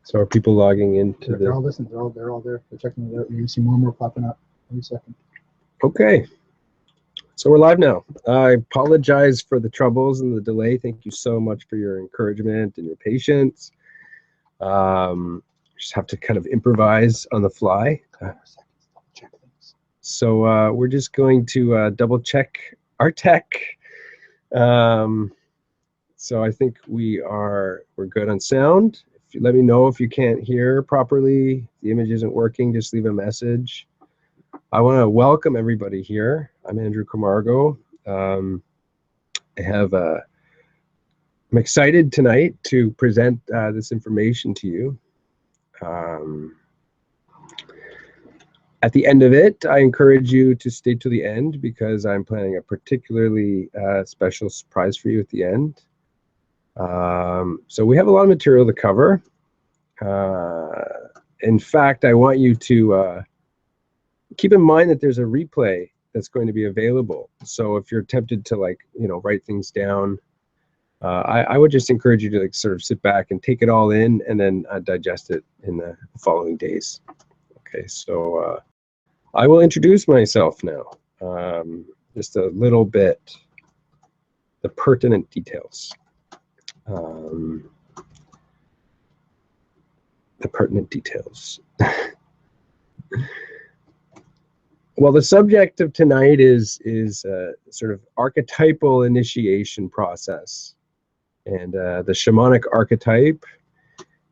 So are people logging into They're all listening. They're all there. They're checking it out. You're gonna see more and more popping up every second. Okay. So we're live now. I apologize for the troubles and the delay. Thank you so much for your encouragement and your patience. Just have to kind of improvise on the fly. So we're just going to double check our tech. So I think we're good on sound. If you let me know if you can't hear properly, the image isn't working, just leave a message. I want to welcome everybody here. I'm Andrew Camargo. I'm excited tonight to present this information to you. At the end of it, I encourage you to stay to the end because I'm planning a particularly special surprise for you at the end. So we have a lot of material to cover. In fact, I want you to keep in mind that there's a replay that's going to be available. So if you're tempted to write things down, I would just encourage you to sort of sit back and take it all in and then digest it in the following days. Okay, so I will introduce myself now. Just a little bit, the pertinent details. Well, the subject of tonight is sort of archetypal initiation process, and the shamanic archetype,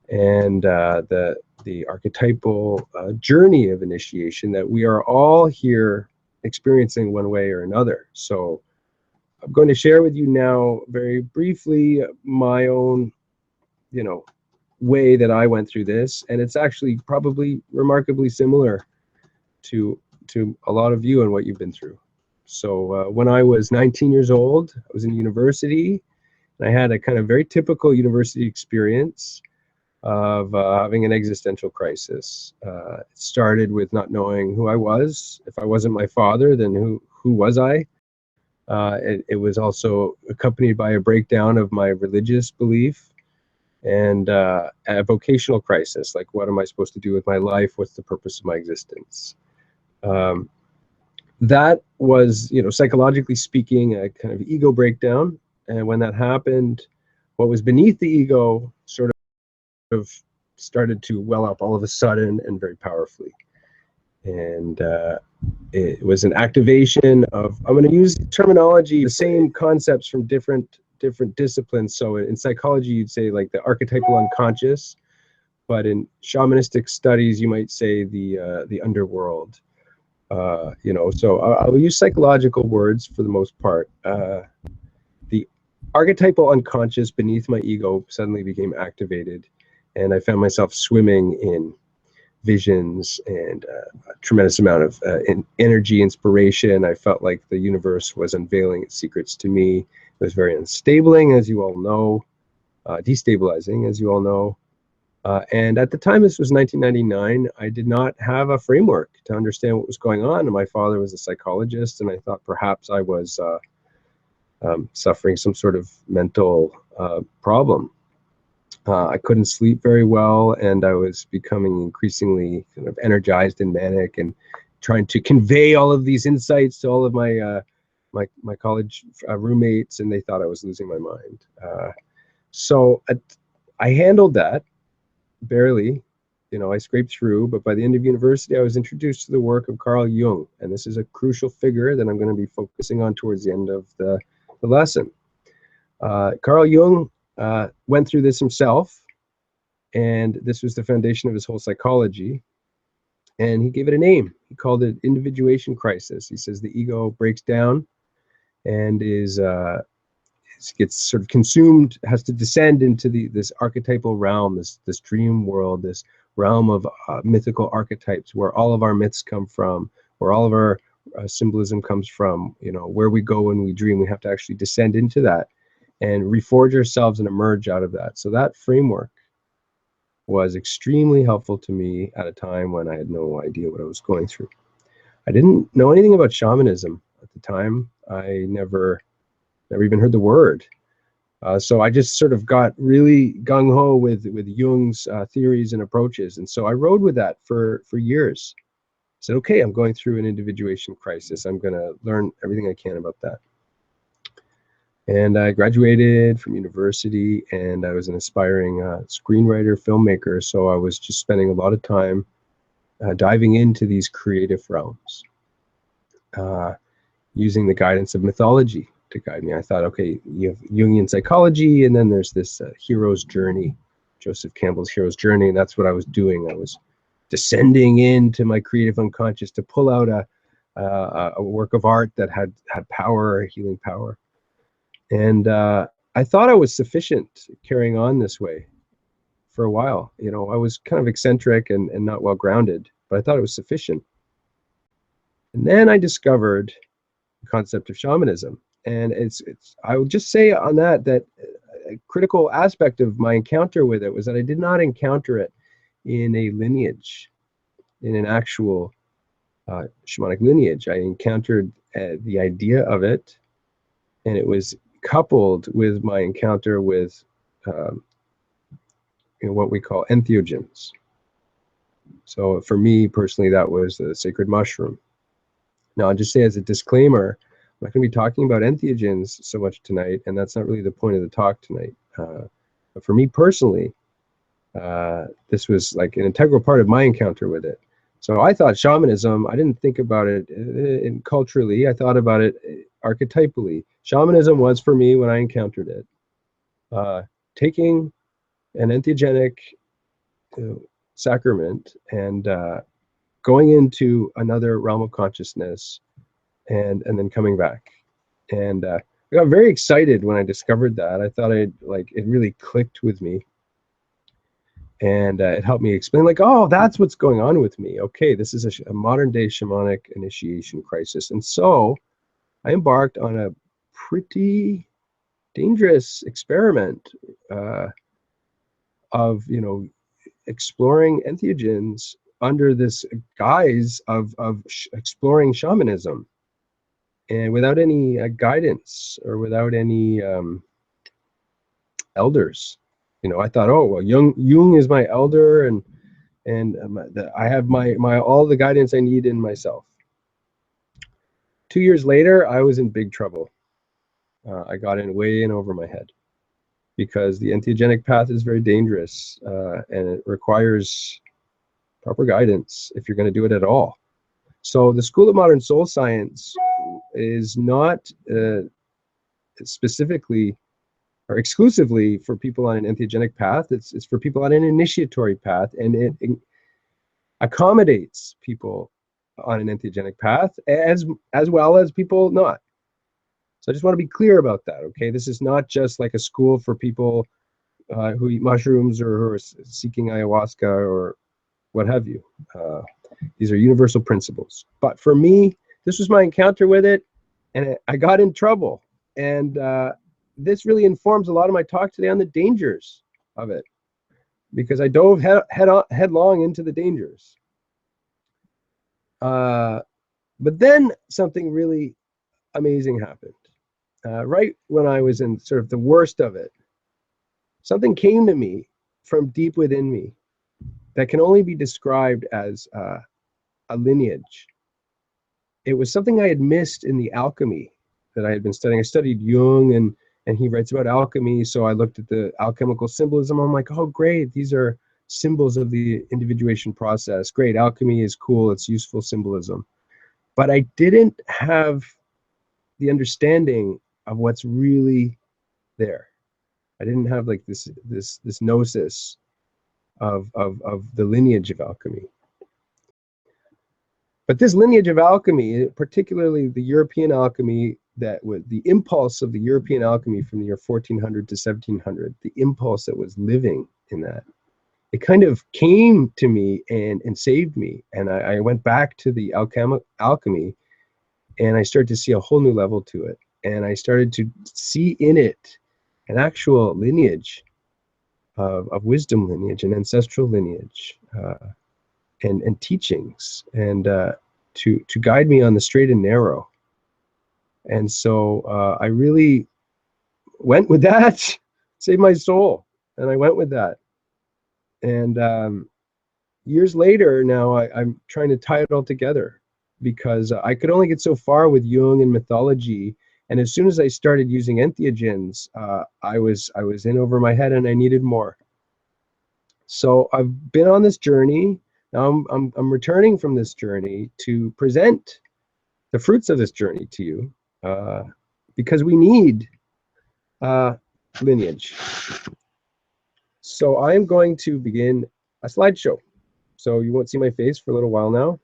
and the archetypal journey of initiation that we are all here experiencing one way or another. So I'm going to share with you now very briefly my own, way that I went through this, and it's actually probably remarkably similar to a lot of you and what you've been through. So when I was 19 years old, I was in university, and I had a kind of very typical university experience of having an existential crisis. It started with not knowing who I was. If I wasn't my father, then who was I? It was also accompanied by a breakdown of my religious belief and a vocational crisis, like what am I supposed to do with my life? What's the purpose of my existence? That was, psychologically speaking, a kind of ego breakdown. And when that happened, what was beneath the ego sort of started to well up all of a sudden and very powerfully. And it was an activation of, I'm going to use terminology, the same concepts from different disciplines. So in psychology, you'd say like the archetypal unconscious, but in shamanistic studies, you might say the underworld. So I'll use psychological words for the most part. The archetypal unconscious beneath my ego suddenly became activated, and I found myself swimming in visions and a tremendous amount of energy, inspiration. I felt like the universe was unveiling its secrets to me. It was very unstable, as you all know, destabilizing, as you all know. And at the time, this was 1999, I did not have a framework to understand what was going on. And my father was a psychologist, and I thought perhaps I was suffering some sort of mental problem. I couldn't sleep very well, and I was becoming increasingly kind of energized and manic, and trying to convey all of these insights to all of my my college roommates, and they thought I was losing my mind. So I handled that barely. I scraped through, but by the end of university, I was introduced to the work of Carl Jung, and this is a crucial figure that I'm going to be focusing on towards the end of the lesson. Carl Jung went through this himself, and this was the foundation of his whole psychology, and he gave it a name. He called it individuation crisis. He says the ego breaks down and gets sort of consumed, has to descend into this archetypal realm, this dream world, this realm of mythical archetypes, where all of our myths come from, where all of our symbolism comes from. Where we go when we dream, we have to actually descend into that and reforge ourselves and emerge out of that. So that framework was extremely helpful to me at a time when I had no idea what I was going through. I didn't know anything about shamanism at the time. I never even heard the word. So I just sort of got really gung-ho with Jung's theories and approaches. And so I rode with that for years. I said, okay, I'm going through an individuation crisis. I'm going to learn everything I can about that. And I graduated from university, and I was an aspiring screenwriter, filmmaker. So I was just spending a lot of time diving into these creative realms, using the guidance of mythology to guide me. I thought, okay, you have Jungian psychology, and then there's this hero's journey, Joseph Campbell's hero's journey, and that's what I was doing. I was descending into my creative unconscious to pull out a work of art that had power, healing power. And I thought I was sufficient carrying on this way for a while. You know, I was kind of eccentric and not well grounded, but I thought it was sufficient. And then I discovered the concept of shamanism. And I would just say on that a critical aspect of my encounter with it was that I did not encounter it in a lineage, in an actual shamanic lineage. I encountered the idea of it, and it was coupled with my encounter with what we call entheogens. So for me personally, that was the sacred mushroom. Now, I'll just say as a disclaimer, I'm not going to be talking about entheogens so much tonight, and that's not really the point of the talk tonight. But for me personally, this was like an integral part of my encounter with it. So I thought shamanism, I didn't think about it culturally, I thought about it archetypally. Shamanism was for me, when I encountered it, taking an entheogenic sacrament and going into another realm of consciousness and then coming back. And I got very excited when I discovered that. I thought it really clicked with me. And it helped me explain, like, oh, that's what's going on with me. Okay, this is a modern day shamanic initiation crisis. And so I embarked on a pretty dangerous experiment of, exploring entheogens under this guise of exploring shamanism, and without any guidance or without any elders. I thought, oh, well, Jung is my elder, and I have my all the guidance I need in myself. 2 years later, I was in big trouble. I got way in over my head, because the entheogenic path is very dangerous, and it requires proper guidance if you're going to do it at all. So the School of Modern Soul Science is not specifically or exclusively for people on an entheogenic path. It's for people on an initiatory path, and it accommodates people on an entheogenic path as well as people not. So I just want to be clear about that, okay? This is not just like a school for people who eat mushrooms or who are seeking ayahuasca or what have you. These are universal principles. But for me, this was my encounter with it, and I got in trouble. And this really informs a lot of my talk today on the dangers of it, because I dove headlong into the dangers. But then something really amazing happened. Right when I was in sort of the worst of it, something came to me from deep within me that can only be described as a lineage. It was something I had missed in the alchemy that I had been studying. I studied Jung, and he writes about alchemy, so I looked at the alchemical symbolism. I'm like, oh, great, these are symbols of the individuation process. Great, alchemy is cool, it's useful symbolism. But I didn't have the understanding of what's really there. I didn't have like this gnosis of the lineage of alchemy. But this lineage of alchemy, particularly the European alchemy, that was the impulse of the European alchemy from the year 1400 to 1700, the impulse that was living in that, it kind of came to me and saved me. And I went back to the alchemy, and I started to see a whole new level to it. And I started to see in it an actual lineage of wisdom lineage and ancestral lineage, and teachings, and to guide me on the straight and narrow. And so I really went with that. Saved my soul. And I went with that. And years later, now I'm trying to tie it all together, because I could only get so far with Jung and mythology. And as soon as I started using entheogens, I was in over my head, and I needed more. So I've been on this journey. Now I'm returning from this journey to present the fruits of this journey to you, because we need lineage. So I am going to begin a slideshow. So you won't see my face for a little while now.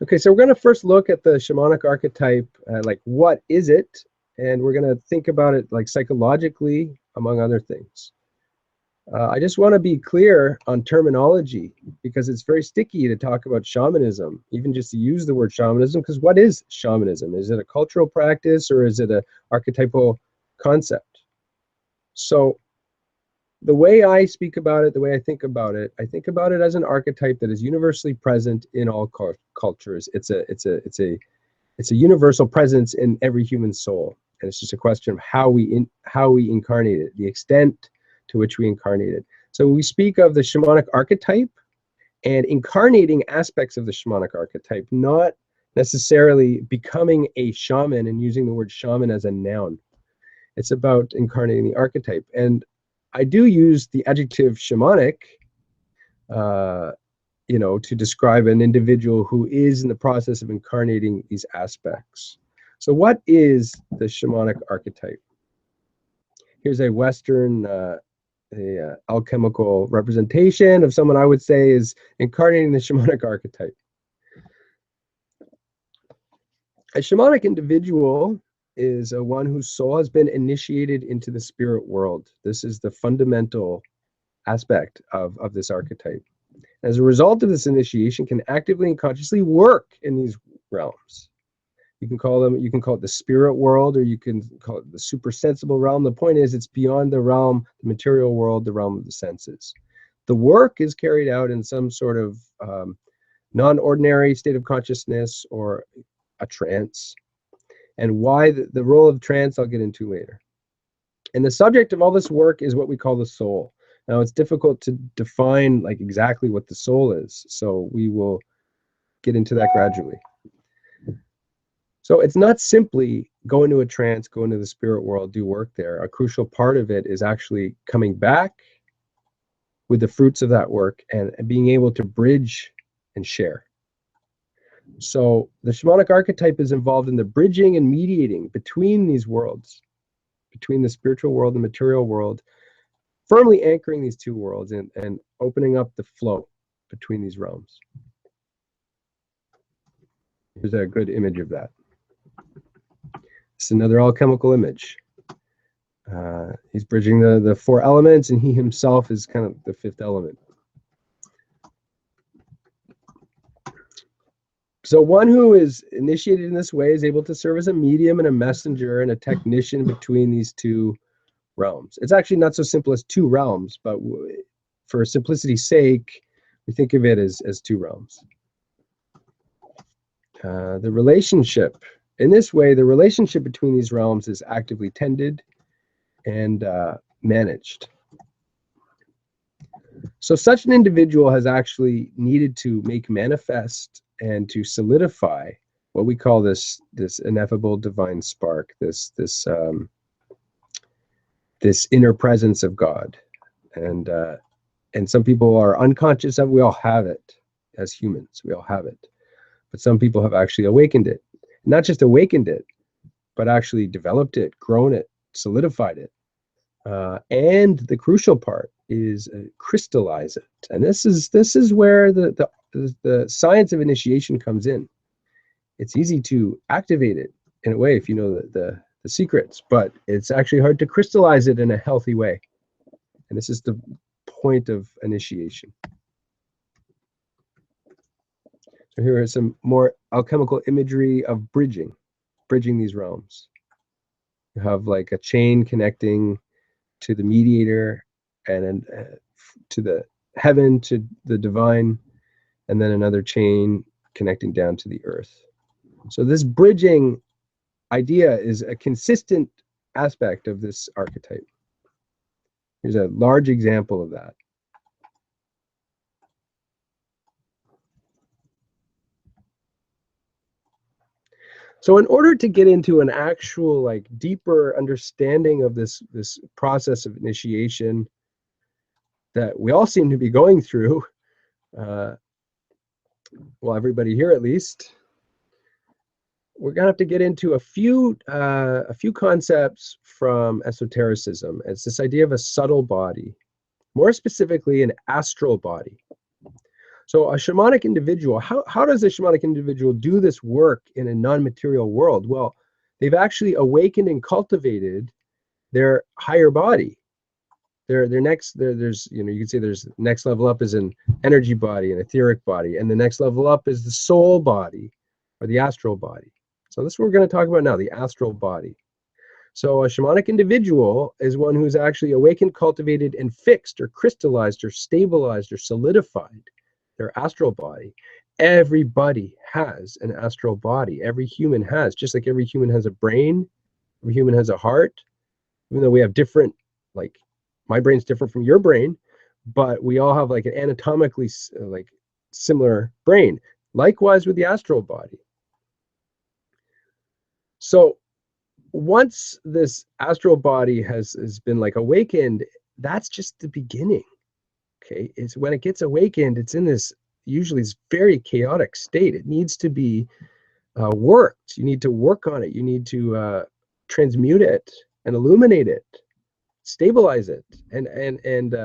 Okay, so we're going to first look at the shamanic archetype, like what is it? And we're going to think about it like psychologically, among other things. I just want to be clear on terminology, because it's very sticky to talk about shamanism, even just to use the word shamanism, because what is shamanism? Is it a cultural practice, or is it an archetypal concept? So the way I speak about it, the way I think about it as an archetype that is universally present in all cultures. It's a universal presence in every human soul, and it's just a question of how we incarnate it, the extent to which we incarnate it. So we speak of the shamanic archetype and incarnating aspects of the shamanic archetype, not necessarily becoming a shaman and using the word shaman as a noun. It's about incarnating the archetype. And I do use the adjective shamanic, to describe an individual who is in the process of incarnating these aspects. So what is the shamanic archetype? Here's a Western alchemical representation of someone I would say is incarnating the shamanic archetype. A shamanic individual is one whose soul has been initiated into the spirit world. This is the fundamental aspect of this archetype. As a result of this initiation, can actively and consciously work in these realms. You can call it the spirit world, or you can call it the supersensible realm. The point is, it's beyond the realm, the material world, the realm of the senses. The work is carried out in some sort of non-ordinary state of consciousness or a trance. And why the role of trance, I'll get into later. And the subject of all this work is what we call the soul. Now, it's difficult to define like exactly what the soul is, so we will get into that gradually. So it's not simply go into a trance, go into the spirit world, do work there. A crucial part of it is actually coming back with the fruits of that work and being able to bridge and share. So the shamanic archetype is involved in the bridging and mediating between these worlds, between the spiritual world and the material world, firmly anchoring these two worlds and opening up the flow between these realms. Here's a good image of that. It's another alchemical image. He's bridging the four elements, and he himself is kind of the fifth element. So one who is initiated in this way is able to serve as a medium and a messenger and a technician between these two realms. It's actually not so simple as two realms, but for simplicity's sake, we think of it as two realms. The relationship, in this way, the relationship between these realms is actively tended and managed. So such an individual has actually needed to make manifest and to solidify what we call this ineffable divine spark, this inner presence of God. And some people are unconscious of it. We all have it as humans. We all have it. But some people have actually awakened it. Not just awakened it, but actually developed it, grown it, solidified it. And the crucial part is crystallize it. And this is where the science of initiation comes in. It's easy to activate it in a way if you know the secrets, but it's actually hard to crystallize it in a healthy way. And this is the point of initiation. So here is some more alchemical imagery of bridging these realms. You have like a chain connecting to the mediator, and then to the heaven, to the divine, and then another chain connecting down to the earth. So this bridging idea is a consistent aspect of this archetype. Here's a large example of that. So in order to get into an actual like deeper understanding of this process of initiation that we all seem to be going through, well, everybody here at least, we're gonna have to get into a few concepts from esotericism. It's this idea of a subtle body, more specifically an astral body. So a shamanic individual, how does a shamanic individual do this work in a non-material world? Well, they've actually awakened and cultivated their higher body. There's you can say there's next level up is an energy body, an etheric body, and the next level up is the soul body or the astral body. So this is what we're going to talk about now, the astral body. So a shamanic individual is one who's actually awakened, cultivated, and fixed or crystallized or stabilized or solidified their astral body. Everybody has an astral body. Every human has, just like every human has a brain, every human has a heart, even though we have different, like my brain's different from your brain, but we all have like an anatomically like similar brain. Likewise with the astral body. So once this astral body has been like awakened, that's just the beginning. Okay, it's when it gets awakened, it's in this usually this very chaotic state. It needs to be worked. You need to work on it. You need to transmute it and illuminate it, stabilize it, and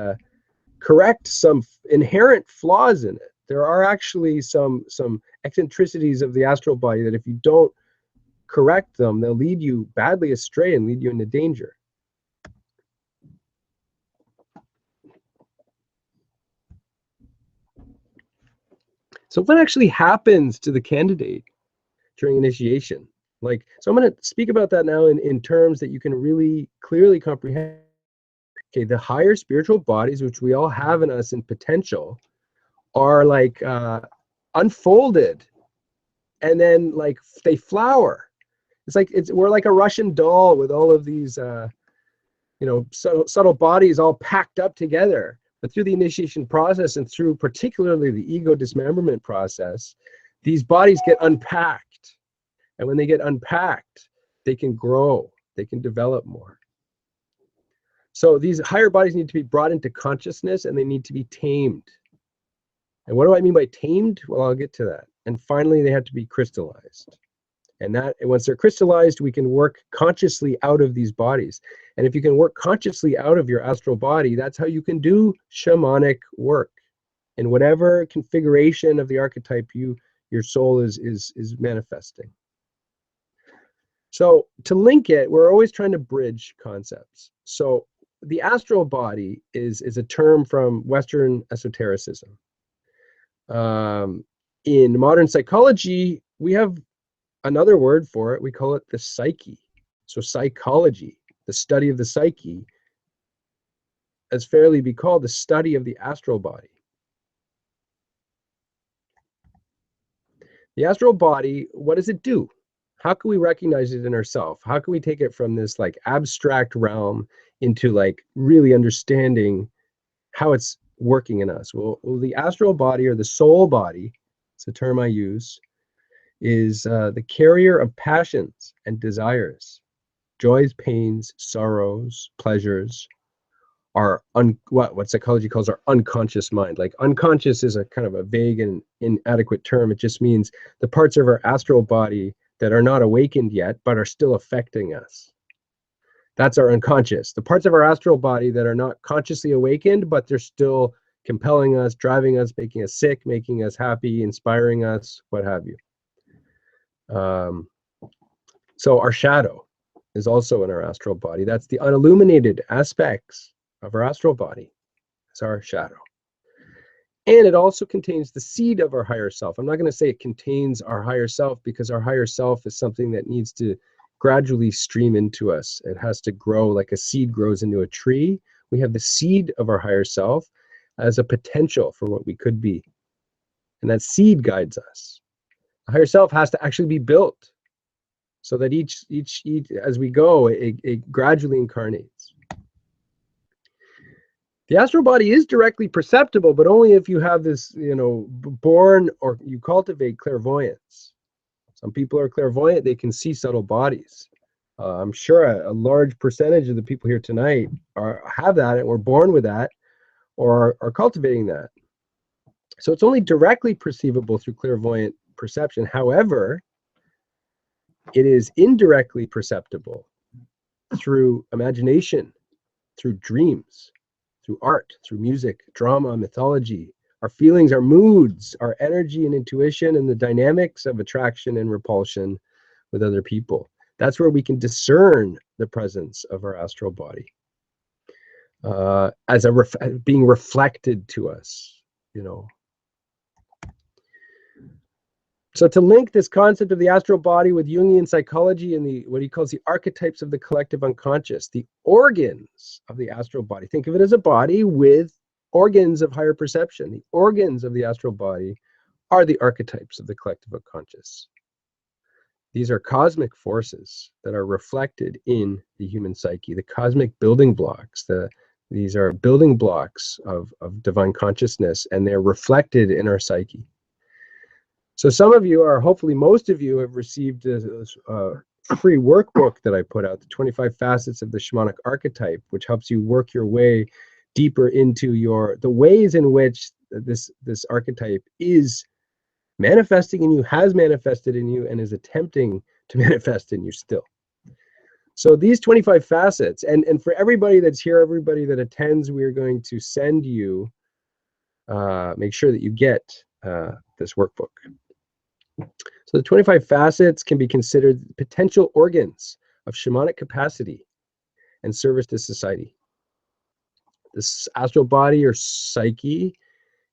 correct some inherent flaws in it. There are actually some eccentricities of the astral body that if you don't correct them, they'll lead you badly astray and lead you into danger. So what actually happens to the candidate during initiation? So I'm going to speak about that now in terms that you can really clearly comprehend. Okay, the higher spiritual bodies, which we all have in us in potential, are like unfolded, and then like they flower. We're like a Russian doll with all of these subtle bodies all packed up together. But through the initiation process and through particularly the ego dismemberment process, these bodies get unpacked. And when they get unpacked, they can grow, they can develop more. So these higher bodies need to be brought into consciousness, and they need to be tamed. And what do I mean by tamed? Well, I'll get to that. And finally, they have to be crystallized. And once they're crystallized, we can work consciously out of these bodies. And if you can work consciously out of your astral body, that's how you can do shamanic work in whatever configuration of the archetype your soul is manifesting. So to link it, we're always trying to bridge concepts. So the astral body is a term from Western esotericism. In modern psychology, we have another word for it. We call it the psyche. So psychology, the study of the psyche, as fairly be called the study of the astral body. The astral body, what does it do? How can we recognize it in ourselves? How can we take it from this like abstract realm into like really understanding how it's working in us? Well, the astral body or the soul body, it's a term I use, is the carrier of passions and desires, joys, pains, sorrows, pleasures, are what psychology calls our unconscious mind. Like unconscious is a kind of a vague and inadequate term. It just means the parts of our astral body that are not awakened yet, but are still affecting us. That's our unconscious. The parts of our astral body that are not consciously awakened, but they're still compelling us, driving us, making us sick, making us happy, inspiring us, what have you. So our shadow is also in our astral body. That's the unilluminated aspects of our astral body. It's our shadow. And it also contains the seed of our higher self. I'm not going to say it contains our higher self, because our higher self is something that needs to gradually stream into us. It has to grow like a seed grows into a tree. We have the seed of our higher self as a potential for what we could be. And that seed guides us. The higher self has to actually be built so that each as we go, it gradually incarnates. The astral body is directly perceptible, but only if you have this, born or you cultivate clairvoyance. Some people are clairvoyant, they can see subtle bodies. I'm sure a large percentage of the people here tonight have that, and were born with that, or are cultivating that. So it's only directly perceivable through clairvoyant perception. However, it is indirectly perceptible through imagination, through dreams, through art, through music, drama, mythology, our feelings, our moods, our energy and intuition, and the dynamics of attraction and repulsion with other people. That's where we can discern the presence of our astral body as being reflected to us, So to link this concept of the astral body with Jungian psychology and what he calls the archetypes of the collective unconscious, the organs of the astral body. Think of it as a body with organs of higher perception. The organs of the astral body are the archetypes of the collective unconscious. These are cosmic forces that are reflected in the human psyche, the cosmic building blocks. These are building blocks of divine consciousness, and they're reflected in our psyche. So some of you hopefully most of you have received a free workbook that I put out, the 25 Facets of the Shamanic Archetype, which helps you work your way deeper into the ways in which this archetype is manifesting in you, has manifested in you, and is attempting to manifest in you still. So these 25 facets, and for everybody that's here, everybody that attends, we're going to send you, make sure that you get this workbook. So the 25 facets can be considered potential organs of shamanic capacity and service to society. This astral body or psyche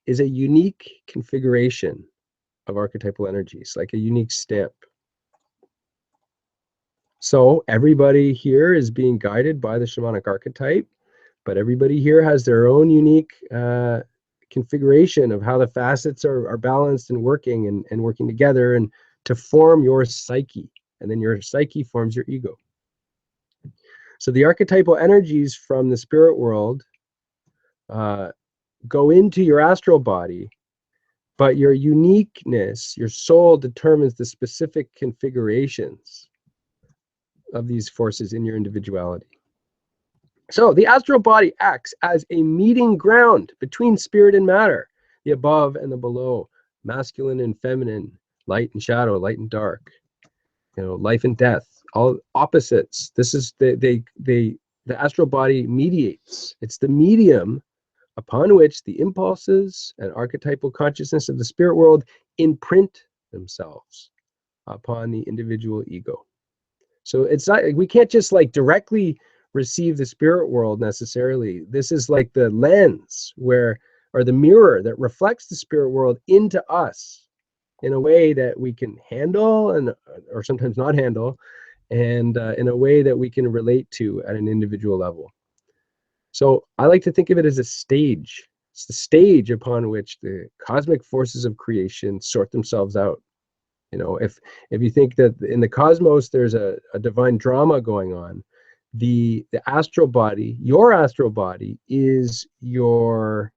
is a unique configuration of archetypal energies, like a unique stamp. So everybody here is being guided by the shamanic archetype, but everybody here has their own unique configuration of how the facets are balanced and working and working together and to form your psyche. And then your psyche forms your ego. So the archetypal energies from the spirit world go into your astral body, but your uniqueness, your soul determines the specific configurations of these forces in your individuality. So the astral body acts as a meeting ground between spirit and matter, the above and the below, masculine and feminine, light and shadow, light and dark, life and death, all opposites. This is the astral body mediates. It's the medium upon which the impulses and archetypal consciousness of the spirit world imprint themselves upon the individual ego. So it's not, we can't just directly receive the spirit world necessarily. This is like the lens or the mirror that reflects the spirit world into us in a way that we can handle or sometimes not handle, and in a way that we can relate to at an individual level. So I like to think of it as a stage. It's the stage upon which the cosmic forces of creation sort themselves out. If you think that in the cosmos there's a divine drama going on, the astral body, your astral body, is your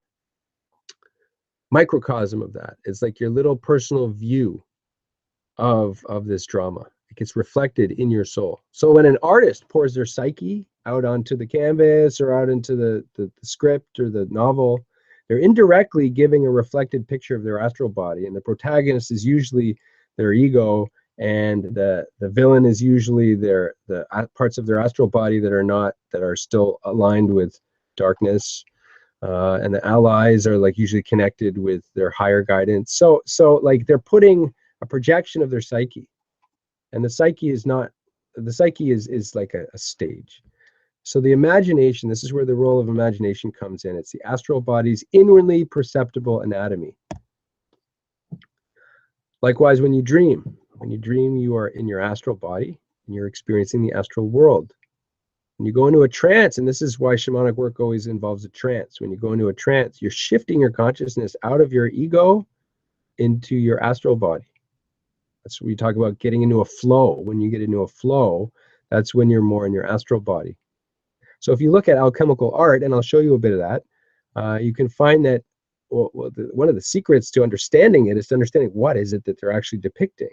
microcosm of that. It's like your little personal view of this drama. It gets reflected in your soul. So when an artist pours their psyche out onto the canvas or out into the script or the novel, they're indirectly giving a reflected picture of their astral body, and the protagonist is usually their ego, and the villain is usually the parts of their astral body that are still aligned with darkness, and the allies are usually connected with their higher guidance. So they're putting a projection of their psyche, and the psyche is like a stage. So the imagination, this is where the role of imagination comes in. It's the astral body's inwardly perceptible anatomy. Likewise, when you dream, you are in your astral body, and you're experiencing the astral world. When you go into a trance, and this is why shamanic work always involves a trance. When you go into a trance, you're shifting your consciousness out of your ego into your astral body. That's what we talk about, getting into a flow. When you get into a flow, that's when you're more in your astral body. So if you look at alchemical art, and I'll show you a bit of that, you can find that one of the secrets to understanding it is to understanding what is it that they're actually depicting.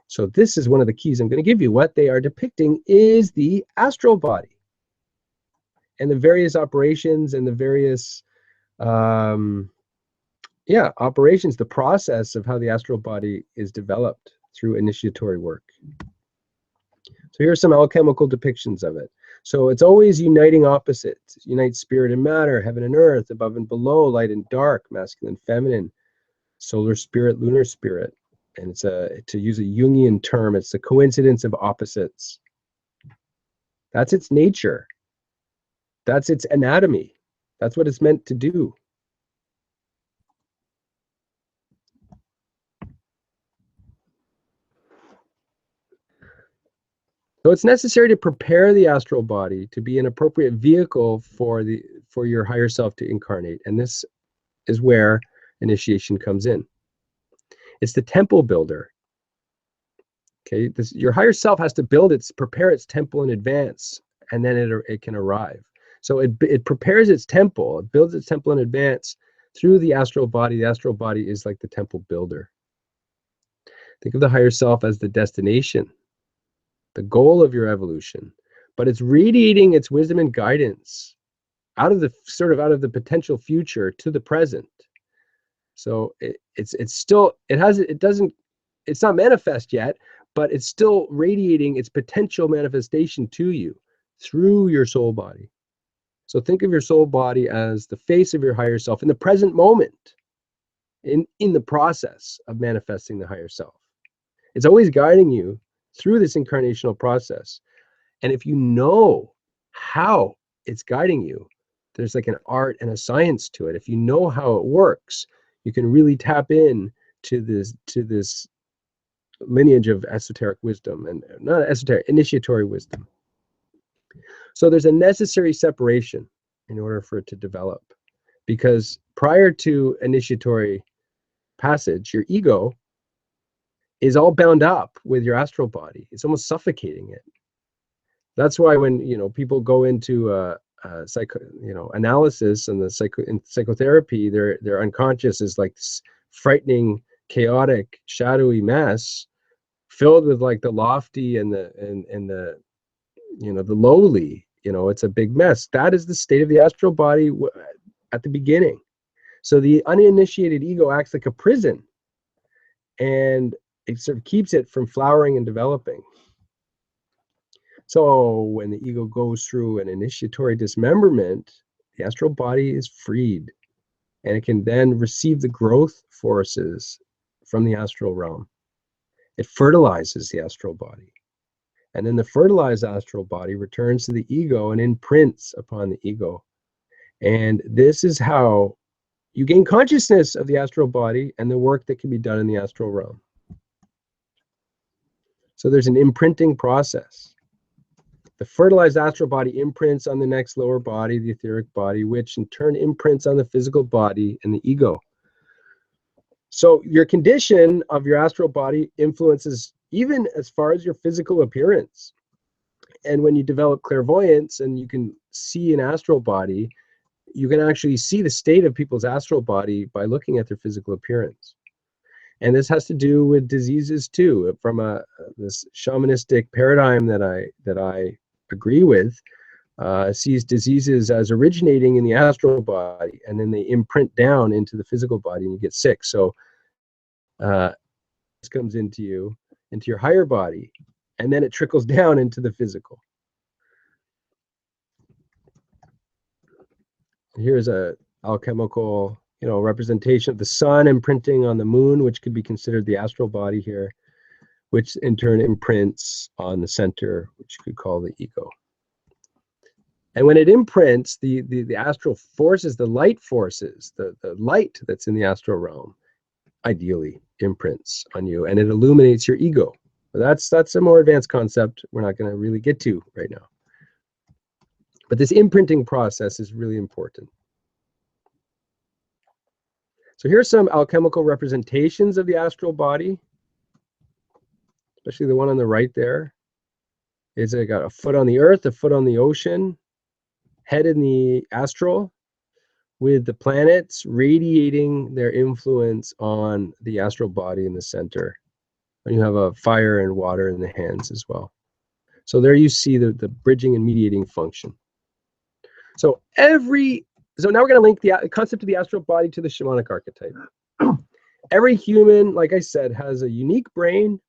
So this is one of the keys I'm going to give you. What they are depicting is the astral body and the various operations and the various operations, the process of how the astral body is developed through initiatory work. So here are some alchemical depictions of it. So it's always uniting opposites, unite spirit and matter, heaven and earth, above and below, light and dark, masculine, feminine, solar spirit, lunar spirit. And it's to use a Jungian term, it's the coincidence of opposites. That's its nature. That's its anatomy. That's what it's meant to do. So it's necessary to prepare the astral body to be an appropriate vehicle for your higher self to incarnate. And this is where initiation comes in. It's the temple builder. Okay, your higher self has to prepare its temple in advance, and then it can arrive. So it prepares its temple, it builds its temple in advance through the astral body. The astral body is like the temple builder. Think of the higher self as the destination, the goal of your evolution, but it's radiating its wisdom and guidance out of the potential future to the present. So it's not manifest yet, but it's still radiating its potential manifestation to you through your soul body. So think of your soul body as the face of your higher self in the present moment, in the process of manifesting the higher self. It's always guiding you through this incarnational process. And if you know how it's guiding you, there's like an art and a science to it. If you know how it works, you can really tap in to this lineage of esoteric wisdom, and not esoteric, initiatory wisdom. So there's a necessary separation in order for it to develop, because prior to initiatory passage, your ego is all bound up with your astral body. It's almost suffocating it. That's why when people go into analysis and in psychotherapy, their unconscious is like this frightening, chaotic, shadowy mess filled with like the lofty and the lowly. It's a big mess. That is the state of the astral body at the beginning. So the uninitiated ego acts like a prison, and it sort of keeps it from flowering and developing. So when the ego goes through an initiatory dismemberment, the astral body is freed, and it can then receive the growth forces from the astral realm. It fertilizes the astral body. And then the fertilized astral body returns to the ego and imprints upon the ego. And this is how you gain consciousness of the astral body and the work that can be done in the astral realm. So there's an imprinting process. The fertilized astral body imprints on the next lower body, the etheric body, which in turn imprints on the physical body and the ego. So your condition of your astral body influences even as far as your physical appearance. And when you develop clairvoyance and you can see an astral body, you can actually see the state of people's astral body by looking at their physical appearance. And this has to do with diseases too. From this shamanistic paradigm that I agree with, sees diseases as originating in the astral body, and then they imprint down into the physical body, and you get sick. So this comes into your higher body, and then it trickles down into the physical. Here's a alchemical representation of the sun imprinting on the moon, which could be considered the astral body here, which in turn imprints on the center, which you could call the ego. And when it imprints, the astral forces, the light forces, the light that's in the astral realm, ideally imprints on you, and it illuminates your ego. But that's a more advanced concept we're not going to really get to right now. But this imprinting process is really important. So here's some alchemical representations of the astral body, especially the one on the right there. It's got a foot on the earth, a foot on the ocean, head in the astral, with the planets radiating their influence on the astral body in the center. And you have a fire and water in the hands as well. So there you see the bridging and mediating function. So now we're going to link the concept of the astral body to the shamanic archetype. Every human, like I said, has a unique brain,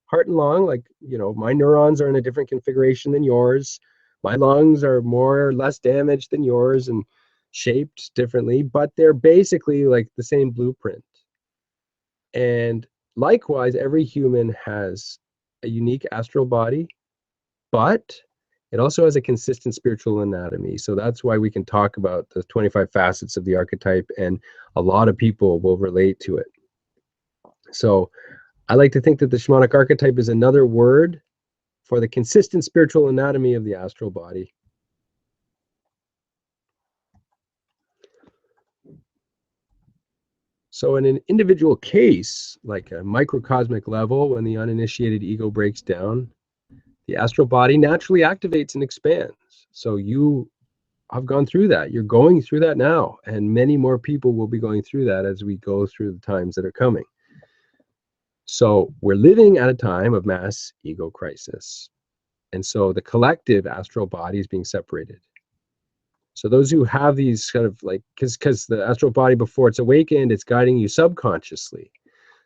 heart and lung. Like, you know, my neurons are in a different configuration than yours. My lungs are more or less damaged than yours and shaped differently, but they're basically like the same blueprint. And likewise, every human has a unique astral body, but it also has a consistent spiritual anatomy. So that's why we can talk about the 25 facets of the archetype, and a lot of people will relate to it. So I like to think that the shamanic archetype is another word for the consistent spiritual anatomy of the astral body. So in an individual case, like a microcosmic level, when the uninitiated ego breaks down, the astral body naturally activates and expands. So you have gone through that. You're going through that now, and many more people will be going through that as we go through the times that are coming. So we're living at a time of mass ego crisis. And so the collective astral body is being separated. So those who have these kind of like, because the astral body, before it's awakened, it's guiding you subconsciously.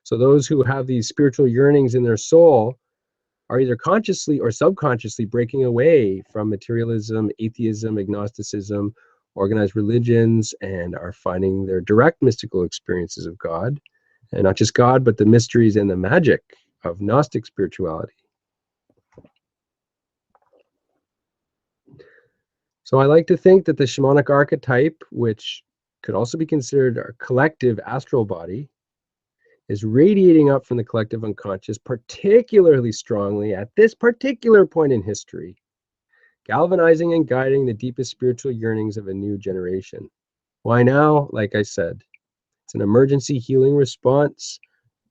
So those who have these spiritual yearnings in their soul are either consciously or subconsciously breaking away from materialism, atheism, agnosticism, organized religions, and are finding their direct mystical experiences of God. And not just God, but the mysteries and the magic of Gnostic spirituality. So I like to think that the shamanic archetype, which could also be considered our collective astral body, is radiating up from the collective unconscious particularly strongly at this particular point in history, galvanizing and guiding the deepest spiritual yearnings of a new generation. Why now? Like I said, it's an emergency healing response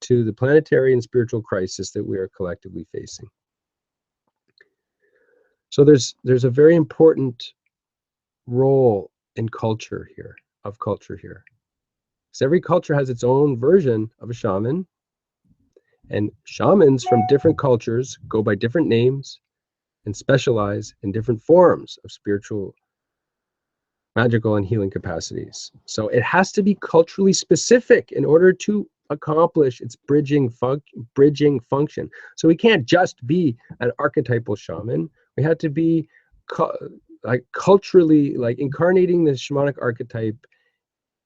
to the planetary and spiritual crisis that we are collectively facing. So there's a very important role in culture here, because every culture has its own version of a shaman, and shamans from different cultures go by different names and specialize in different forms of spiritual, magical, and healing capacities. So it has to be culturally specific in order to accomplish its bridging function. So we can't just be an archetypal shaman. We have to be culturally, like incarnating the shamanic archetype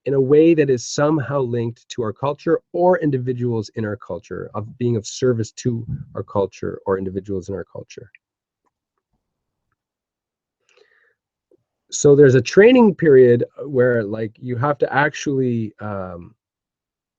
in a way that is somehow linked to our culture or individuals in our culture, of being of service to our culture or individuals in our culture. So there's a training period where like you have to actually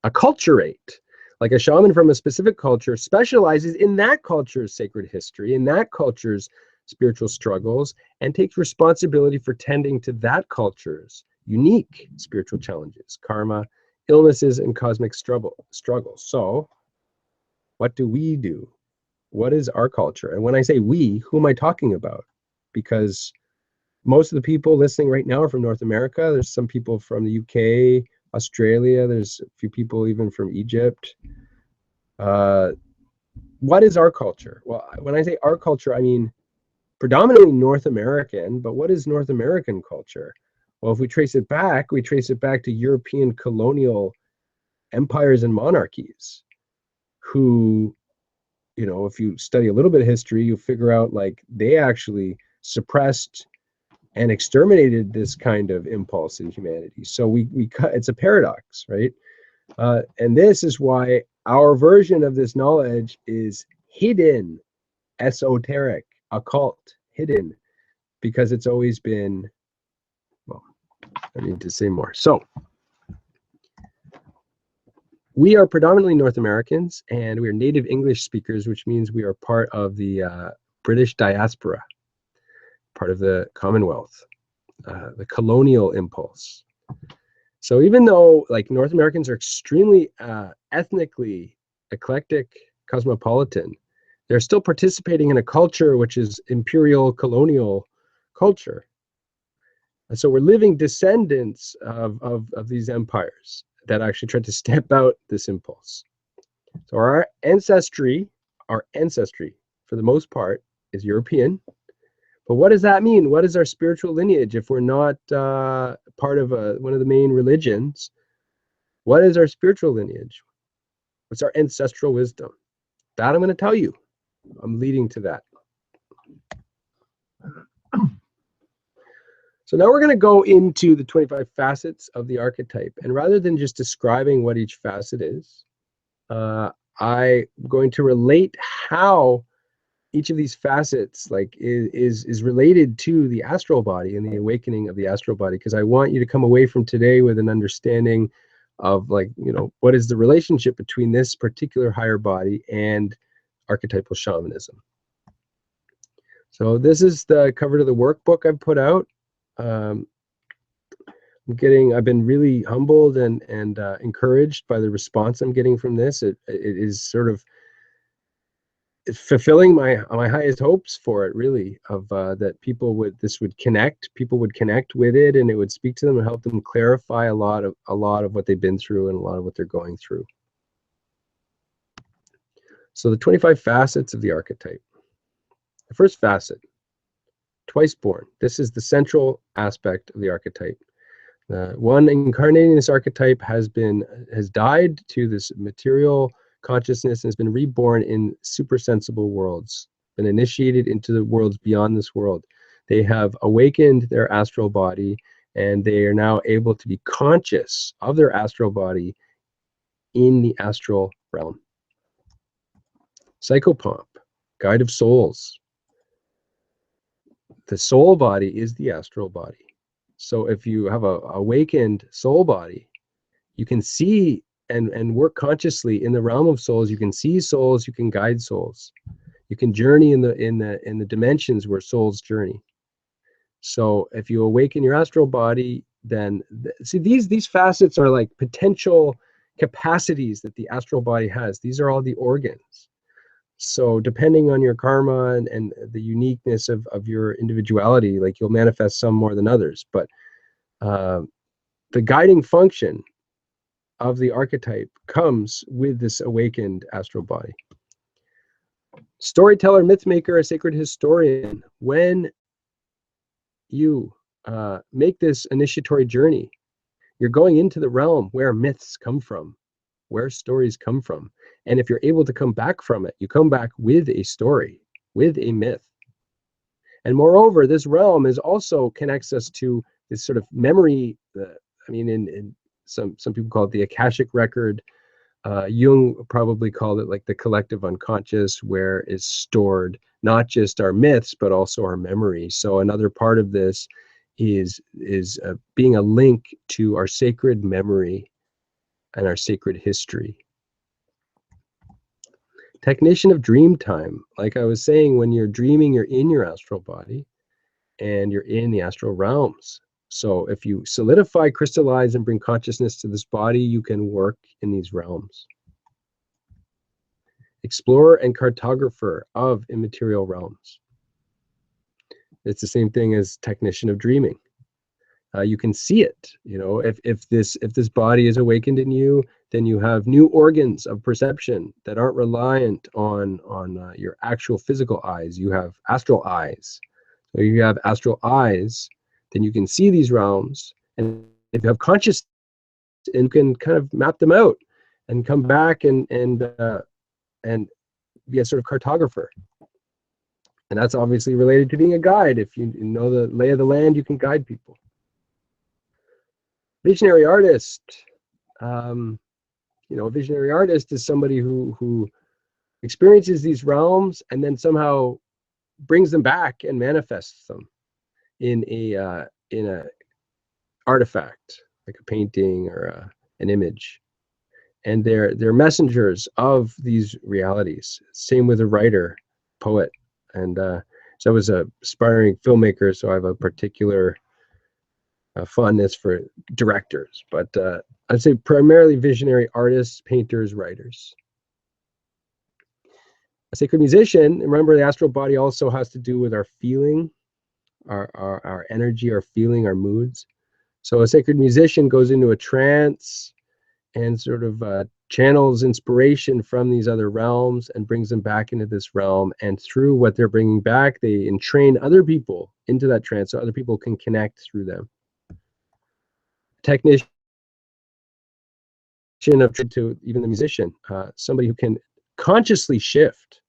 acculturate. Like a shaman from a specific culture specializes in that culture's sacred history, in that culture's spiritual struggles, and takes responsibility for tending to that culture's unique spiritual challenges, karma, illnesses, and cosmic struggles. So what do we do? What is our culture? And when I say we, who am I talking about? Because most of the people listening right now are from North America. There's some people from the UK, Australia. There's a few people even from Egypt. What is our culture? Well, when I say our culture, I mean predominantly North American, but what is North American culture? Well, if we trace it back to European colonial empires and monarchies who, you know, if you study a little bit of history, you'll figure out like they actually suppressed and exterminated this kind of impulse in humanity. So it's a paradox, right? And this is why our version of this knowledge is hidden, esoteric, occult, hidden, because it's always been, well, I need to say more. So We are predominantly North Americans, and we are native English speakers, which means we are part of the British diaspora, part of the Commonwealth, the colonial impulse. So even though like North Americans are extremely ethnically eclectic, cosmopolitan, they're still participating in a culture which is imperial colonial culture. And so we're living descendants of these empires that actually tried to stamp out this impulse. So our ancestry, for the most part, is European. But what does that mean? What is our spiritual lineage if we're not part of one of the main religions? What is our spiritual lineage? What's our ancestral wisdom? That I'm going to tell you. I'm leading to that. So now we're going to go into the 25 facets of the archetype. And rather than just describing what each facet is, I'm going to relate how each of these facets like is related to the astral body and the awakening of the astral body, because I want you to come away from today with an understanding of like, you know, what is the relationship between this particular higher body and archetypal shamanism. So this is the cover to the workbook I've put out. I've been really humbled and encouraged by the response I'm getting from this. It is sort of fulfilling my highest hopes for it, really, of that people would connect with it, and it would speak to them and help them clarify a lot of what they've been through and a lot of what they're going through. So the 25 facets of the archetype. The first facet, twice born. This is the central aspect of the archetype. One incarnating this archetype has died to this material consciousness and has been reborn in supersensible worlds, been initiated into the worlds beyond this world. They have awakened their astral body, and they are now able to be conscious of their astral body in the astral realm. Psychopomp, guide of souls. The soul body is the astral body. So if you have a awakened soul body, you can see and work consciously in the realm of souls. You can see souls, you can guide souls. You can journey in the dimensions where souls journey. So if you awaken your astral body, then see these facets are like potential capacities that the astral body has. These are all the organs. So depending on your karma and the uniqueness of your individuality, like you'll manifest some more than others. But the guiding function of the archetype comes with this awakened astral body. Storyteller, myth maker, a sacred historian. When you make this initiatory journey, you're going into the realm where myths come from, where stories come from. And if you're able to come back from it, you come back with a story, with a myth. And moreover, this realm also connects us to this sort of memory. In some people call it the Akashic record. Jung probably called it like the collective unconscious, where is stored not just our myths, but also our memories. So another part of this is being a link to our sacred memory and our sacred history. Technician of dream time. Like I was saying, when you're dreaming, you're in your astral body and you're in the astral realms. So if you solidify, crystallize, and bring consciousness to this body, you can work in these realms. Explorer and cartographer of immaterial realms. It's the same thing as technician of dreaming. You can see it. You know, if this body is awakened in you, then you have new organs of perception that aren't reliant on your actual physical eyes. You have astral eyes. So you have astral eyes, then you can see these realms, and if you have consciousness, and you can kind of map them out and come back and be a sort of cartographer. And that's obviously related to being a guide. If you know the lay of the land, you can guide people. Visionary artist. A visionary artist is somebody who experiences these realms and then somehow brings them back and manifests them in a artifact, like a painting or an image. and they're messengers of these realities. Same with a writer, poet, and so I was a aspiring filmmaker, so I have a particular fondness for directors, but I'd say primarily visionary artists, painters, writers. A sacred musician, remember the astral body also has to do with our feeling, our energy, our feeling, our moods. So a sacred musician goes into a trance and sort of channels inspiration from these other realms and brings them back into this realm. And through what they're bringing back, they entrain other people into that trance so other people can connect through them. Technician of to even the musician, somebody who can consciously shift,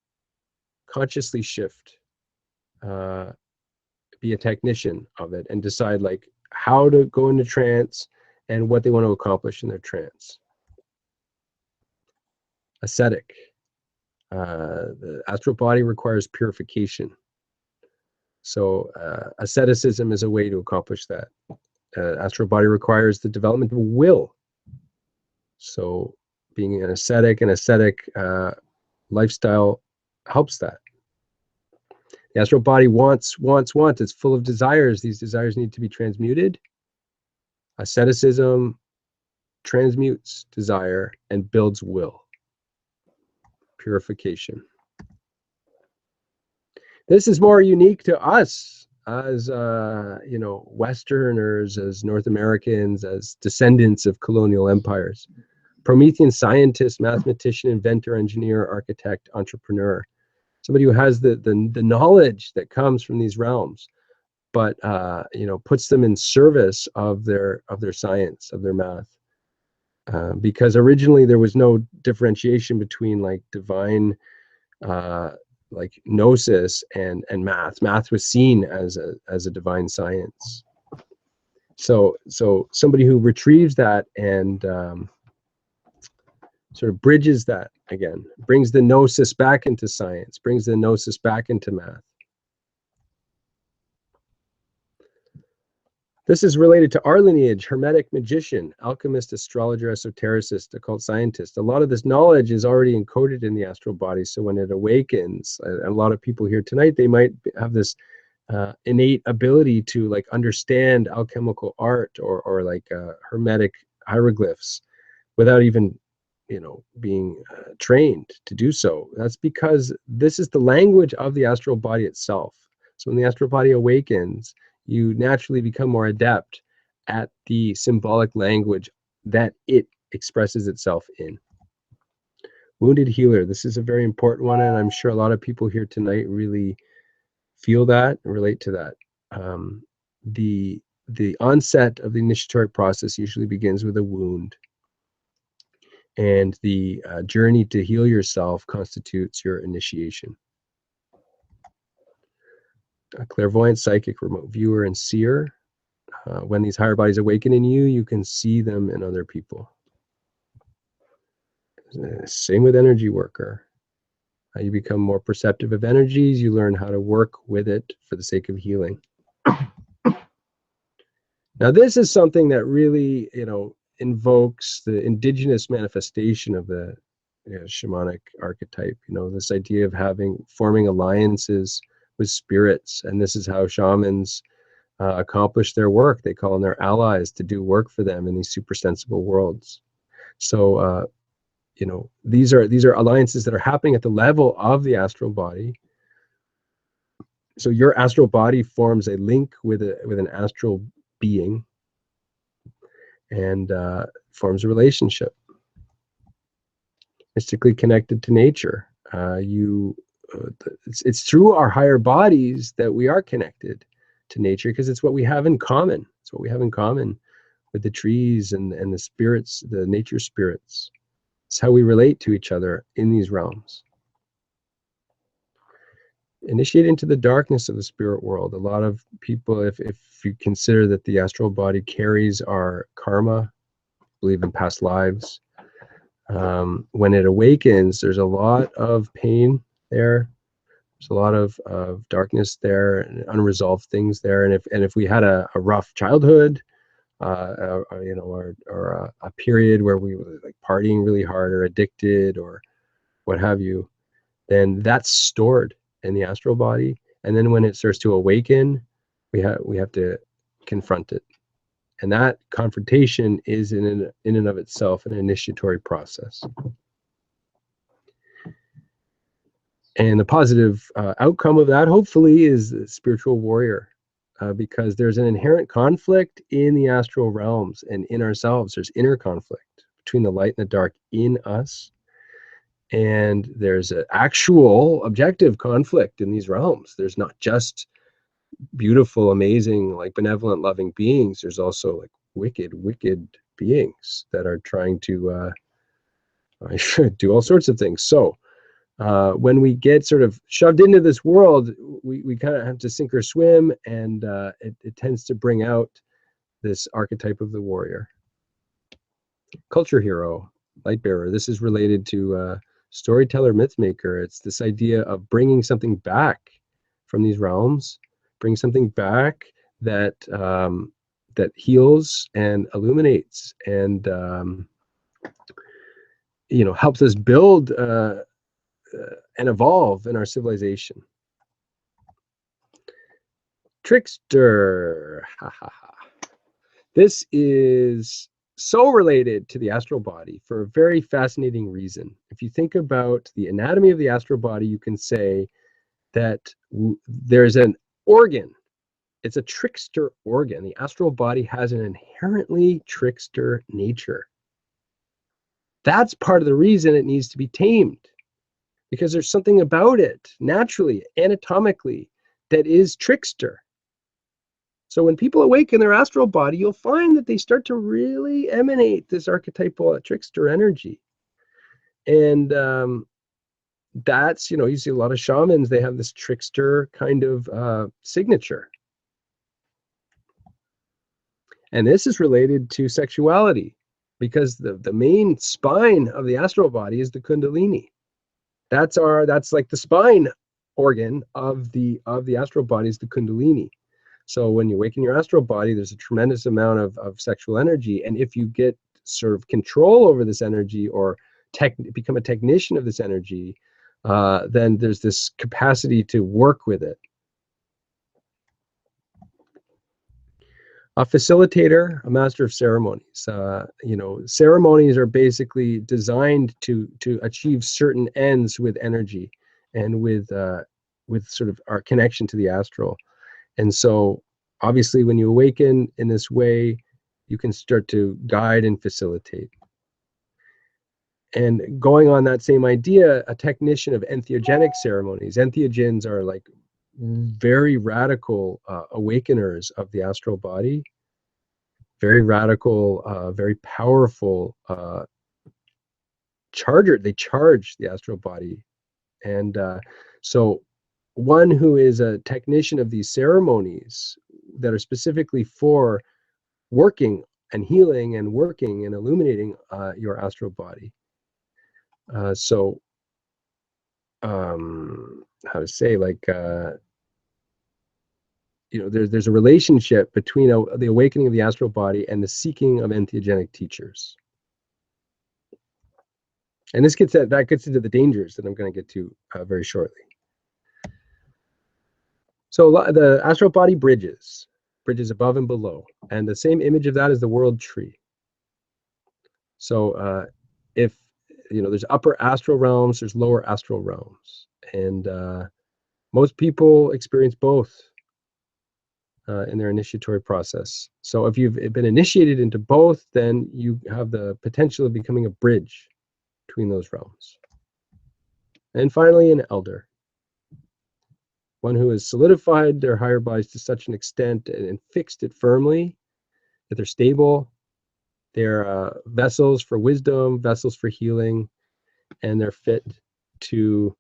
be a technician of it and decide like how to go into trance and what they want to accomplish in their trance. Ascetic. The astral body requires purification. So asceticism is a way to accomplish that. Astral body requires the development of will. So being an ascetic lifestyle helps that. The astral body wants. It's full of desires. These desires need to be transmuted. Asceticism transmutes desire and builds will. Purification. This is more unique to us as Westerners, as North Americans, as descendants of colonial empires. Promethean scientist, mathematician, inventor, engineer, architect, entrepreneur. Somebody who has the knowledge that comes from these realms, but puts them in service of their science, of their math. Because originally there was no differentiation between like divine like gnosis and math. Math was seen as a divine science. So somebody who retrieves that and sort of bridges that again, brings the gnosis back into science, brings the gnosis back into math. This is related to our lineage: Hermetic magician, alchemist, astrologer, esotericist, occult scientist. A lot of this knowledge is already encoded in the astral body. So when it awakens, a lot of people here tonight, they might have this innate ability to like understand alchemical art or like Hermetic hieroglyphs without even being trained to do so. That's because this is the language of the astral body itself. So when the astral body awakens, you naturally become more adept at the symbolic language that it expresses itself in. Wounded healer. This is a very important one, and I'm sure a lot of people here tonight really feel that and relate to that. The onset of the initiatory process usually begins with a wound, and the journey to heal yourself constitutes your initiation. A clairvoyant, psychic, remote viewer, and seer. When these higher bodies awaken in you, you can see them in other people. Same with energy worker. You become more perceptive of energies. You learn how to work with it for the sake of healing. Now, this is something that really, invokes the indigenous manifestation of the shamanic archetype. This idea of forming alliances with spirits, and this is how shamans accomplish their work. They call on their allies to do work for them in these supersensible worlds. So these are alliances that are happening at the level of the astral body. So your astral body forms a link with an astral being and forms a relationship. Mystically connected to nature. It's through our higher bodies that we are connected to nature, because it's what we have in common. It's what we have in common with the trees and the spirits, the nature spirits. It's how we relate to each other in these realms. Initiate into the darkness of the spirit world. A lot of people, if you consider that the astral body carries our karma, believe in past lives, when it awakens, there's a lot of pain there. There's a lot of darkness there, and unresolved things there. And if we had a rough childhood, or a period where we were like partying really hard or addicted or what have you, then that's stored in the astral body. And then when it starts to awaken, we have to confront it. And that confrontation is in and of itself an initiatory process. And the positive outcome of that, hopefully, is the spiritual warrior, because there's an inherent conflict in the astral realms and in ourselves. There's inner conflict between the light and the dark in us. And there's an actual objective conflict in these realms. There's not just beautiful, amazing, like benevolent, loving beings. There's also like wicked beings that are trying to do all sorts of things. So when we get sort of shoved into this world, we kind of have to sink or swim, and it tends to bring out this archetype of the warrior. Culture hero, light bearer. This is related to storyteller, myth maker. It's this idea of bringing something back from these realms, bring something back that that heals and illuminates and helps us build and evolve in our civilization. Trickster. This is so related to the astral body for a very fascinating reason. If you think about the anatomy of the astral body, you can say that there's an organ. It's a trickster organ. The astral body has an inherently trickster nature. That's part of the reason it needs to be tamed, because there's something about it naturally, anatomically, that is trickster. So when people awaken their astral body, you'll find that they start to really emanate this archetypal trickster energy. And that's, you see a lot of shamans, they have this trickster kind of signature. And this is related to sexuality, because the main spine of the astral body is the kundalini. That's like the spine organ of the astral body is the kundalini. So when you awaken your astral body, there's a tremendous amount of sexual energy. And if you get sort of control over this energy or become a technician of this energy, then there's this capacity to work with it. A facilitator, a master of ceremonies. Ceremonies are basically designed to achieve certain ends with energy and with sort of our connection to the astral. And so obviously when you awaken in this way, you can start to guide and facilitate. And going on that same idea, a technician of entheogenic ceremonies. Entheogens are like very radical awakeners of the astral body. Very radical, very powerful charger. They charge the astral body. And so one who is a technician of these ceremonies that are specifically for working and healing and working and illuminating your astral body. How to say, like, there's a relationship between the awakening of the astral body and the seeking of entheogenic teachers. And this gets into the dangers that I'm going to get to very shortly. So the astral body bridges above and below, and the same image of that is the world tree. So if there's upper astral realms, there's lower astral realms, and most people experience both in their initiatory process. So if you've been initiated into both, then you have the potential of becoming a bridge between those realms. And finally, an elder. One who has solidified their higher bodies to such an extent and fixed it firmly that they're stable. They're vessels for wisdom, vessels for healing, and they're fit to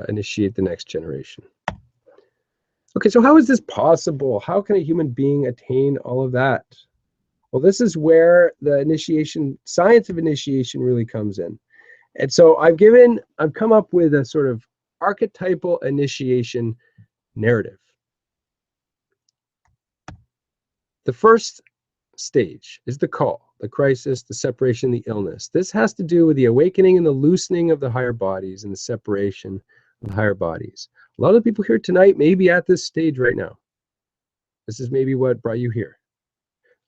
initiate the next generation. Okay, so how is this possible? How can a human being attain all of that? Well, this is where the science of initiation really comes in. And so I've come up with a sort of archetypal initiation narrative. The first stage is the call, the crisis, the separation, the illness. This has to do with the awakening and the loosening of the higher bodies and the separation of the higher bodies. A lot of people here tonight may be at this stage right now. This is maybe what brought you here.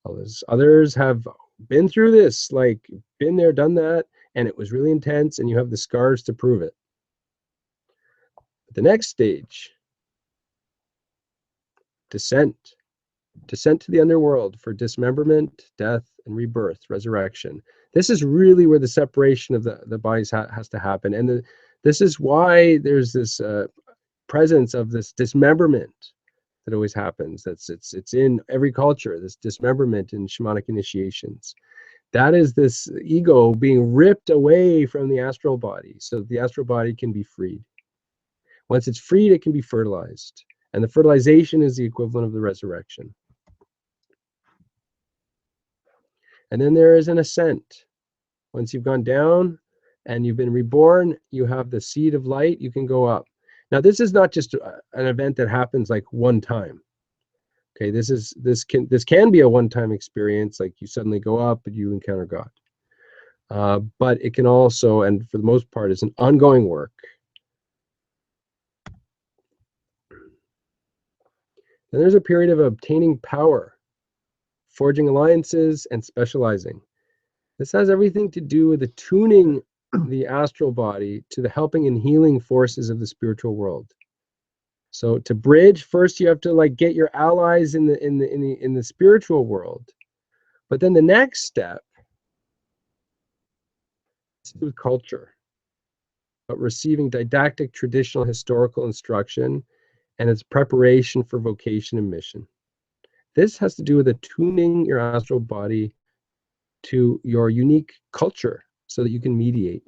Others have been through this, like been there, done that, and it was really intense, and you have the scars to prove it. But the next stage, descent to the underworld for dismemberment, death, and rebirth, resurrection. This is really where the separation of the bodies has to happen. And this is why there's this presence of this dismemberment that always happens. It's in every culture, this dismemberment in shamanic initiations. That is this ego being ripped away from the astral body so the astral body can be freed. Once it's freed, it can be fertilized. And the fertilization is the equivalent of the resurrection. And then there is an ascent. Once you've gone down and you've been reborn, you have the seed of light, you can go up. Now, this is not just an event that happens like one time. Okay, this can be a one-time experience, like you suddenly go up and you encounter God. But it can also, and for the most part, is an ongoing work. Then there's a period of obtaining power, forging alliances, and specializing. This has everything to do with attuning the astral body to the helping and healing forces of the spiritual world. So to bridge, first you have to like get your allies in the spiritual world. But then the next step is with culture, but receiving didactic, traditional, historical instruction and its preparation for vocation and mission. This has to do with attuning your astral body to your unique culture so that you can mediate.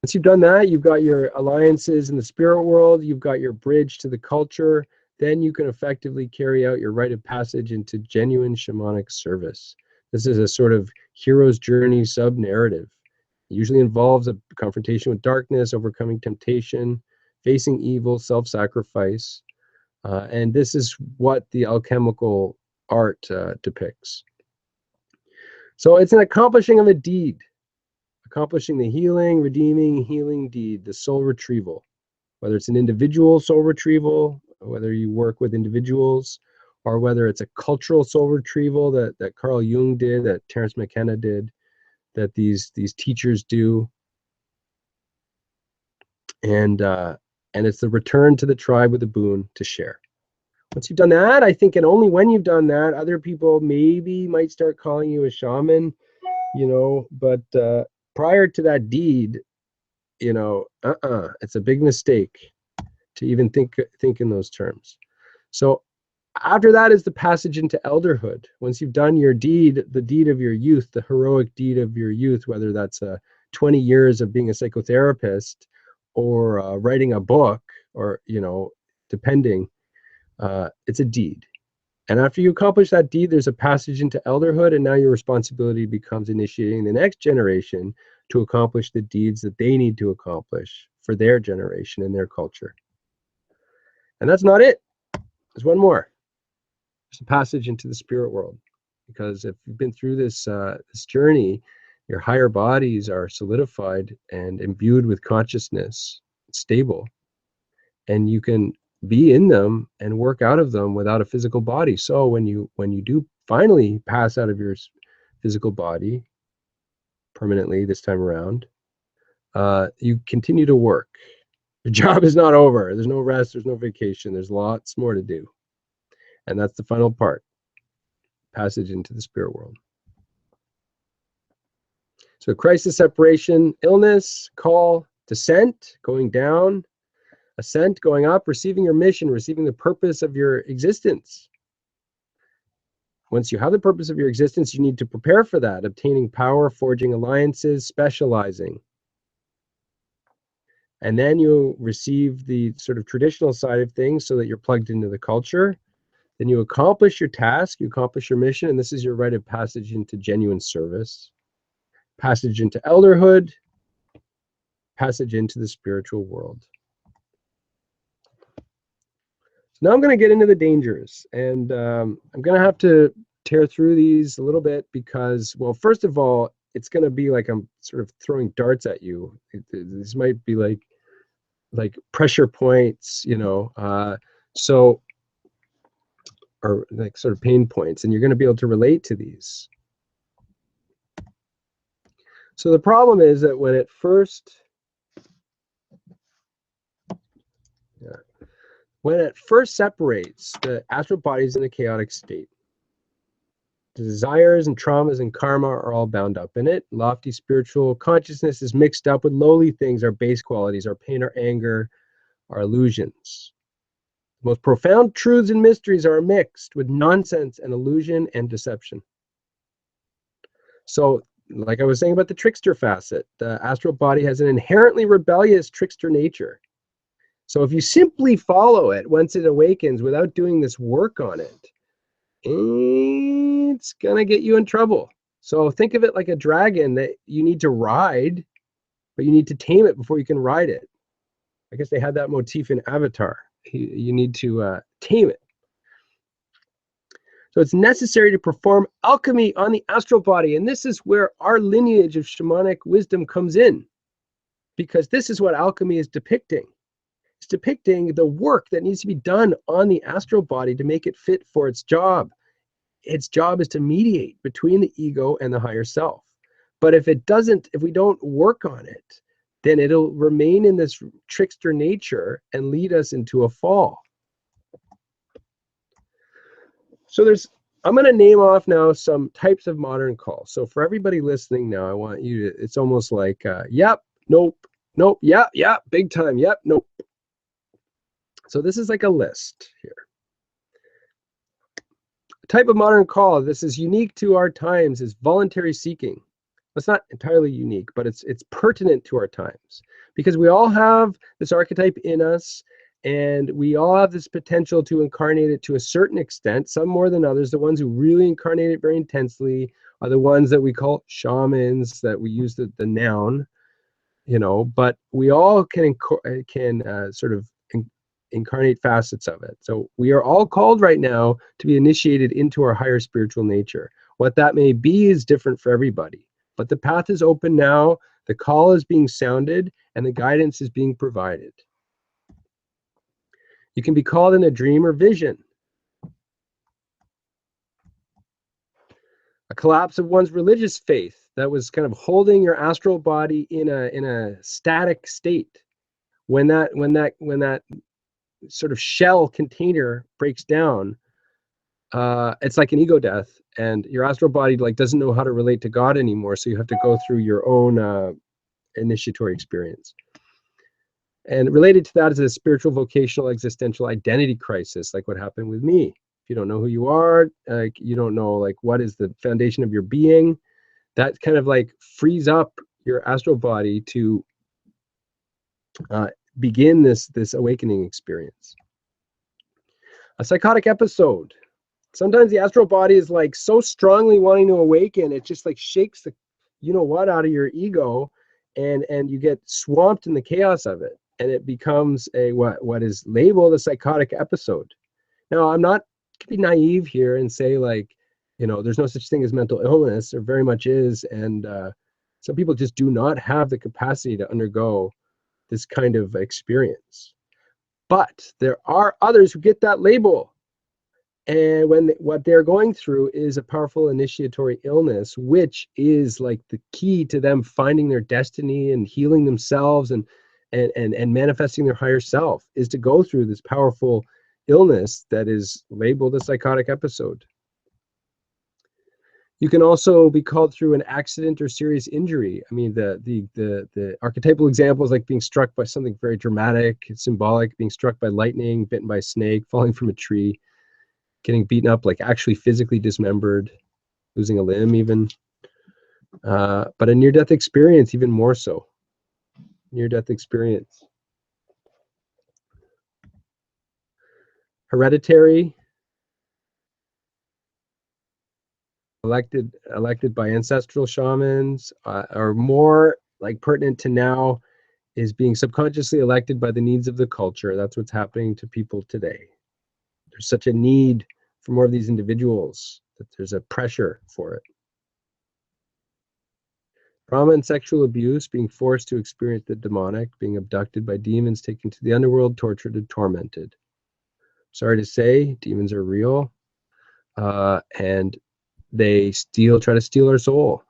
Once you've done that, you've got your alliances in the spirit world, you've got your bridge to the culture, then you can effectively carry out your rite of passage into genuine shamanic service. This is a sort of hero's journey sub-narrative. It usually involves a confrontation with darkness, overcoming temptation, facing evil, self-sacrifice. And this is what the alchemical art depicts. So it's an accomplishing of a deed, accomplishing the healing, redeeming, healing deed, the soul retrieval, whether it's an individual soul retrieval, whether you work with individuals, or whether it's a cultural soul retrieval that Carl Jung did, that Terence McKenna did, that these teachers do. And it's the return to the tribe with a boon to share. Once you've done that, I think, and only when you've done that, other people maybe might start calling you a shaman, but prior to that deed, it's a big mistake to even think in those terms. So after that is the passage into elderhood. Once you've done your deed, the deed of your youth, the heroic deed of your youth, whether that's 20 years of being a psychotherapist or writing a book, or depending, it's a deed. And after you accomplish that deed, there's a passage into elderhood, and now your responsibility becomes initiating the next generation to accomplish the deeds that they need to accomplish for their generation and their culture. And that's not it. There's one more. There's a passage into the spirit world, because if you've been through this journey, your higher bodies are solidified and imbued with consciousness, stable, and you can be in them and work out of them without a physical body. So when you do finally pass out of your physical body permanently this time around, you continue to work. Your job is not over. There's no rest, there's no vacation, there's lots more to do. And that's the final part, passage into the spirit world. So crisis, separation, illness, call, descent, going down, ascent, going up, receiving your mission, receiving the purpose of your existence. Once you have the purpose of your existence, you need to prepare for that, obtaining power, forging alliances, specializing. And then you receive the sort of traditional side of things so that you're plugged into the culture. Then you accomplish your task, you accomplish your mission, and this is your rite of passage into genuine service, passage into elderhood, passage into the spiritual world. So So now I'm going to get into the dangers, and I'm going to have to tear through these a little bit because, well, first of all, it's going to be like I'm sort of throwing darts at you. This might be like pressure points, so, or like sort of pain points, and you're going to be able to relate to these. So the problem is that when it first separates, the astral body is in a chaotic state. The desires and traumas and karma are all bound up in it. Lofty spiritual consciousness is mixed up with lowly things, our base qualities, our pain, our anger, our illusions. The most profound truths and mysteries are mixed with nonsense and illusion and deception. So, like I was saying about the trickster facet, the astral body has an inherently rebellious trickster nature. So if you simply follow it once it awakens without doing this work on it, it's going to get you in trouble. So think of it like a dragon that you need to ride, but you need to tame it before you can ride it. I guess they had that motif in Avatar. You need to tame it. So it's necessary to perform alchemy on the astral body. And this is where our lineage of shamanic wisdom comes in, because this is what alchemy is depicting. It's depicting the work that needs to be done on the astral body to make it fit for its job. Its job is to mediate between the ego and the higher self. But if we don't work on it, then it'll remain in this trickster nature and lead us into a fall. So I'm going to name off now some types of modern calls. So for everybody listening now, I want you to, it's almost like, yep, nope, nope, yeah, big time, yep, nope. So this is like a list here. A type of modern call, this is unique to our times, is voluntary seeking. It's not entirely unique, but it's pertinent to our times because we all have this archetype in us. And we all have this potential to incarnate it to a certain extent, some more than others. The ones who really incarnate it very intensely are the ones that we call shamans, that we use the noun, but we all can sort of incarnate facets of it. So we are all called right now to be initiated into our higher spiritual nature. What that may be is different for everybody, but the path is open now, the call is being sounded, and the guidance is being provided. You can be called in a dream or vision. A collapse of one's religious faith that was kind of holding your astral body in a static state. When that sort of shell container breaks down, it's like an ego death, and your astral body doesn't know how to relate to God anymore. So you have to go through your own initiatory experience. And related to that is a spiritual, vocational, existential identity crisis, like what happened with me. If you don't know who you are, you don't know what is the foundation of your being, that kind of frees up your astral body to begin this awakening experience. A psychotic episode. Sometimes the astral body is so strongly wanting to awaken, it just shakes the out of your ego, and you get swamped in the chaos of it. And it becomes what is labeled a psychotic episode. Now, I'm not going to be naive here and say there's no such thing as mental illness. There very much is, and some people just do not have the capacity to undergo this kind of experience. But there are others who get that label, and what they're going through is a powerful initiatory illness, which is the key to them finding their destiny and healing themselves and manifesting their higher self, is to go through this powerful illness that is labeled a psychotic episode. You can also be called through an accident or serious injury. I mean, the archetypal examples like being struck by something very dramatic, symbolic, being struck by lightning, bitten by a snake, falling from a tree, getting beaten up, actually physically dismembered, losing a limb even. But a near-death experience, even more so. Near-death experience. Hereditary, elected by ancestral shamans, or more pertinent to now is being subconsciously elected by the needs of the culture. That's what's happening to people today. there's such a need for more of these individuals that there's a pressure for it. Trauma and sexual abuse, being forced to experience the demonic, being abducted by demons, taken to the underworld, tortured and tormented. Sorry to say, demons are real, and they try to steal our soul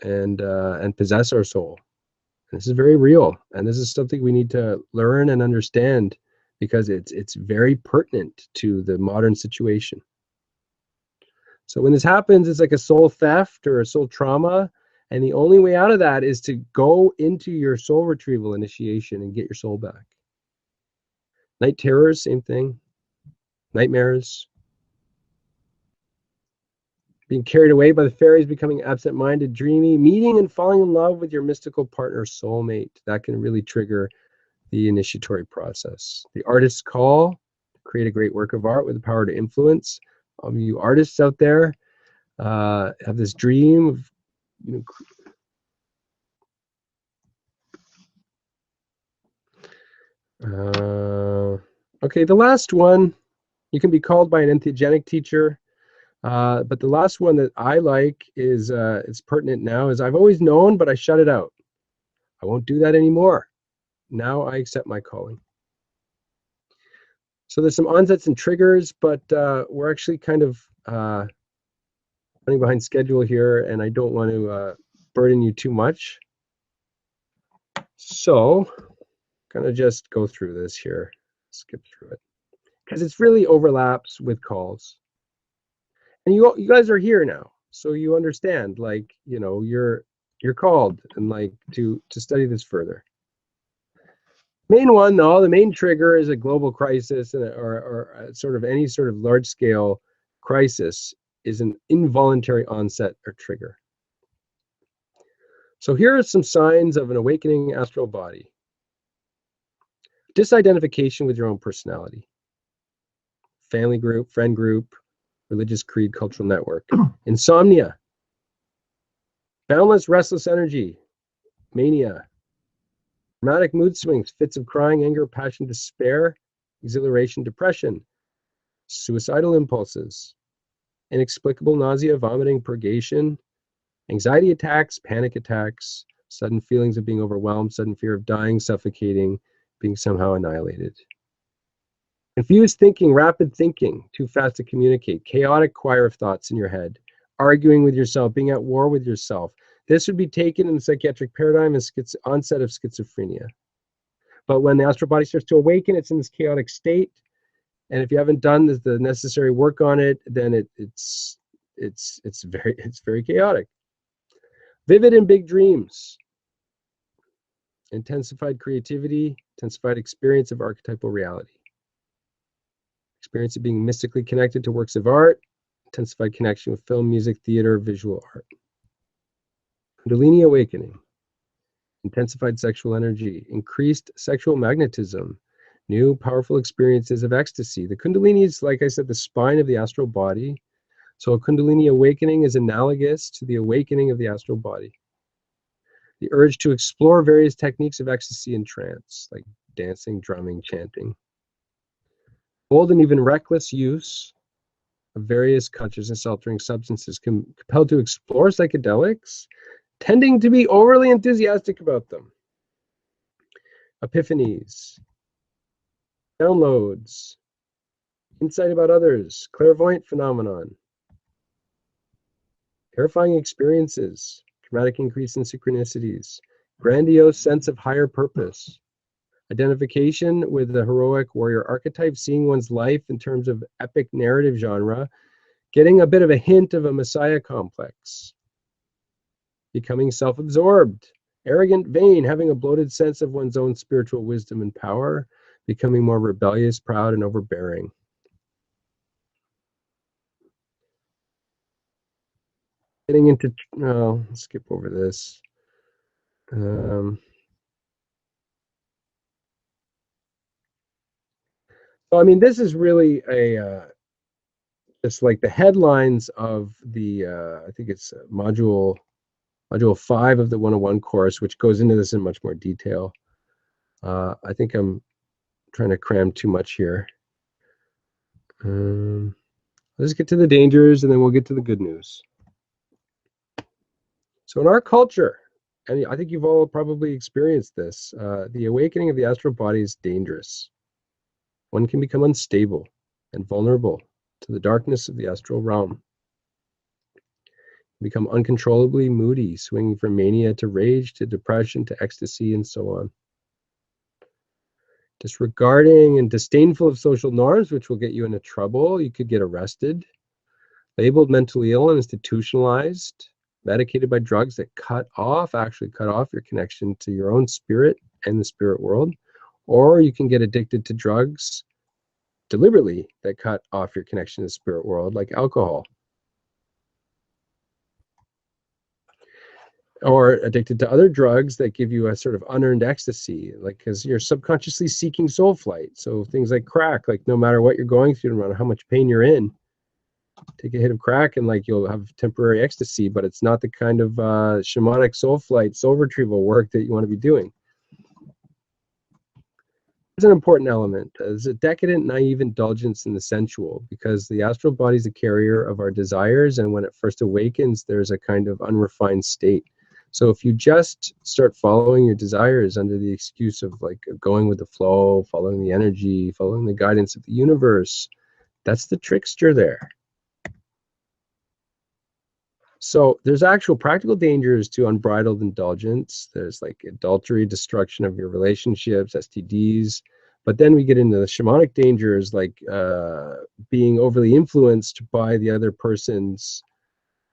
and possess our soul. And this is very real, and this is something we need to learn and understand because it's very pertinent to the modern situation. So when this happens, it's like a soul theft or a soul trauma. And the only way out of that is to go into your soul retrieval initiation and get your soul back. Night terrors, same thing. Nightmares. Being carried away by the fairies, becoming absent-minded, dreamy, meeting and falling in love with your mystical partner, soulmate. That can really trigger the initiatory process. The artist's call, create a great work of art with the power to influence. You artists out there have this dream of, okay, the last one, you can be called by an entheogenic teacher, but the last one that I like is it's pertinent now, is I've always known, but I shut it out. I won't do that anymore. Now I accept my calling. So there's some onsets and triggers, but we're actually kind of running behind schedule here, and I don't want to burden you too much. So I'm gonna just go through this here, skip through it, because it's really overlaps with calls. And you guys are here now, so you understand, like, you know, you're called and like to study this further. Main one, though, the main trigger is a global crisis, or sort of any sort of large scale crisis is an involuntary onset or trigger. So here are some signs of an awakening astral body. Disidentification with your own personality. Family group, friend group, religious creed, cultural network. Insomnia. Boundless restless energy. Mania. Dramatic mood swings, fits of crying, anger, passion, despair, exhilaration, depression. Suicidal impulses. Inexplicable nausea, vomiting, purgation. Anxiety attacks, panic attacks, sudden feelings of being overwhelmed, sudden fear of dying, suffocating, being somehow annihilated. Confused thinking, rapid thinking, too fast to communicate, chaotic choir of thoughts in your head, arguing with yourself, being at war with yourself. This would be taken in the psychiatric paradigm as onset of schizophrenia. But when the astral body starts to awaken, it's in this chaotic state. And if you haven't done the necessary work on it, then it's very chaotic. Vivid and big dreams. Intensified creativity, intensified experience of archetypal reality. Experience of being mystically connected to works of art, intensified connection with film, music, theater, visual art. Kundalini awakening, intensified sexual energy, increased sexual magnetism, new powerful experiences of ecstasy. The Kundalini is, like I said, the spine of the astral body. So a Kundalini awakening is analogous to the awakening of the astral body. The urge to explore various techniques of ecstasy and trance, like dancing, drumming, chanting. Bold and even reckless use of various consciousness-altering substances, compelled to explore psychedelics, tending to be overly enthusiastic about them. Epiphanies, downloads, insight about others, clairvoyant phenomenon, terrifying experiences, dramatic increase in synchronicities, grandiose sense of higher purpose, identification with the heroic warrior archetype, seeing one's life in terms of epic narrative genre, getting a bit of a hint of a messiah complex, becoming self-absorbed, arrogant, vain, having a bloated sense of one's own spiritual wisdom and power, becoming more rebellious, proud, and overbearing. Getting into, oh, let's skip over this. So, I mean, this is really just like the headlines of the, I think it's module 5 of the 101 course, which goes into this in much more detail. I think I'm trying to cram too much here. Let's get to the dangers and then we'll get to the good news. So in our culture, and I think you've all probably experienced this, the awakening of the astral body is dangerous. One can become unstable and vulnerable to the darkness of the astral realm. Become uncontrollably moody, swinging from mania to rage to depression to ecstasy and so on. Disregarding and disdainful of social norms, which will get you into trouble. You could get arrested, labeled mentally ill and institutionalized, medicated by drugs that actually cut off your connection to your own spirit and the spirit world. Or you can get addicted to drugs deliberately that cut off your connection to the spirit world, like alcohol. Or addicted to other drugs that give you a sort of unearned ecstasy, like because you're subconsciously seeking soul flight. So things like crack, like no matter what you're going through, no matter how much pain you're in, take a hit of crack and like you'll have temporary ecstasy, but it's not the kind of shamanic soul flight, soul retrieval work that you want to be doing. It's an important element. There's a decadent, naive indulgence in the sensual, because the astral body is a carrier of our desires, and when it first awakens, there's a kind of unrefined state. So if you just start following your desires under the excuse of like going with the flow, following the energy, following the guidance of the universe, that's the trickster there. So there's actual practical dangers to unbridled indulgence. There's like adultery, destruction of your relationships, STDs. But then we get into the shamanic dangers, like being overly influenced by the other person's,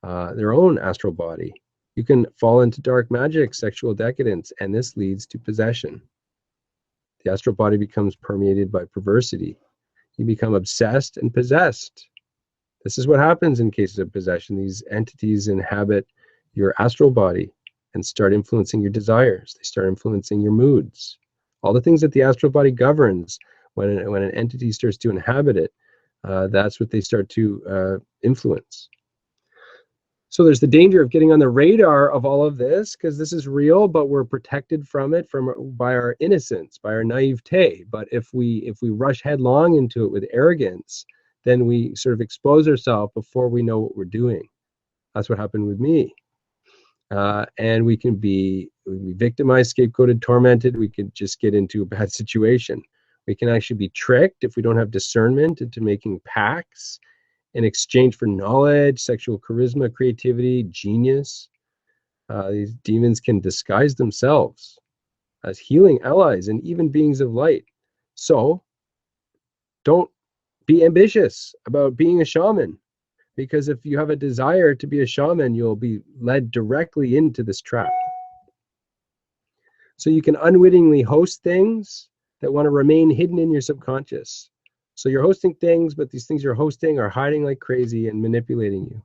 their own astral body. You can fall into dark magic, sexual decadence, and this leads to possession. The astral body becomes permeated by perversity. You become obsessed and possessed. This is what happens in cases of possession. These entities inhabit your astral body and start influencing your desires. They start influencing your moods. All the things that the astral body governs, when an entity starts to inhabit it, that's what they start to influence. So there's the danger of getting on the radar of all of this, because this is real, but we're protected from it by our innocence, by our naivete. But if we rush headlong into it with arrogance, then we sort of expose ourselves before we know what we're doing. That's what happened with me. And we can be victimized, scapegoated, tormented. We could just get into a bad situation. We can actually be tricked if we don't have discernment into making pacts in exchange for knowledge, sexual charisma, creativity, genius. These demons can disguise themselves as healing allies and even beings of light. So don't be ambitious about being a shaman, because if you have a desire to be a shaman, you'll be led directly into this trap. So you can unwittingly host things that want to remain hidden in your subconscious. So you're hosting things, but these things you're hosting are hiding like crazy and manipulating you.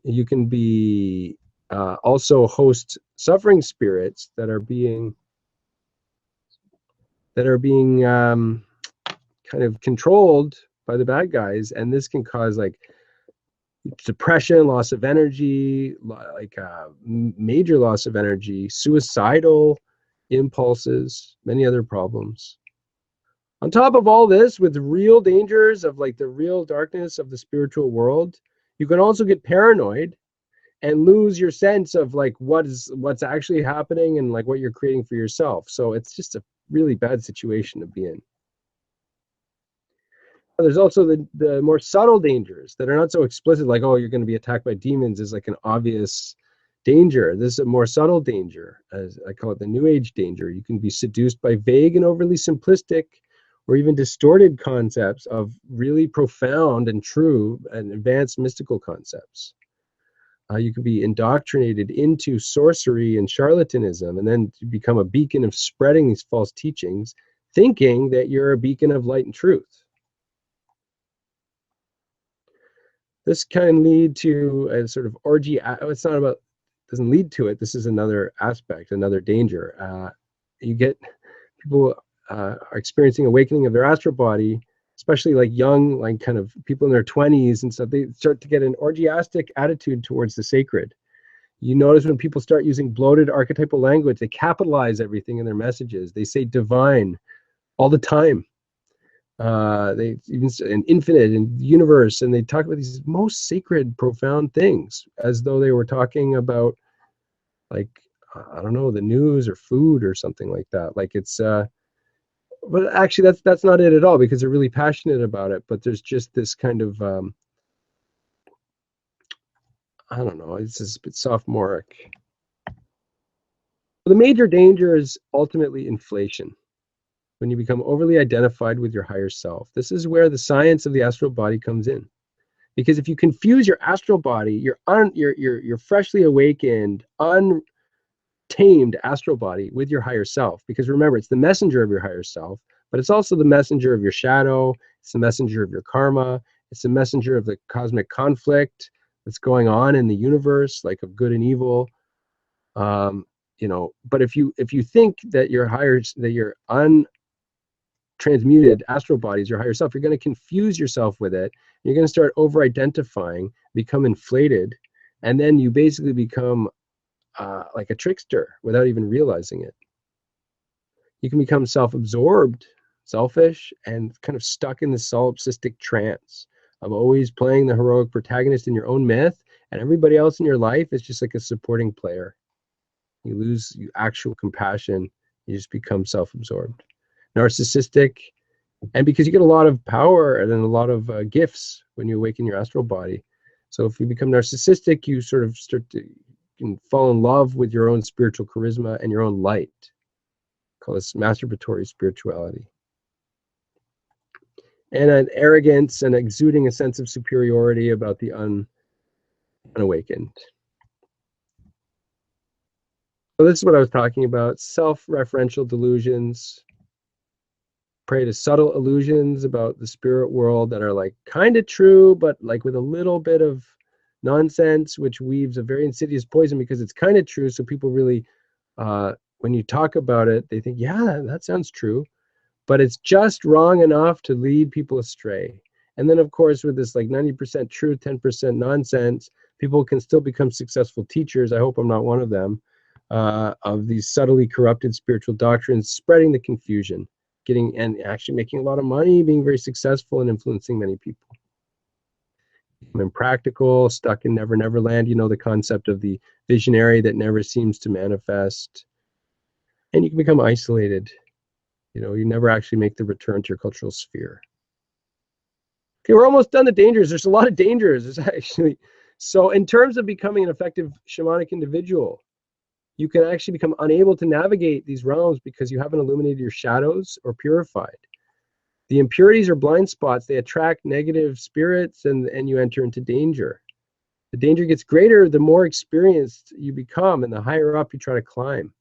You can be also host suffering spirits that are being kind of controlled by the bad guys, and this can cause like depression, loss of energy, like major loss of energy, suicidal impulses, many other problems. On top of all this, with real dangers of like the real darkness of the spiritual world, you can also get paranoid and lose your sense of like what's actually happening and like what you're creating for yourself. So it's just a really bad situation to be in. There's also the more subtle dangers that are not so explicit, like, oh, you're going to be attacked by demons is like an obvious danger. This is a more subtle danger, as I call it, the New Age danger. You can be seduced by vague and overly simplistic or even distorted concepts of really profound and true and advanced mystical concepts. You can be indoctrinated into sorcery and charlatanism, and then to become a beacon of spreading these false teachings, thinking that you're a beacon of light and truth. This can lead to a sort of orgy. It's not about, doesn't lead to it. This is another aspect, another danger. You get people are experiencing awakening of their astral body, especially like young, like kind of people in their 20s and stuff. They start to get an orgiastic attitude towards the sacred. You notice when people start using bloated archetypal language, they capitalize everything in their messages. They say divine all the time. They even an infinite and universe, and they talk about these most sacred, profound things as though they were talking about, like, I don't know, the news or food or something like that. Like it's but actually that's not it at all, because they're really passionate about it. But there's just this kind of I don't know, it's just a bit sophomoric. The major danger is ultimately inflation. When you become overly identified with your higher self, this is where the science of the astral body comes in. Because if you confuse your astral body, your freshly awakened, untamed astral body with your higher self, because remember, it's the messenger of your higher self, but it's also the messenger of your shadow, it's the messenger of your karma, it's the messenger of the cosmic conflict that's going on in the universe, like of good and evil. You know, but if you think that your transmuted astral bodies, your higher self, you're going to confuse yourself with it. You're going to start over identifying, become inflated, and then you basically become like a trickster without even realizing it. You can become self-absorbed, selfish, and kind of stuck in the solipsistic trance of always playing the heroic protagonist in your own myth, and everybody else in your life is just like a supporting player. You lose actual compassion. You just become self-absorbed, narcissistic. And because you get a lot of power and then a lot of gifts when you awaken your astral body. So if you become narcissistic, you sort of start to fall in love with your own spiritual charisma and your own light. Call this masturbatory spirituality. And an arrogance and exuding a sense of superiority about the unawakened. So this is what I was talking about. Self-referential delusions, prey to subtle illusions about the spirit world that are like kind of true, but like with a little bit of nonsense, which weaves a very insidious poison because it's kind of true. So people really, when you talk about it, they think, yeah, that sounds true, but it's just wrong enough to lead people astray. And then, of course, with this like 90% truth, 10% nonsense, people can still become successful teachers. I hope I'm not one of them, of these subtly corrupted spiritual doctrines, spreading the confusion, getting and actually making a lot of money, being very successful and influencing many people. Impractical, stuck in Never Never Land, you know, the concept of the visionary that never seems to manifest. And you can become isolated. You know, you never actually make the return to your cultural sphere. Okay, we're almost done the dangers. There's a lot of dangers. There's actually, so in terms of becoming an effective shamanic individual, you can actually become unable to navigate these realms because you haven't illuminated your shadows or purified. The impurities or blind spots, they attract negative spirits and you enter into danger. The danger gets greater the more experienced you become and the higher up you try to climb.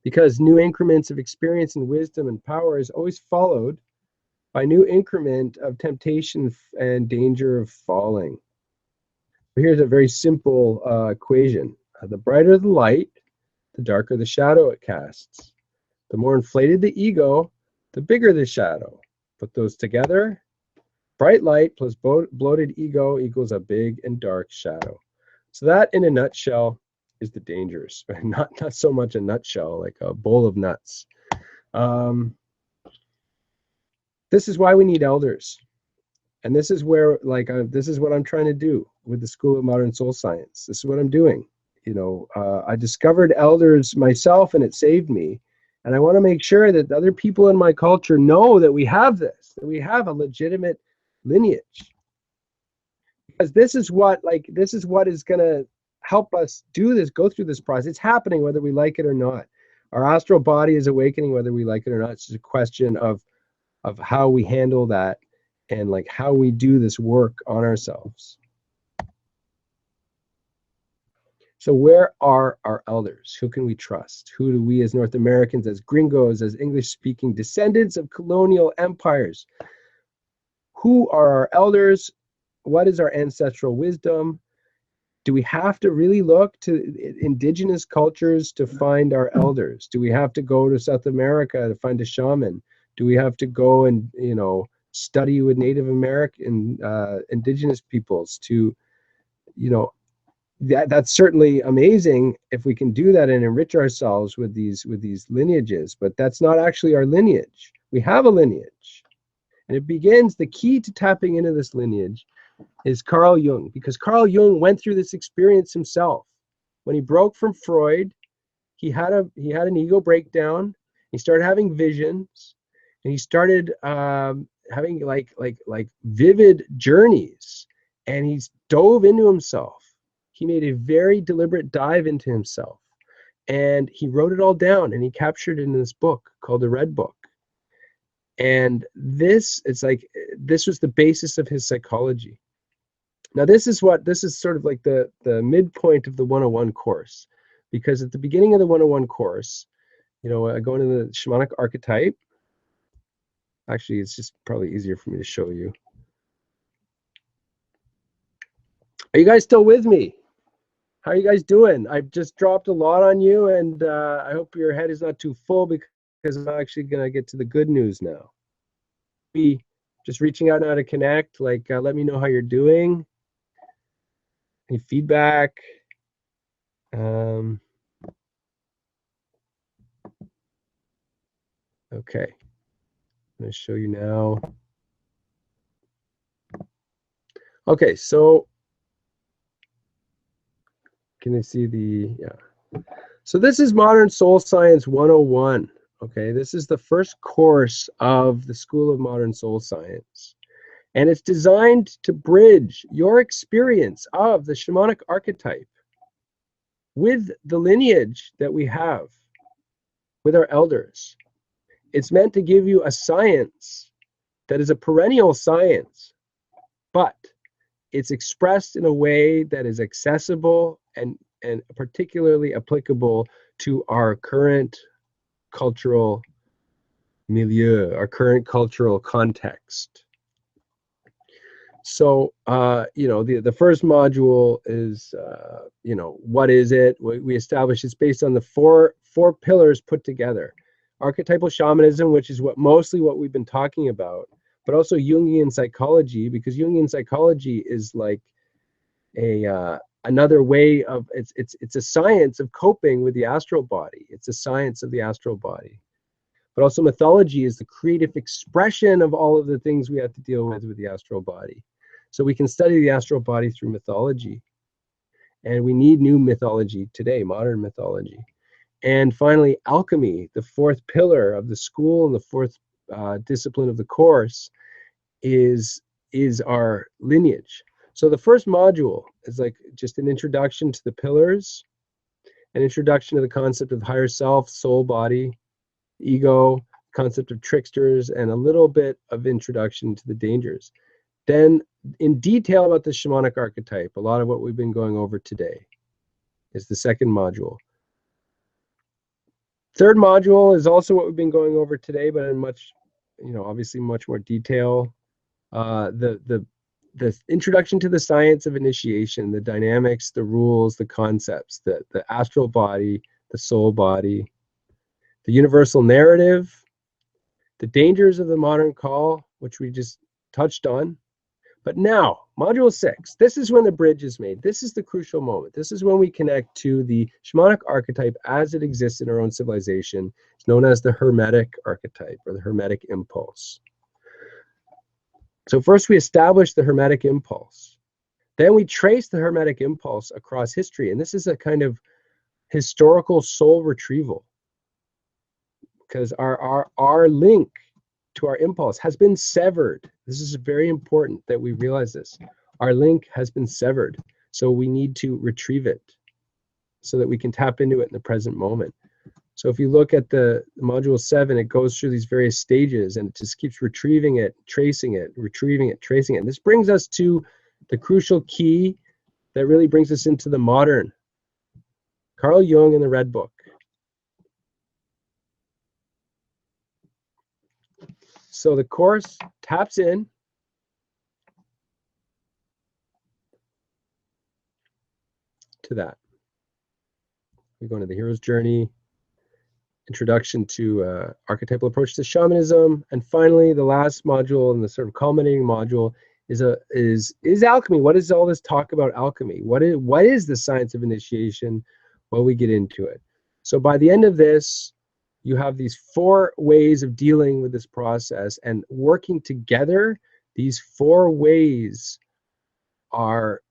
Because new increments of experience and wisdom and power is always followed by new increment of temptation and danger of falling. Here's a very simple equation. The brighter the light, the darker the shadow it casts. The more inflated the ego, the bigger the shadow. Put those together. Bright light plus bloated ego equals a big and dark shadow. So that, in a nutshell, is the dangers. Not so much a nutshell, like a bowl of nuts. This is why we need elders. And this is where, like, this is what I'm trying to do with the School of Modern Soul Science. This is what I'm doing. You know, I discovered elders myself, and it saved me. And I want to make sure that other people in my culture know that we have this, that we have a legitimate lineage. Because this is what is going to help us do this, go through this process. It's happening whether we like it or not. Our astral body is awakening whether we like it or not. It's just a question of how we handle that and like how we do this work on ourselves. So where are our elders? Who can we trust? Who do we as North Americans, as gringos, as English-speaking descendants of colonial empires? Who are our elders? What is our ancestral wisdom? Do we have to really look to indigenous cultures to find our elders? Do we have to go to South America to find a shaman? Do we have to go and, you know, study with Native American indigenous peoples to, you know, that's certainly amazing if we can do that and enrich ourselves with these lineages, but that's not actually our lineage. We have a lineage. And it begins, the key to tapping into this lineage is Carl Jung, because Carl Jung went through this experience himself. When he broke from Freud, he had an ego breakdown. He started having visions, and he started having like vivid journeys, and he dove into himself. He made a very deliberate dive into himself, and he wrote it all down, and he captured it in this book called The Red Book. And this was the basis of his psychology. Now this is sort of like the midpoint of the 101 course, because at the beginning of the 101 course, I go into the Shamanic Archetype. Actually, it's just probably easier for me to show you. Are you guys still with me? How are you guys doing? I've just dropped a lot on you, and I hope your head is not too full, because I'm actually going to get to the good news now. Be just reaching out now to connect. Let me know how you're doing. Any feedback? Okay. I'm going to show you now. Okay, so can you see yeah. So this is Modern Soul Science 101. Okay, this is the first course of the School of Modern Soul Science. And it's designed to bridge your experience of the Shamanic Archetype with the lineage that we have with our elders. It's meant to give you a science that is a perennial science, but it's expressed in a way that is accessible and particularly applicable to our current cultural milieu, our current cultural context. So, the first module is, what is it? We establish it's based on the four pillars put together. Archetypal shamanism, which is mostly what we've been talking about, but also Jungian psychology, because Jungian psychology is like another way of, it's a science of coping with the astral body. It's a science of the astral body. But also mythology is the creative expression of all of the things we have to deal with the astral body. So we can study the astral body through mythology. And we need new mythology today, modern mythology. And finally, alchemy, the fourth pillar of the school and the fourth discipline of the course, is our lineage. So the first module is like just an introduction to the pillars, an introduction to the concept of higher self, soul, body, ego, concept of tricksters, and a little bit of introduction to the dangers. Then in detail about the Shamanic Archetype, a lot of what we've been going over today is the second module. Third module is also what we've been going over today, but in much, obviously much more detail. The introduction to the science of initiation, the dynamics, the rules, the concepts, the astral body, the soul body, the universal narrative, the dangers of the modern call, which we just touched on. But now, module 6, this is when the bridge is made. This is the crucial moment. This is when we connect to the Shamanic archetype as it exists in our own civilization. It's known as the Hermetic archetype, or the Hermetic impulse. So first we establish the Hermetic impulse. Then we trace the Hermetic impulse across history. And this is a kind of historical soul retrieval, because our link to our impulse has been severed. This is very important that we realize this. Our link has been severed. So we need to retrieve it so that we can tap into it in the present moment. So if you look at the module 7, it goes through these various stages, and it just keeps retrieving it, tracing it, retrieving it, tracing it. And this brings us to the crucial key that really brings us into the modern. Carl Jung in the Red Book. So the course taps in to that. We go into the hero's journey, introduction to archetypal approach to shamanism, and finally the last module and the sort of culminating module is alchemy. What is all this talk about alchemy? What is the science of initiation? Well, we get into it. So by the end of this, you have these 4 ways of dealing with this process, and working together, these 4 ways are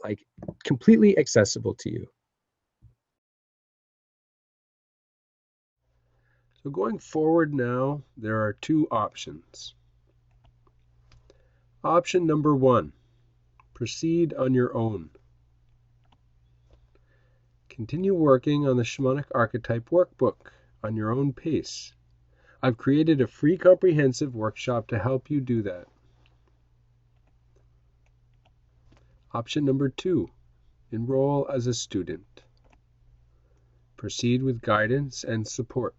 like completely accessible to you. So going forward now, there are 2 options. Option number 1, proceed on your own. Continue working on the Shamanic Archetype workbook on your own pace. I've created a free comprehensive workshop to help you do that. Option number 2, enroll as a student. Proceed with guidance and support.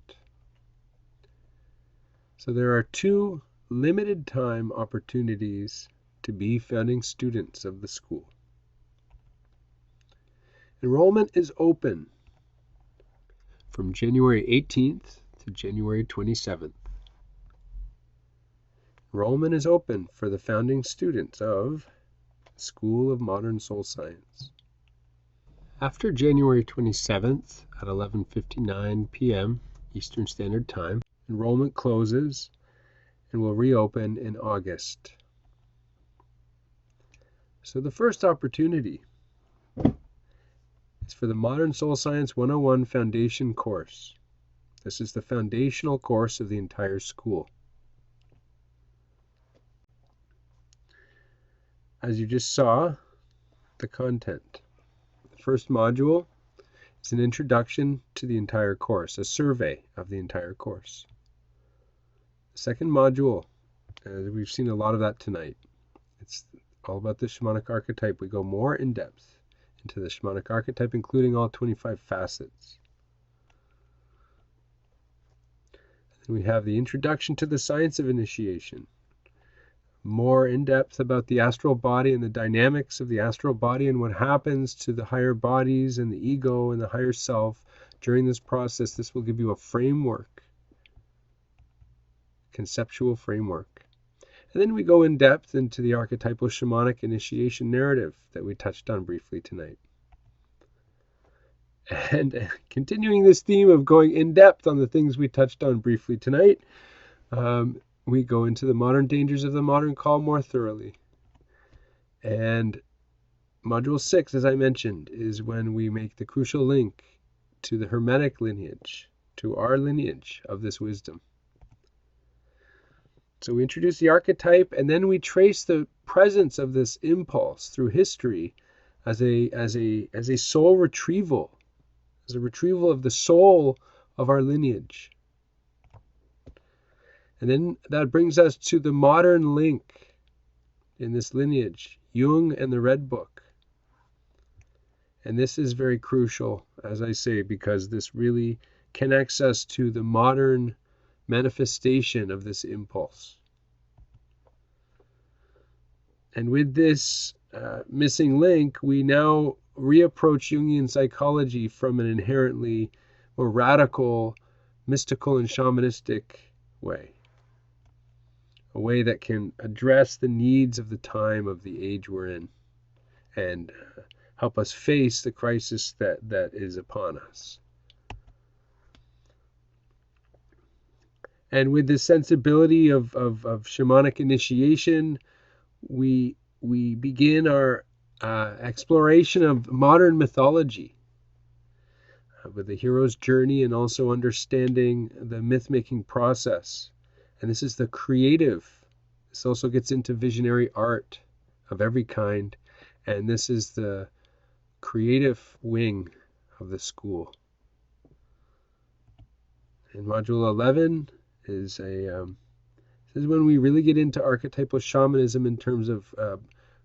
So there are 2 limited time opportunities to be founding students of the school. Enrollment is open from January 18th to January 27th. Enrollment is open for the founding students of School of Modern Soul Science. After January 27th at 11:59 p.m. Eastern Standard Time, enrollment closes and will reopen in August. So the first opportunity is for the Modern Soul Science 101 Foundation course. This is the foundational course of the entire school. As you just saw, the content. The first module is an introduction to the entire course, a survey of the entire course. The second module, we've seen a lot of that tonight. It's all about the Shamanic Archetype. We go more in depth into the Shamanic Archetype, including all 25 facets. And we have the introduction to the science of initiation. More in depth about the astral body and the dynamics of the astral body and what happens to the higher bodies and the ego and the higher self during this process. This will give you a framework, conceptual framework. And then we go in depth into the archetypal shamanic initiation narrative that we touched on briefly tonight. And continuing this theme of going in depth on the things we touched on briefly tonight, we go into the modern dangers of the modern call more thoroughly. And module 6, as I mentioned, is when we make the crucial link to the Hermetic lineage, to our lineage of this wisdom. So we introduce the archetype, and then we trace the presence of this impulse through history as a soul retrieval, as a retrieval of the soul of our lineage. And then that brings us to the modern link in this lineage, Jung and the Red Book. And this is very crucial, as I say, because this really connects us to the modern manifestation of this impulse. And with this missing link, we now reapproach Jungian psychology from an inherently more radical, mystical, and shamanistic way. A way that can address the needs of the time, of the age we're in, and help us face the crisis that is upon us. And with this sensibility of shamanic initiation, we begin our exploration of modern mythology with the hero's journey, and also understanding the myth-making process. And this is the creative. This also gets into visionary art of every kind. And this is the creative wing of the school. In module 11 is this is when we really get into archetypal shamanism in terms of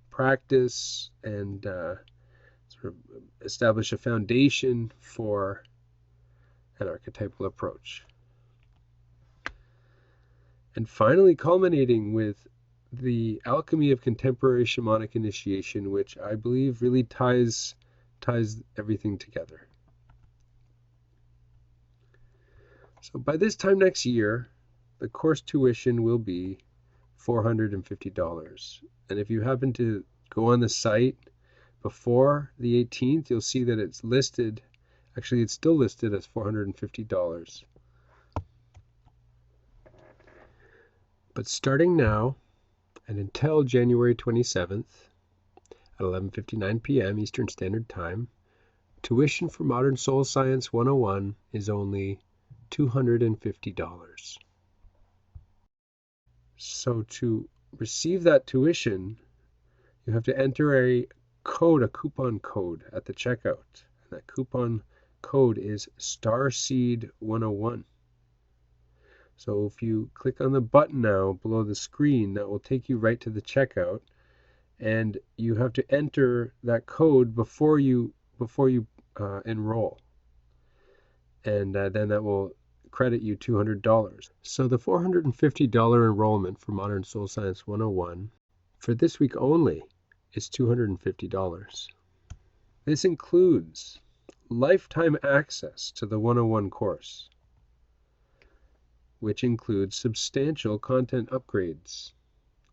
practice and sort of establish a foundation for an archetypal approach. And finally culminating with the alchemy of contemporary shamanic initiation, which I believe really ties everything together. So by this time next year, the course tuition will be $450. And if you happen to go on the site before the 18th, you'll see that it's listed, actually it's still listed as $450. But starting now and until January 27th at 11:59 p.m. Eastern Standard Time, tuition for Modern Soul Science 101 is only $250. So to receive that tuition, you have to enter a coupon code at the checkout. And that coupon code is StarSeed101. So if you click on the button now below the screen, that will take you right to the checkout, and you have to enter that code before you enroll, and then that will credit you $200. So the $450 enrollment for Modern Soul Science 101 for this week only is $250. This includes lifetime access to the 101 course, which includes substantial content upgrades.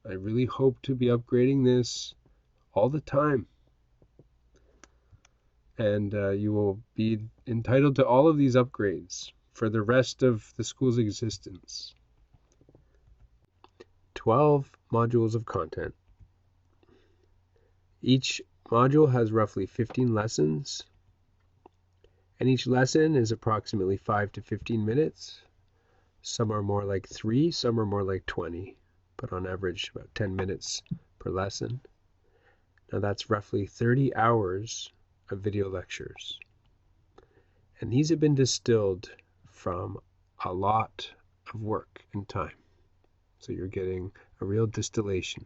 I really hope to be upgrading this all the time. And you will be entitled to all of these upgrades for the rest of the school's existence. 12 modules of content. Each module has roughly 15 lessons, and each lesson is approximately 5 to 15 minutes. Some are more like 3, some are more like 20, but on average about 10 minutes per lesson. Now that's roughly 30 hours of video lectures. And these have been distilled from a lot of work and time. So you're getting a real distillation.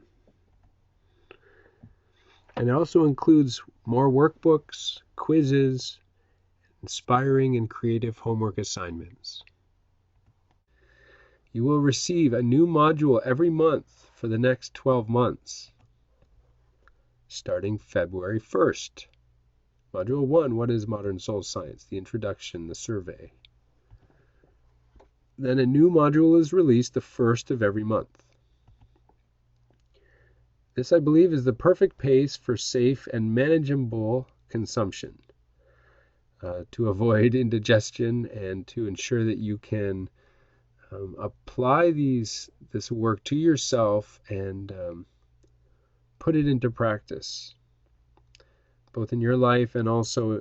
And it also includes more workbooks, quizzes, inspiring and creative homework assignments. You will receive a new module every month for the next 12 months, starting February 1st. Module 1, what is Modern Soul Science? The introduction, the survey. Then a new module is released the first of every month. This, I believe, is the perfect pace for safe and manageable consumption to avoid indigestion and to ensure that you can apply this work to yourself and put it into practice, both in your life and also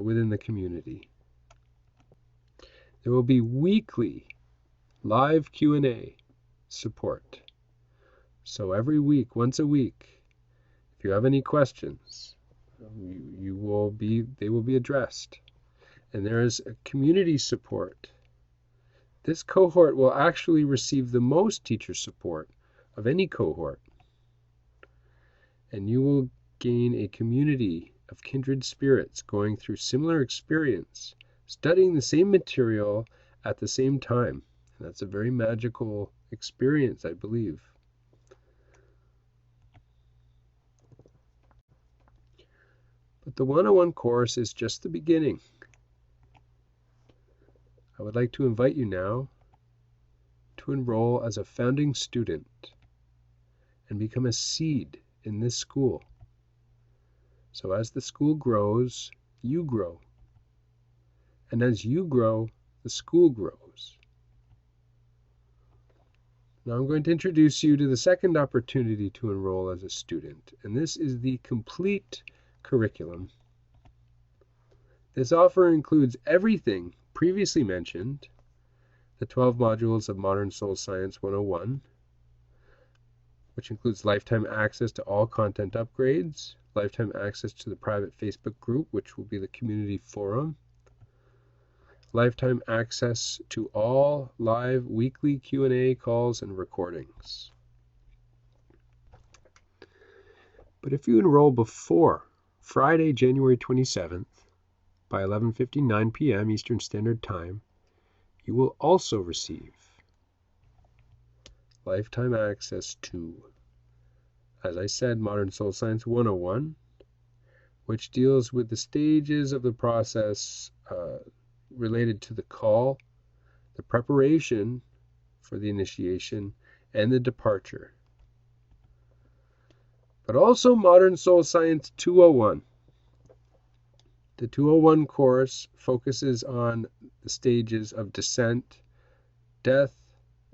within the community. There will be weekly live Q&A support. So every week, once a week, if you have any questions, they will be addressed. And there is a community support. This cohort will actually receive the most teacher support of any cohort. And you will gain a community of kindred spirits going through similar experience, studying the same material at the same time. And that's a very magical experience, I believe. But the 101 course is just the beginning. I would like to invite you now to enroll as a founding student and become a seed in this school. So as the school grows, you grow. And as you grow, the school grows. Now I'm going to introduce you to the second opportunity to enroll as a student, and this is the complete curriculum. This offer includes everything previously mentioned, the 12 modules of Modern Soul Science 101, which includes lifetime access to all content upgrades, lifetime access to the private Facebook group, which will be the community forum, lifetime access to all live weekly Q&A calls and recordings. But if you enroll before Friday, January 27th, by 11:59 p.m. Eastern Standard Time, you will also receive lifetime access to, as I said, Modern Soul Science 101, which deals with the stages of the process related to the call, the preparation for the initiation, and the departure. But also Modern Soul Science 201. The 201 course focuses on the stages of descent, death,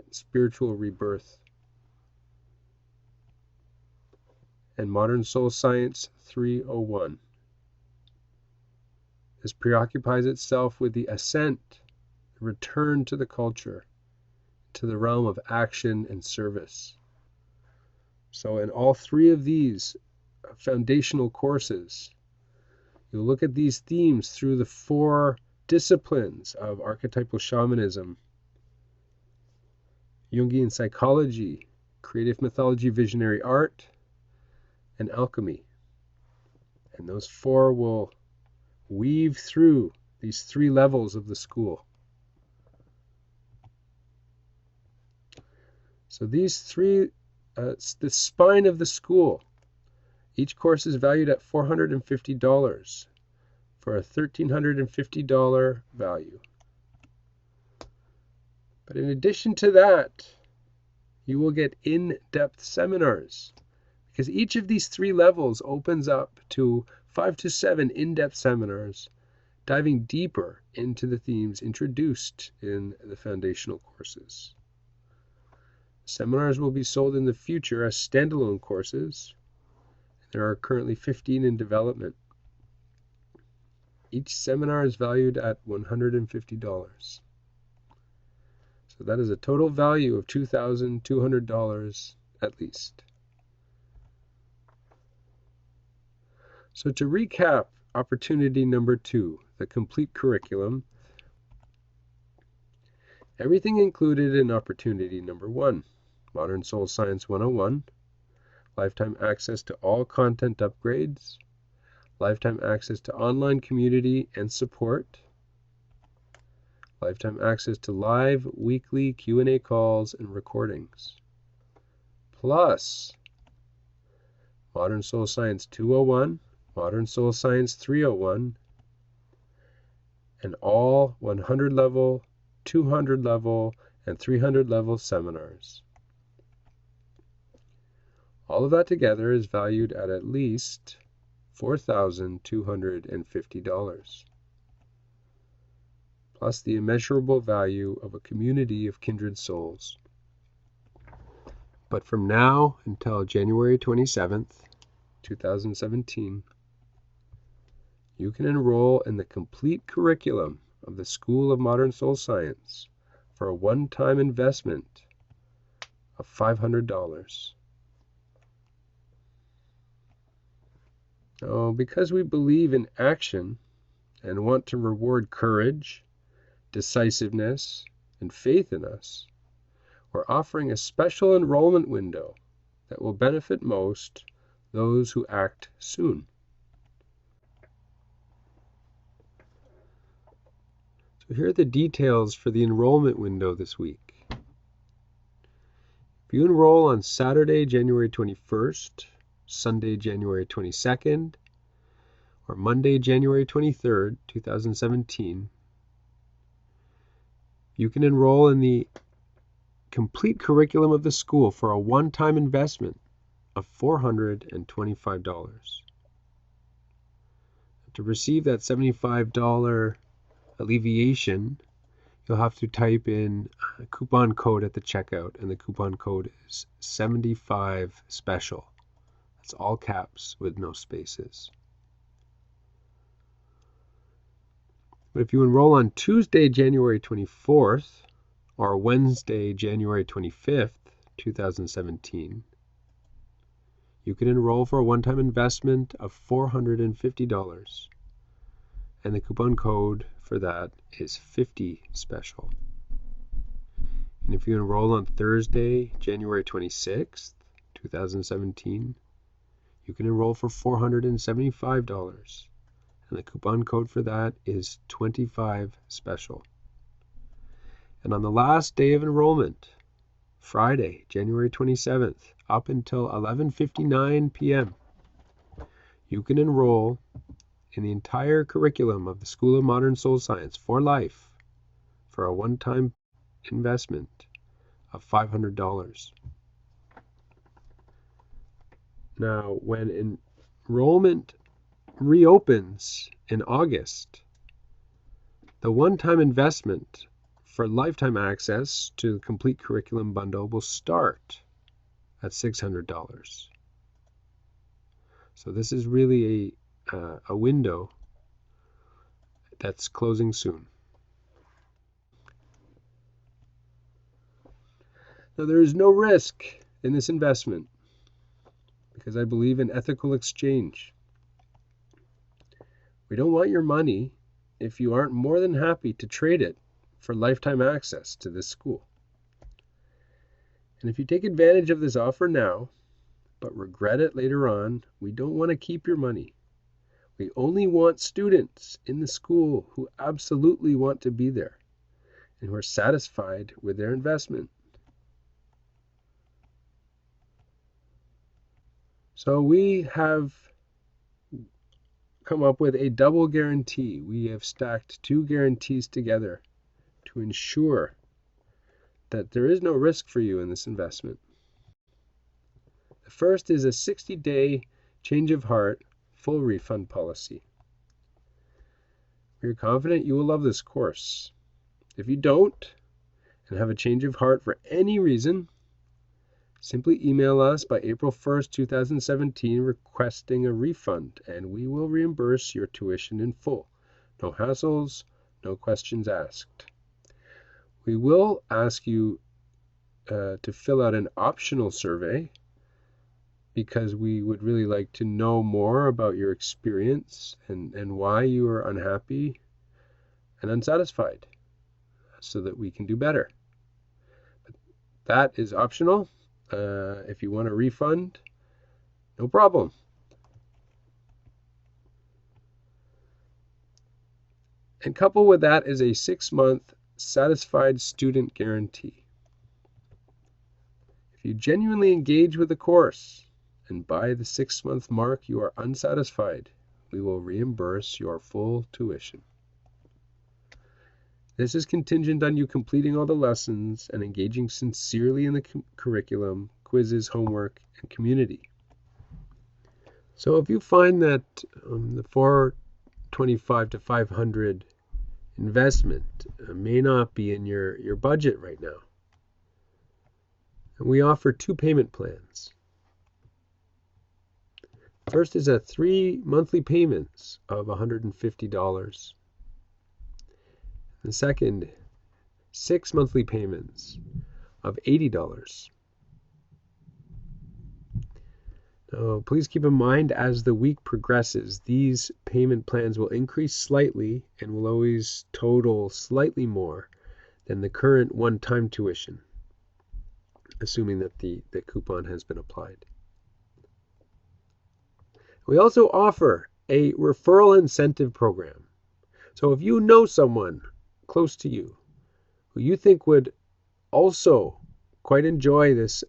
and spiritual rebirth. and Modern Soul Science 301. This preoccupies itself with the ascent, the return to the culture, to the realm of action and service. So in all three of these foundational courses, you look at these themes through the four disciplines of archetypal shamanism, Jungian psychology, creative mythology, visionary art, and alchemy. And those four will weave through these three levels of the school. So these three, the spine of the school, each course is valued at $450 for a $1,350 value. But in addition to that, you will get in-depth seminars, because each of these three levels opens up to 5 to 7 in-depth seminars, diving deeper into the themes introduced in the foundational courses. Seminars will be sold in the future as standalone courses. There are currently 15 in development. Each seminar is valued at $150. So that is a total value of $2,200 at least. So to recap opportunity number 2, the complete curriculum, everything included in opportunity number 1, Modern Soul Science 101, lifetime access to all content upgrades, lifetime access to online community and support, lifetime access to live weekly Q&A calls and recordings, plus Modern Soul Science 201, Modern Soul Science 301, and all 100 level, 200 level, and 300 level seminars. All of that together is valued at least $4,250, plus the immeasurable value of a community of kindred souls. But from now until January 27th, 2017, you can enroll in the complete curriculum of the School of Modern Soul Science for a one-time investment of $500. So, because we believe in action and want to reward courage, decisiveness, and faith in us, we're offering a special enrollment window that will benefit most those who act soon. So here are the details for the enrollment window this week. If you enroll on Saturday, January 21st, Sunday, January 22nd, or Monday, January 23rd, 2017, you can enroll in the complete curriculum of the school for a one-time investment of $425. To receive that $75 alleviation, you'll have to type in a coupon code at the checkout, and the coupon code is 75 special. That's all caps with no spaces. But if you enroll on Tuesday, January 24th, or Wednesday, January 25th, 2017, you can enroll for a one-time investment of $450. And the coupon code for that is 50 special. And if you enroll on Thursday, January 26th, 2017, you can enroll for $475. And the coupon code for that is 25 special. And on the last day of enrollment, Friday, January 27th, up until 11:59 p.m., you can enroll in the entire curriculum of the School of Modern Soul Science for life for a one-time investment of $500. Now, when enrollment reopens in August, the one-time investment for lifetime access to the complete curriculum bundle will start at $600. So this is really a window that's closing soon. Now, there is no risk in this investment because I believe in ethical exchange. We don't want your money if you aren't more than happy to trade it for lifetime access to this school. And if you take advantage of this offer now, but regret it later on, we don't want to keep your money. We only want students in the school who absolutely want to be there and who are satisfied with their investment. So we have come up with a double guarantee. We have stacked two guarantees together to ensure that there is no risk for you in this investment. The first is a 60-day change of heart full refund policy. We are confident you will love this course. If you don't and have a change of heart for any reason, simply email us by April 1st, 2017 requesting a refund, and we will reimburse your tuition in full. No hassles, no questions asked. We will ask you to fill out an optional survey because we would really like to know more about your experience and why you are unhappy and unsatisfied so that we can do better. But that is optional. If you want a refund, no problem. And coupled with that is a 6-month satisfied student guarantee. If you genuinely engage with the course and by the 6-month mark you are unsatisfied, we will reimburse your full tuition. This is contingent on you completing all the lessons and engaging sincerely in the curriculum, quizzes, homework, and community. So if you find that the $425 to $500 investment may not be in your budget right now, we offer 2 payment plans. First is 3 monthly payments of $150. The second, 6 monthly payments of $80. Now, please keep in mind as the week progresses, these payment plans will increase slightly and will always total slightly more than the current one-time tuition, assuming that the coupon has been applied. We also offer a referral incentive program. So if you know someone close to you who you think would also quite enjoy this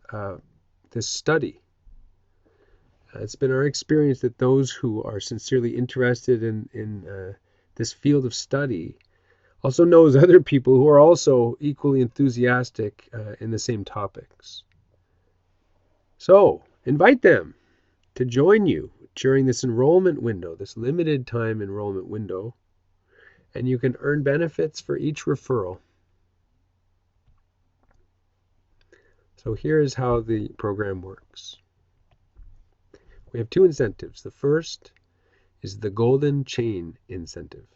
study, it's been our experience that those who are sincerely interested in this field of study also knows other people who are also equally enthusiastic in the same topics. So invite them to join you during this enrollment window, this limited time enrollment window, and you can earn benefits for each referral. So here's how the program works. We have 2 incentives. The first is the Golden Chain Incentive.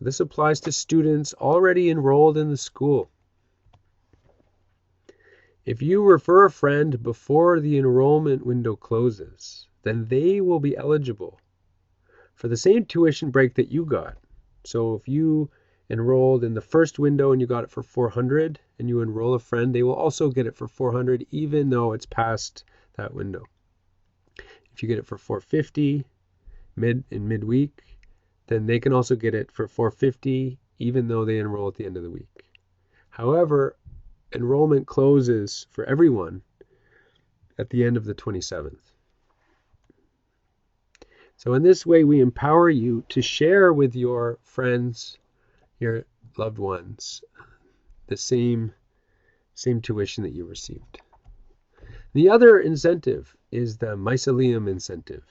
This applies to students already enrolled in the school. If you refer a friend before the enrollment window closes, then they will be eligible for the same tuition break that you got. So if you enrolled in the first window and you got it for $400 and you enroll a friend, they will also get it for $400 even though it's past that window. If you get it for $450 in midweek, then they can also get it for $450 even though they enroll at the end of the week. However, enrollment closes for everyone at the end of the 27th. So in this way, we empower you to share with your friends, your loved ones, the same tuition that you received. The other incentive is the mycelium incentive.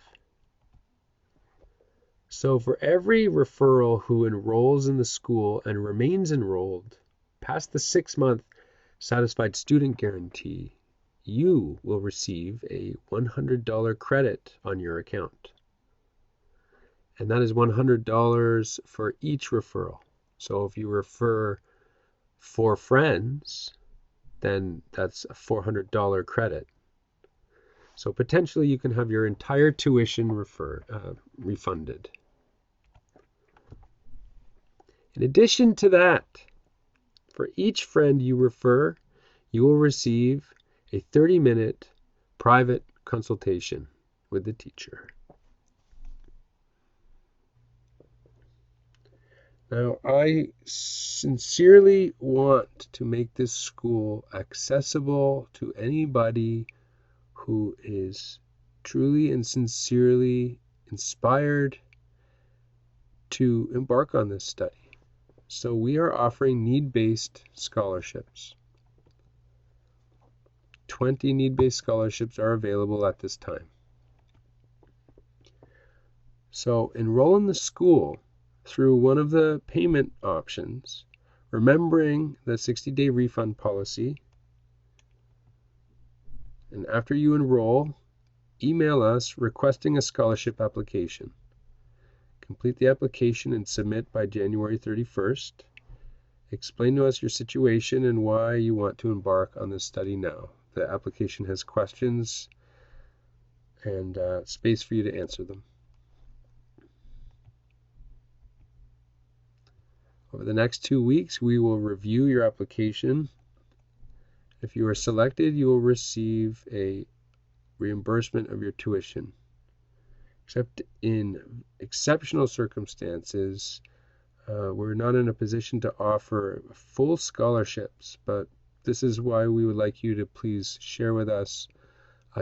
So for every referral who enrolls in the school and remains enrolled past the 6-month satisfied student guarantee, you will receive a $100 credit on your account. And that is $100 for each referral. So if you refer 4 friends, then that's a $400 credit. So potentially you can have your entire tuition refunded. In addition to that, for each friend you refer, you will receive a 30-minute private consultation with the teacher. Now, I sincerely want to make this school accessible to anybody who is truly and sincerely inspired to embark on this study. So we are offering need-based scholarships. 20 need-based scholarships are available at this time. So enroll in the school through one of the payment options, remembering the 60-day refund policy. And after you enroll, email us requesting a scholarship application. Complete the application and submit by January 31st. Explain to us your situation and why you want to embark on this study now. The application has questions and space for you to answer them. Over the next 2 weeks, we will review your application. If you are selected, you will receive a reimbursement of your tuition. Except in exceptional circumstances, we're not in a position to offer full scholarships, but this is why we would like you to please share with us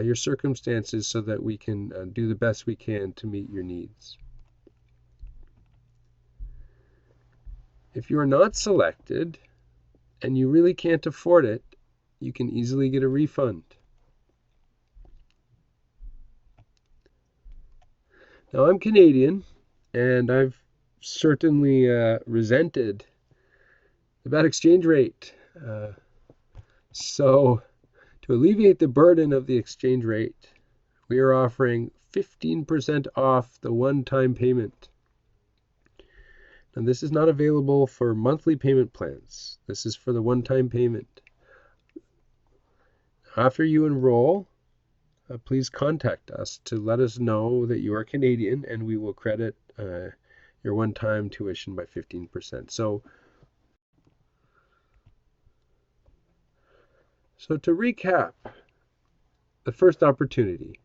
your circumstances so that we can do the best we can to meet your needs. If you are not selected and you really can't afford it, you can easily get a refund. Now, I'm Canadian, and I've certainly resented the bad exchange rate. So to alleviate the burden of the exchange rate, we are offering 15% off the one-time payment. And this is not available for monthly payment plans. This is for the one-time payment. After you enroll, please contact us to let us know that you are Canadian, and we will credit your one-time tuition by 15%. So to recap, the first opportunity,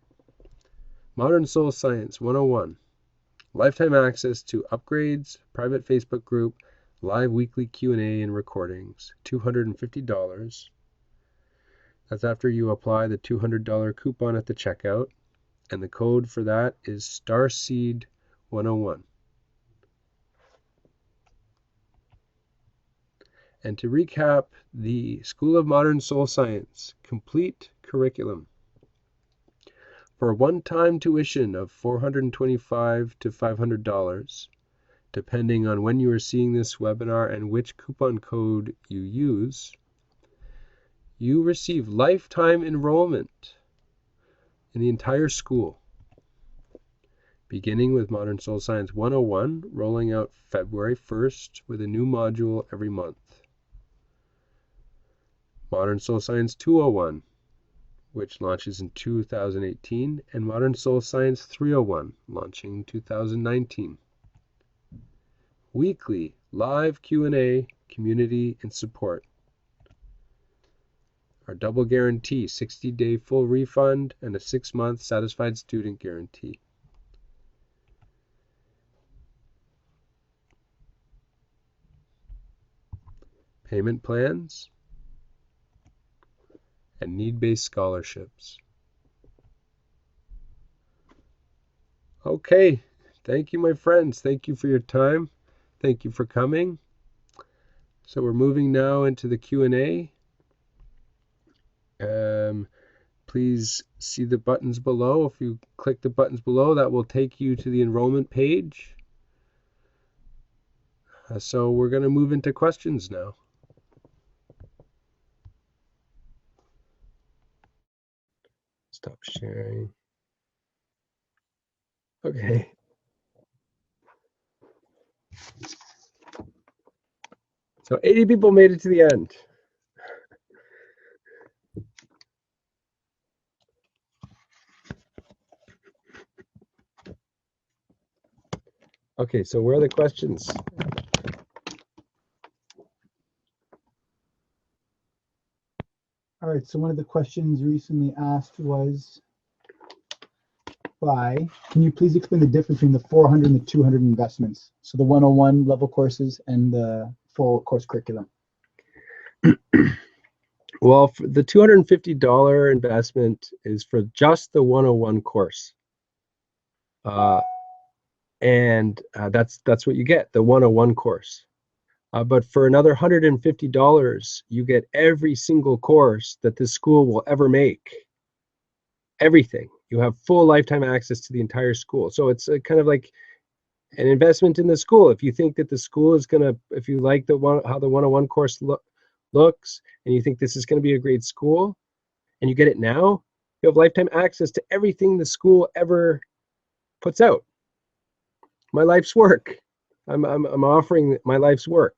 Modern Soul Science 101. Lifetime access to upgrades, private Facebook group, live weekly Q&A and recordings, $250. That's after you apply the $200 coupon at the checkout, and the code for that is StarSeed101. And to recap, the School of Modern Soul Science complete curriculum for a one-time tuition of $425 to $500, depending on when you are seeing this webinar and which coupon code you use, you receive lifetime enrollment in the entire school, beginning with Modern Soul Science 101, rolling out February 1st with a new module every month. Modern Soul Science 201, which launches in 2018, and Modern Soul Science 301, launching in 2019. Weekly live Q&A, community, and support. Our double guarantee, 60-day full refund, and a 6-month satisfied student guarantee. Payment plans and need-based scholarships. Okay, thank you, my friends. Thank you for your time. Thank you for coming. So we're moving now into the Q&A. Please see the buttons below. If you click the buttons below, that will take you to the enrollment page. So we're going to move into questions now. Stop sharing. Okay. So 80 people made it to the end. Okay, so where are the questions? All right, so one of the questions recently asked was can you please explain the difference between the 400 and the 200 investments? So the 101 level courses and the full course curriculum. Well, for the $250 investment is for just the 101 course. And that's what you get, the 101 course. But for another $150, you get every single course that this school will ever make. Everything. You have full lifetime access to the entire school. So it's kind of like an investment in the school. If you think that the school is going to, if you like how the 101 course looks, and you think this is going to be a great school, and you get it now, you have lifetime access to everything the school ever puts out. My life's work. I'm offering my life's work.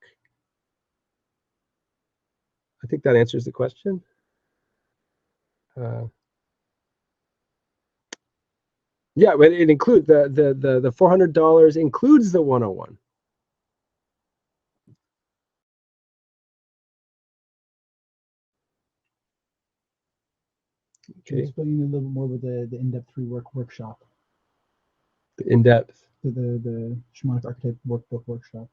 I think that answers the question. Yeah, but it includes the $400 includes the 101. Can you explain a little bit more with the in-depth workshop? The in-depth. The Shamanic Archetype workbook workshop.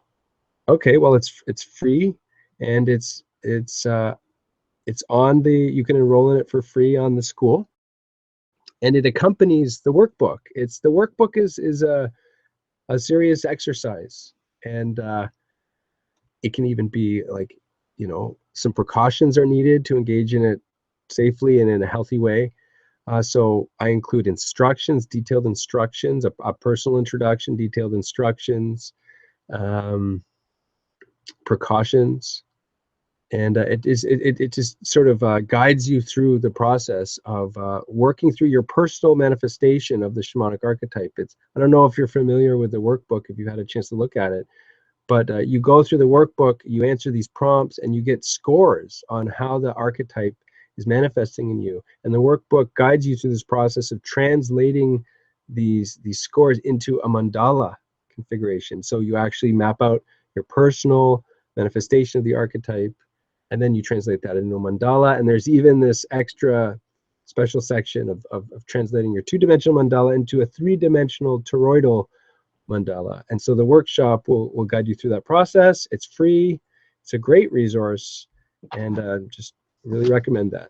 Okay, well it's free, and it's on the, you can enroll in it for free on the school, and it accompanies the workbook. The workbook is a serious exercise, and it can even be like, some precautions are needed to engage in it safely and in a healthy way. So I include instructions, detailed instructions, a personal introduction, detailed instructions, precautions, and it just sort of guides you through the process of working through your personal manifestation of the shamanic archetype. I don't know if you're familiar with the workbook, if you had a chance to look at it, but you go through the workbook, you answer these prompts, and you get scores on how the archetype is manifesting in you. And the workbook guides you through this process of translating these scores into a mandala configuration. So you actually map out your personal manifestation of the archetype, and then you translate that into a mandala. And there's even this extra special section of translating your two-dimensional mandala into a three-dimensional toroidal mandala. And so the workshop will guide you through that process. It's free. It's a great resource, and just really recommend that.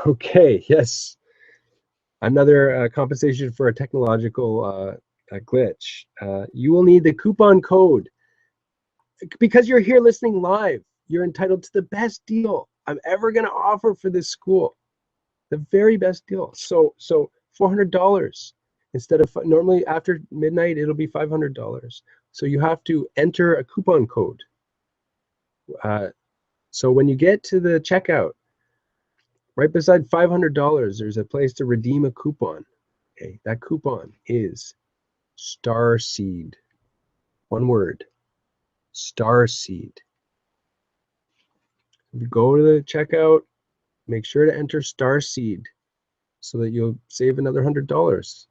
Okay, yes. Another compensation for a technological glitch. You will need the coupon code. Because you're here listening live, you're entitled to the best deal I'm ever going to offer for this school. The very best deal. So $400 instead of, normally after midnight it'll be $500. So you have to enter a coupon code. So when you get to the checkout, right beside $500, there's a place to redeem a coupon. Okay, that coupon is Starseed. One word, Starseed. If you go to the checkout, make sure to enter Starseed so that you'll save another $100.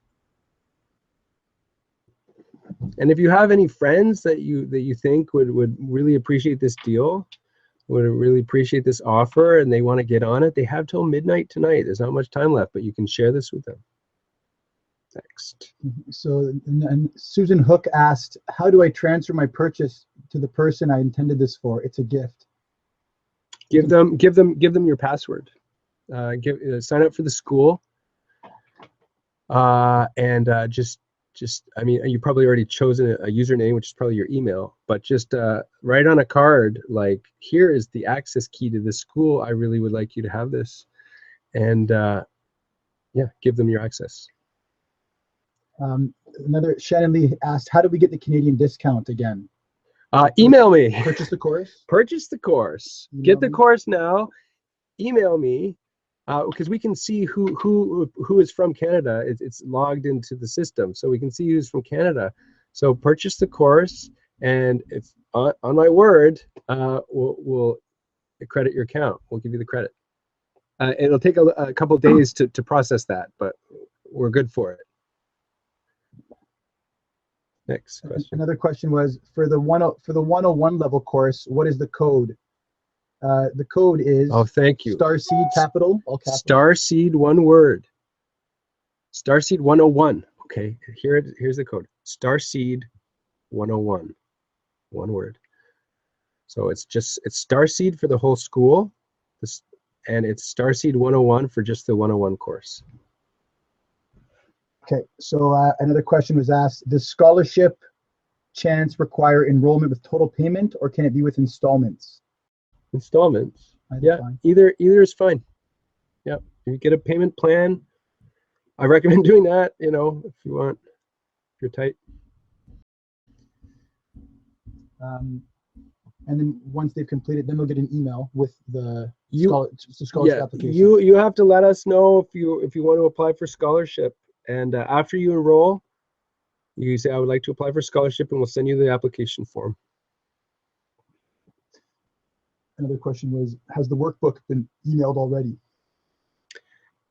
And if you have any friends that you think would really appreciate this deal, would really appreciate this offer, and they want to get on it, they have till midnight tonight. There's not much time left, but you can share this with them. Next. So, and Susan Hook asked, how do I transfer my purchase to the person I intended this for? It's a gift. Give them your password. Sign up for the school, and just just, I mean, you probably already chosen a username, which is probably your email, but just write on a card, like, here is the access key to this school. I really would like you to have this. And yeah, give them your access. Another Shannon Lee asked, how do we get the Canadian discount again? Email me. Purchase the course. Purchase the course. Get the course now. Email me, because we can see who is from Canada. It's logged into the system, so we can see who's from Canada. So purchase the course, and if on my word, we'll credit your account. We'll give you the credit. It'll take a couple days to process that, but we're good for it. Next question. Another question was, for the 101 level course, what is the code? The code is, oh, thank you. Starseed, capital, all capital. Starseed, one word. Starseed 101. Okay, here's the code. Starseed 101. One word. So it's Starseed for the whole school, and it's Starseed 101 for just the 101 course. Okay, so another question was asked, does scholarship chance require enrollment with total payment, or can it be with installments? Installments. Yeah, fine. either is fine. Yeah, you get a payment plan. I recommend doing that, if you want, if you're tight. And then once they've completed, then they'll get an email with the scholarship application. You have to let us know if you want to apply for scholarship, and after you enroll, you say, I would like to apply for scholarship, and we'll send you the application form. Another question was, has the workbook been emailed already?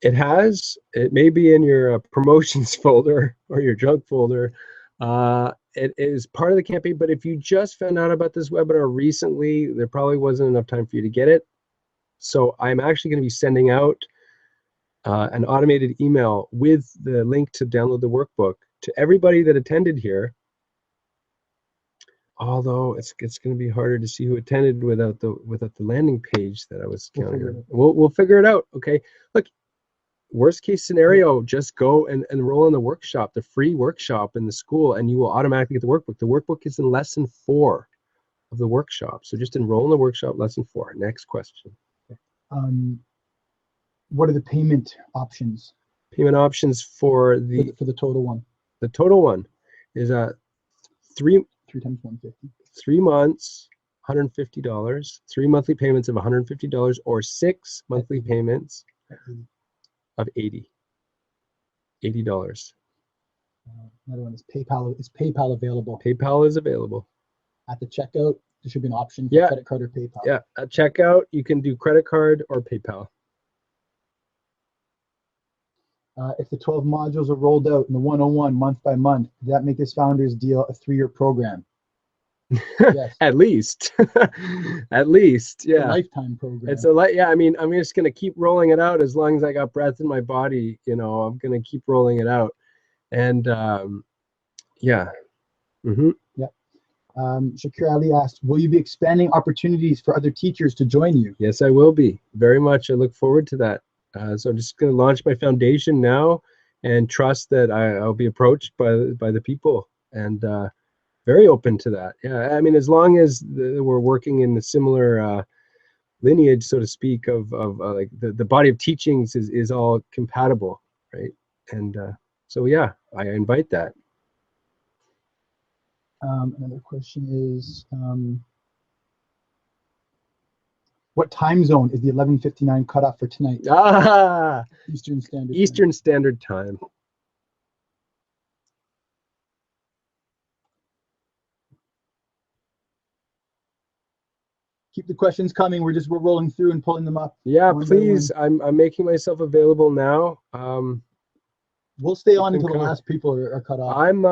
It has. It may be in your promotions folder or your junk folder. It is part of the campaign, but if you just found out about this webinar recently, there probably wasn't enough time for you to get it. So I'm actually going to be sending out an automated email with the link to download the workbook to everybody that attended here. Although it's going to be harder to see who attended without the landing page that I was counting on. We'll figure it out. Okay. Look, worst case scenario, just go and enroll in the workshop, the free workshop in the school, and you will automatically get the workbook. The workbook is in lesson 4 of the workshop. So just enroll in the workshop, lesson 4. Next question. What are the payment options? Payment options for the total one. The total one is 3 times 150. 3 months, $150, 3 monthly payments of $150, or 6 monthly payments of $80. Another one is PayPal. Is PayPal available? PayPal is available. At the checkout, there should be an option for credit card or PayPal. Yeah, at checkout, you can do credit card or PayPal. If the 12 modules are rolled out in the 101 month by month, does that make this founder's deal a 3-year program? Yes. At least. At least, yeah. A lifetime program. It's yeah, I mean, I'm just going to keep rolling it out as long as I got breath in my body, I'm going to keep rolling it out. And yeah. Mm-hmm. Yeah. Shakir Ali asked, will you be expanding opportunities for other teachers to join you? Yes, I will be. Very much. I look forward to that. So I'm just going to launch my foundation now and trust that I'll be approached by the people, and very open to that. Yeah, I mean, as long as we're working in a similar lineage, so to speak, of like the body of teachings is all compatible, right? And so yeah, I invite that. Another question is, what time zone is the 11:59 cutoff for tonight? Eastern Standard Time. Keep the questions coming. We're rolling through and pulling them up. Yeah, please. I'm making myself available now. We'll stay on until the last people are cut off. I'm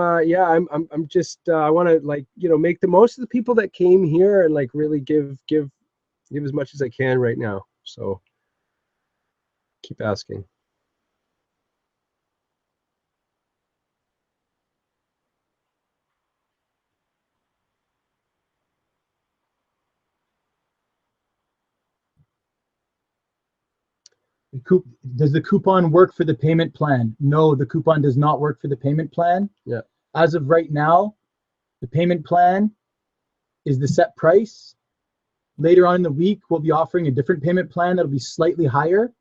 just I want to make the most of the people that came here and really give as much as I can right now. So keep asking. Does the coupon work for the payment plan? No, the coupon does not work for the payment plan. Yeah. As of right now, the payment plan is the set price. Later on in the week, we'll be offering a different payment plan that'll be slightly higher.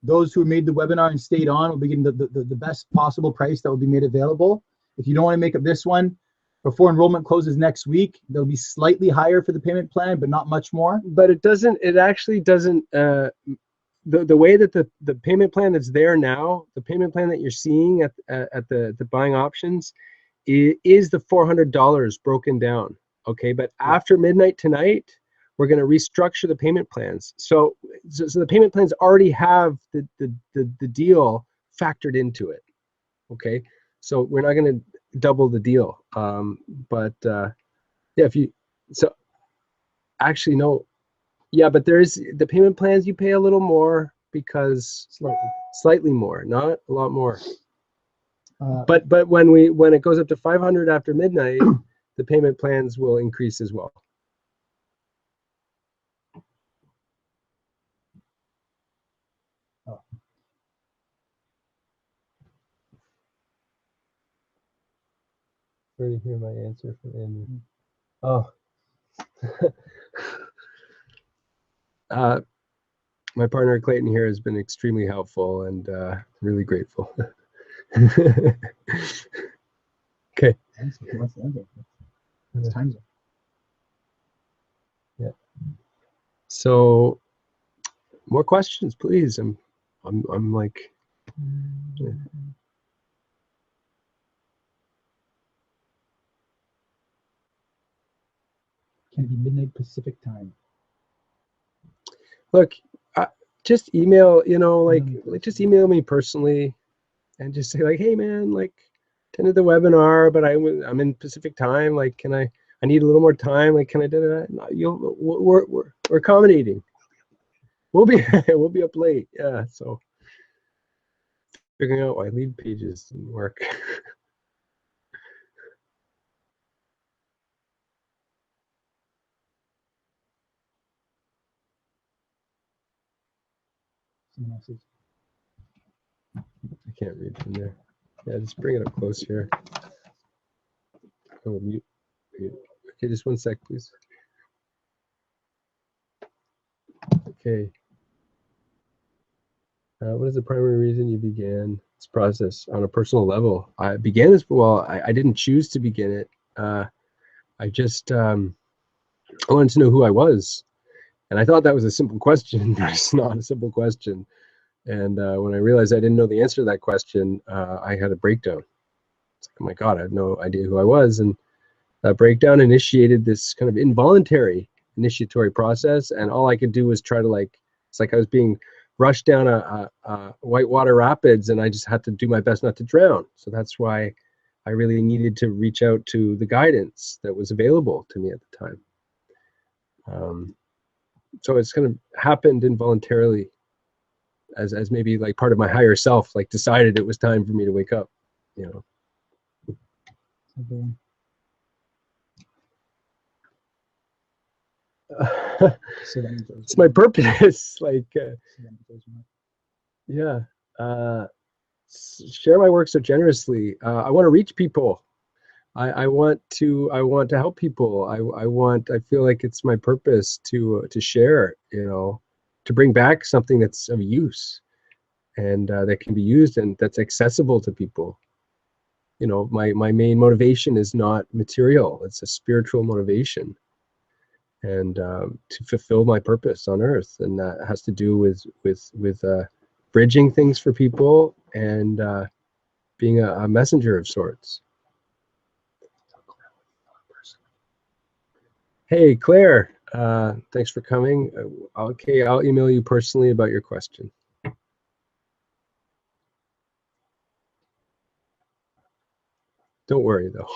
Those who made the webinar and stayed on will be getting the best possible price that will be made available. If you don't want to make up this one, before enrollment closes next week, they'll be slightly higher for the payment plan, but not much more. But it actually doesn't, the way that the payment plan that's there now, the payment plan that you're seeing at the buying options is the $400 broken down. Okay, but after midnight tonight, we're going to restructure the payment plans. So the payment plans already have the deal factored into it. Okay, so we're not going to double the deal. Yeah, actually no, yeah, but there's the payment plans you pay a little more because slightly more, not a lot more. But when it goes up to 500 after midnight, the payment plans will increase as well. Ready to hear my answer from Andy. Oh. My partner Clayton here has been extremely helpful and really grateful. Okay. Yeah. So, more questions, please. I'm like. Yeah. Can it be midnight Pacific time? Look, just email, just email me personally and just say like, hey man, like attended the webinar, but I'm in Pacific time. Like, I need a little more time. Like, can I do that? No, we're accommodating. We'll be up late. Yeah. So figuring out why lead pages didn't work. I can't read from there. Yeah, just bring it up close here. Oh, mute. Okay, just one sec, please. Okay. What is the primary reason you began this process on a personal level? I began this, well, I didn't choose to begin it. I just, I wanted to know who I was. And I thought that was a simple question, but it's not a simple question. And when I realized I didn't know the answer to that question, I had a breakdown. It's like, oh my God, I had no idea who I was. And that breakdown initiated this kind of involuntary initiatory process. And all I could do was try to it's like I was being rushed down a whitewater rapids and I just had to do my best not to drown. So that's why I really needed to reach out to the guidance that was available to me at the time. So it's kind of happened involuntarily as maybe like part of my higher self, like decided it was time for me to wake up, Okay. It's my purpose. Yeah. Share my work so generously. I want to reach people. I want to help people. I feel like it's my purpose to share, to bring back something that's of use and that can be used and that's accessible to people. My main motivation is not material. It's a spiritual motivation. And to fulfill my purpose on earth, and that has to do with bridging things for people and being a messenger of sorts. Hey Claire, thanks for coming. Okay, I'll email you personally about your question. Don't worry though.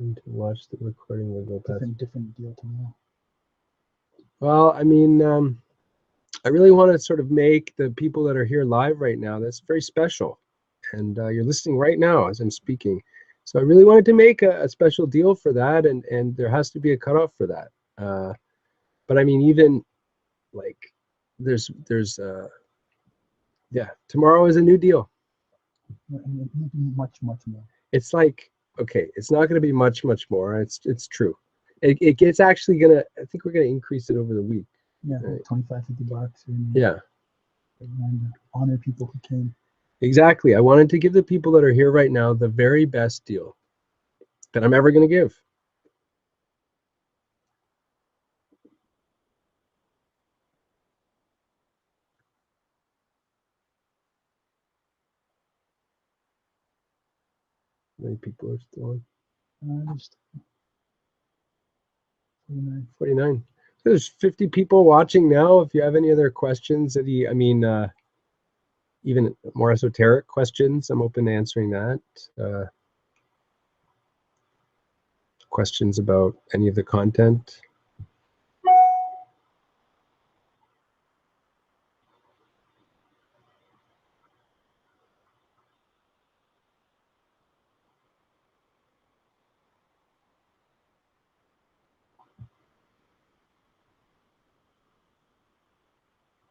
And to watch the recording will go past. Different deal tomorrow. Well, I mean, I really want to sort of make the people that are here live right now, that's very special. And you're listening right now as I'm speaking. So I really wanted to make a special deal for that, and there has to be a cutoff for that. But I mean, even like there's yeah, tomorrow is a new deal. Much more. It's like, okay, it's not going to be much more. It's true. It's actually gonna. I think we're gonna increase it over the week. Yeah, right. $25-50. Yeah. And honor people who came. Exactly. I wanted to give the people that are here right now the very best deal that I'm ever going to give. How many people are still on? Just 49. 49. So there's 50 people watching now. If you have any other questions, even more esoteric questions, I'm open to answering that. Questions about any of the content.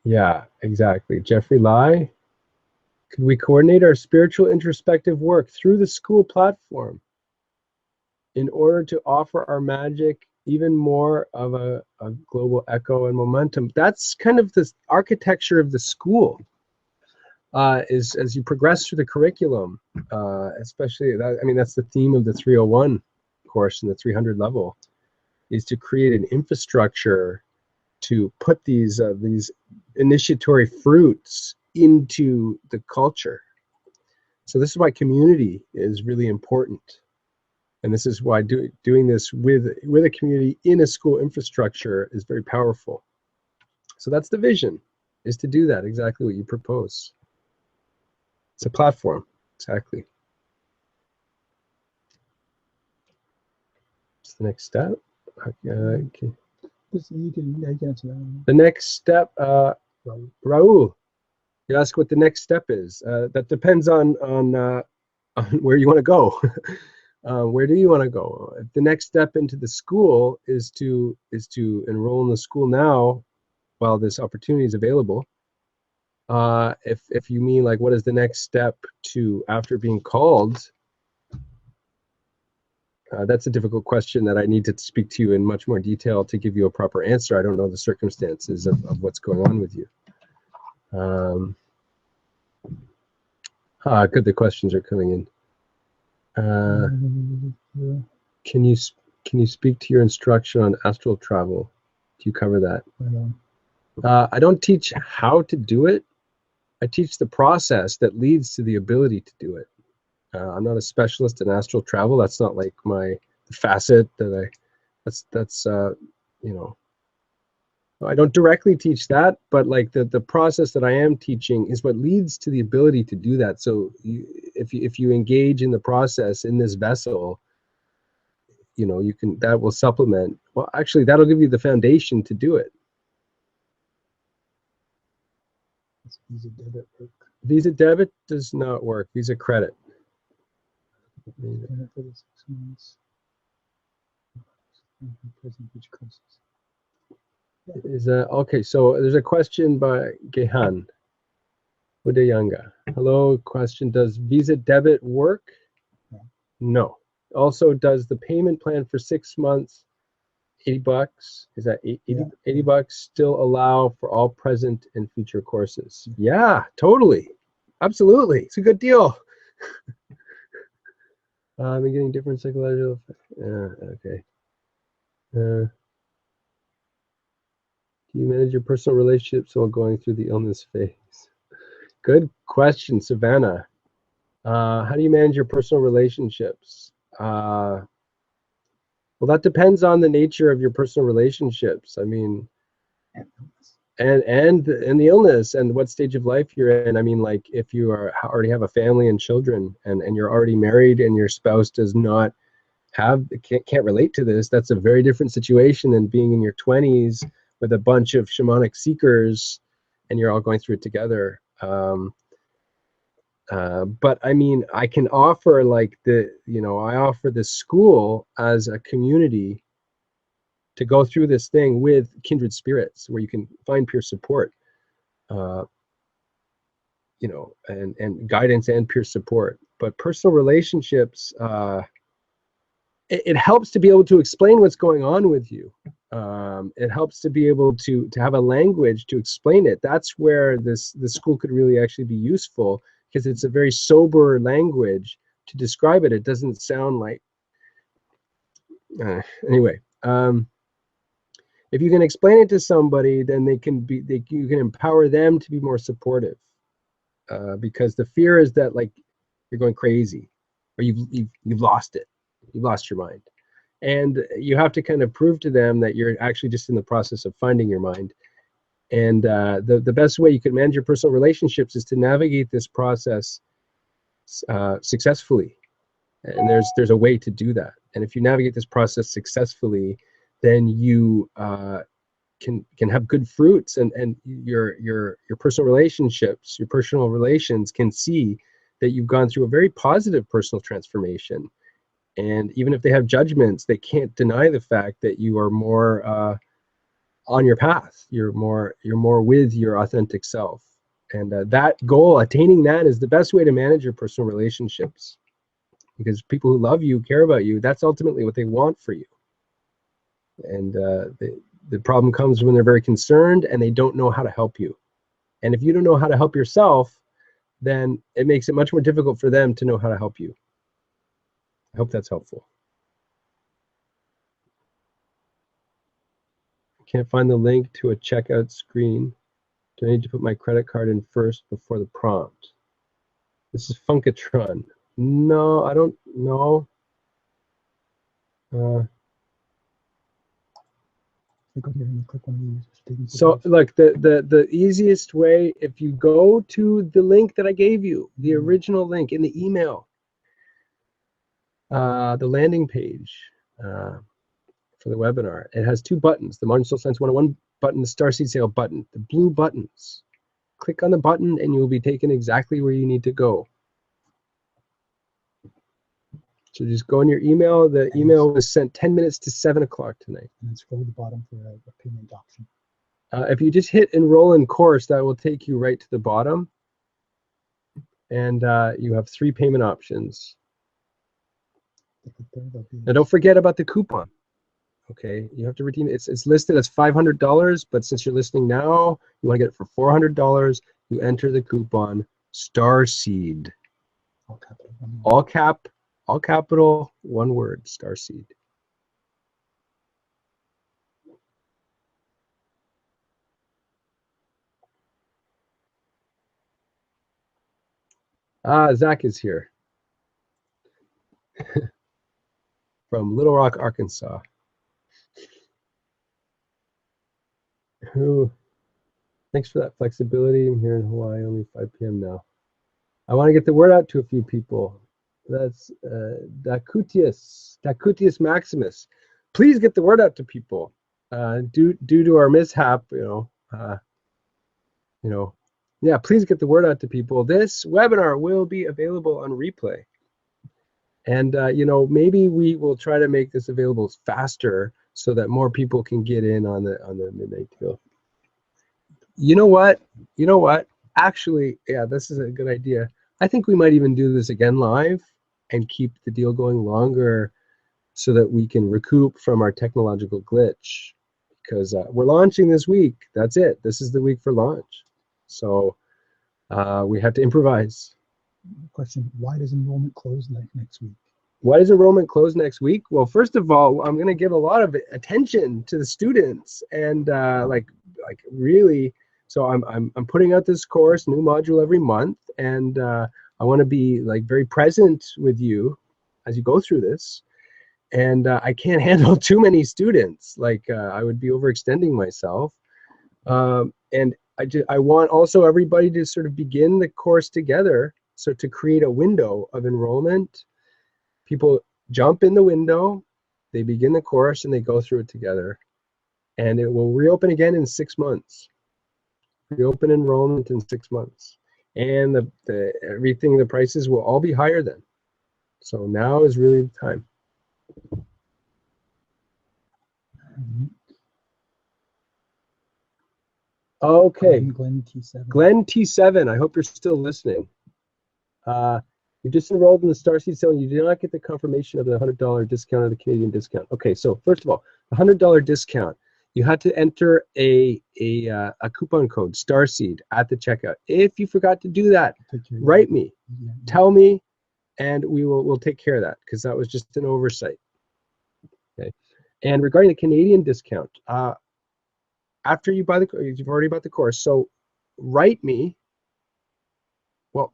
Yeah, exactly. Jeffrey Lai, could we coordinate our spiritual introspective work through the school platform in order to offer our magic even more of a global echo and momentum? That's kind of the architecture of the school. Is as you progress through the curriculum, especially that, I mean, that's the theme of the 301 course and the 300 level, is to create an infrastructure to put these initiatory fruits into the culture. So this is why community is really important. And this is why doing this with a community in a school infrastructure is very powerful. So that's the vision, is to do that, exactly what you propose. It's a platform, exactly. What's the next step? Okay. You can answer that one. The next step, Raul, you ask what the next step is. That depends on where you want to go. Where do you want to go? The next step into the school is to enroll in the school now while this opportunity is available. If you mean like what is the next step to after being called, that's a difficult question that I need to speak to you in much more detail to give you a proper answer. I don't know the circumstances of what's going on with you. Good, the questions are coming in. Can you speak to your instruction on astral travel? Do you cover that? I don't teach how to do it. I teach the process that leads to the ability to do it. I'm not a specialist in astral travel. That's not like my facet that that's you know, I don't directly teach that, but like the process that I am teaching is what leads to the ability to do that. So if you engage in the process in this vessel, you know, that will supplement. Well, actually, that'll give you the foundation to do it. Visa debit work. Visa debit does not work. Visa credit. Is okay? So there's a question by Gehan Udayanga. Hello, question: does Visa debit work? No. Also, does the payment plan for 6 months, $80? Is that 80 bucks still allow for all present and future courses? Yeah, totally, absolutely. It's a good deal. I'm getting different psychological. Okay. Do you manage your personal relationships while going through the illness phase? Good question, Savannah. How do you manage your personal relationships? Well, that depends on the nature of your personal relationships. I mean, and the illness and what stage of life you're in. I mean, like if you already have a family and children, and you're already married and your spouse does not can't relate to this, that's a very different situation than being in your 20s with a bunch of shamanic seekers and you're all going through it together. But I mean, I can offer like I offer the school as a community to go through this thing with kindred spirits where you can find peer support, uh, and guidance and peer support. But personal relationships, it helps to be able to explain what's going on with you. It helps to be able to have a language to explain it. That's where the school could really actually be useful, because it's a very sober language to describe it. It doesn't sound like anyway. If you can explain it to somebody, then you can empower them to be more supportive. Because the fear is that like you're going crazy, or you've lost it, you've lost your mind, and you have to kind of prove to them that you're actually just in the process of finding your mind. And the best way you can manage your personal relationships is to navigate this process successfully. And there's a way to do that. And if you navigate this process successfully, then you can have good fruits, and your personal relationships, your personal relations can see that you've gone through a very positive personal transformation. And even if they have judgments, they can't deny the fact that you are more on your path. You're more with your authentic self. And that goal, attaining that, is the best way to manage your personal relationships, because people who love you, care about you, that's ultimately what they want for you. And the problem comes when they're very concerned and they don't know how to help you. And if you don't know how to help yourself, then it makes it much more difficult for them to know how to help you. I hope that's helpful. I can't find the link to a checkout screen. Do I need to put my credit card in first before the prompt? This is Funkatron. No, I don't know. Go here and click one of these. So look, the easiest way, if you go to the link that I gave you, the original link in the email, the landing page for the webinar, it has two buttons: the Modern Soul Science 101 button, the Starseed Sale button, the blue buttons. Click on the button and you'll be taken exactly where you need to go. So just go in your email. The email was sent 10 minutes to 7 o'clock tonight. And then scroll to the bottom for a payment option. If you just hit enroll in course, that will take you right to the bottom. And you have 3 payment options. Now don't forget about the coupon. Okay, you have to redeem it. It's listed as $500, but since you're listening now, you want to get it for $400. You enter the coupon Starseed. All capital, one word, Starseed. Zach is here from Little Rock, Arkansas. Thanks for that flexibility. I'm here in Hawaii, only 5 p.m. now. I want to get the word out to a few people. That's Dacutius Maximus. Please get the word out to people. Due to our mishap, yeah, please get the word out to people. This webinar will be available on replay. And, maybe we will try to make this available faster so that more people can get in on the midnight deal. You know what? Actually, yeah, this is a good idea. I think we might even do this again live and keep the deal going longer so that we can recoup from our technological glitch, because we're launching this week. That's it. This is the week for launch. So we have to improvise. Question: why does enrollment close next week? Why does enrollment close next week? Well, first of all, I'm going to give a lot of attention to the students, and like really. So I'm putting out this course, new module every month, and I want to be like very present with you as you go through this. And I can't handle too many students. Like I would be overextending myself. And I want also everybody to sort of begin the course together. So to create a window of enrollment, people jump in the window, they begin the course, and they go through it together. And it will reopen again in 6 months. Reopen enrollment in 6 months. and the prices will all be higher then. So now is really the time. Okay. Glenn T7. Glenn T7, I hope you're still listening. You just enrolled in the Starseed sale and you did not get the confirmation of the $100 discount or the Canadian discount. Okay, so first of all, the $100 discount, you had to enter a coupon code, Starseed, at the checkout. If you forgot to do that, write me, tell me, and we'll take care of that, because that was just an oversight. Okay. And regarding the Canadian discount, after you buy you've already bought the course, so write me. Well,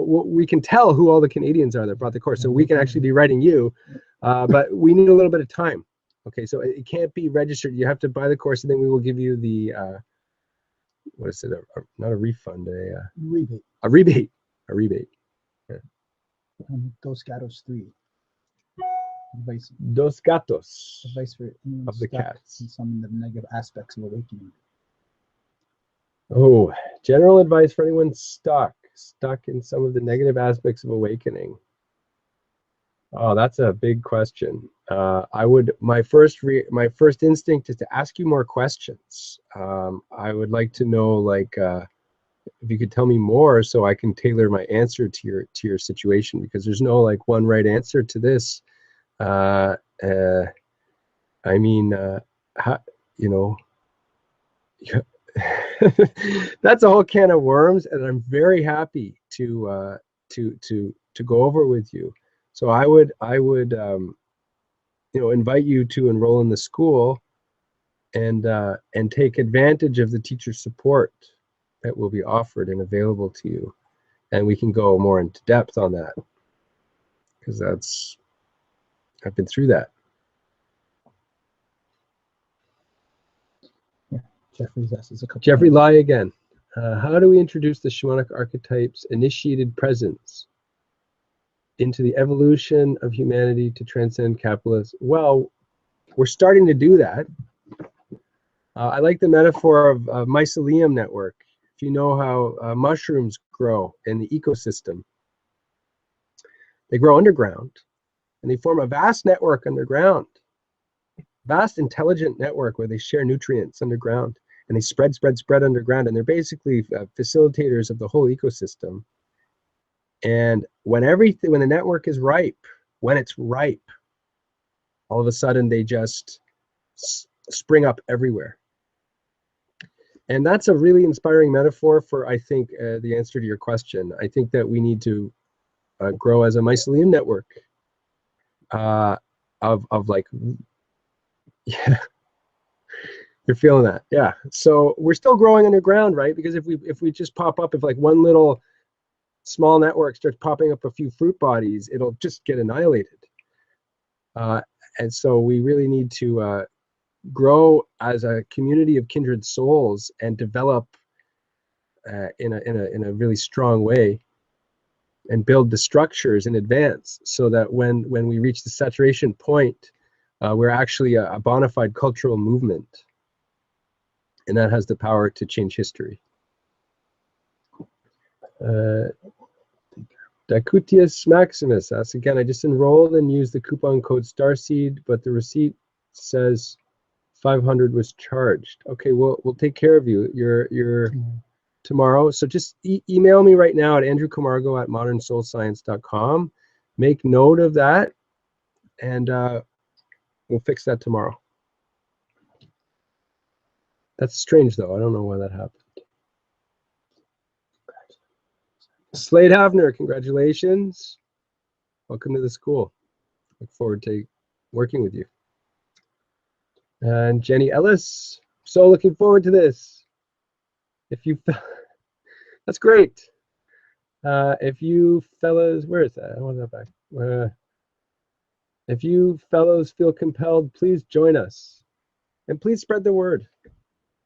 we can tell who all the Canadians are that bought the course, so we can actually be writing you, but we need a little bit of time. Okay, so it can't be registered. You have to buy the course, and then we will give you the what is it? Not a refund, rebate. A rebate. A rebate. Yeah. Dos Gatos 3. Advice. Dos Gatos. Advice for of the cats. And some of the negative aspects of awakening. Oh, general advice for anyone stuck in some of the negative aspects of awakening. Oh, that's a big question. My first instinct is to ask you more questions. I would like to know, like, if you could tell me more so I can tailor my answer to your situation, because there's no like one right answer to this. I mean, that's a whole can of worms, and I'm very happy to go over with you. So I would invite you to enroll in the school and take advantage of the teacher support that will be offered and available to you, and we can go more into depth on that, because I've been through that. Yeah, Jeffrey's asks a couple. Jeffrey Lai again. How do we introduce the shamanic archetypes initiated presence into the evolution of humanity to transcend capitalism? Well, we're starting to do that. I like the metaphor of a mycelium network. If you know how mushrooms grow in the ecosystem, they grow underground, and they form a vast network underground, vast intelligent network where they share nutrients underground, and they spread underground, and they're basically facilitators of the whole ecosystem. And when the network is ripe, when it's ripe, all of a sudden they just spring up everywhere. And that's a really inspiring metaphor for, I think, the answer to your question. I think that we need to grow as a mycelium network of like, yeah, you're feeling that, yeah. So we're still growing underground, right? Because if we just pop up, if like one little small network starts popping up a few fruit bodies, it'll just get annihilated. And so we really need to grow as a community of kindred souls and develop in a really strong way, and build the structures in advance, so that when we reach the saturation point, we're actually a bona fide cultural movement, and that has the power to change history. Dacutius Maximus asks again, I just enrolled and used the coupon code Starseed, but the receipt says 500 was charged. Okay, we'll take care of you. You're tomorrow. So just email me right now at andrewcamargo@modernsoulscience.com. Make note of that, and we'll fix that tomorrow. That's strange, though. I don't know why that happened. Slade Havner, congratulations. Welcome to the school. Look forward to working with you. And Jenny Ellis, so looking forward to this. If you, that's great. If you fellows, where is that? I want that back. If you fellows feel compelled, please join us, and please spread the word.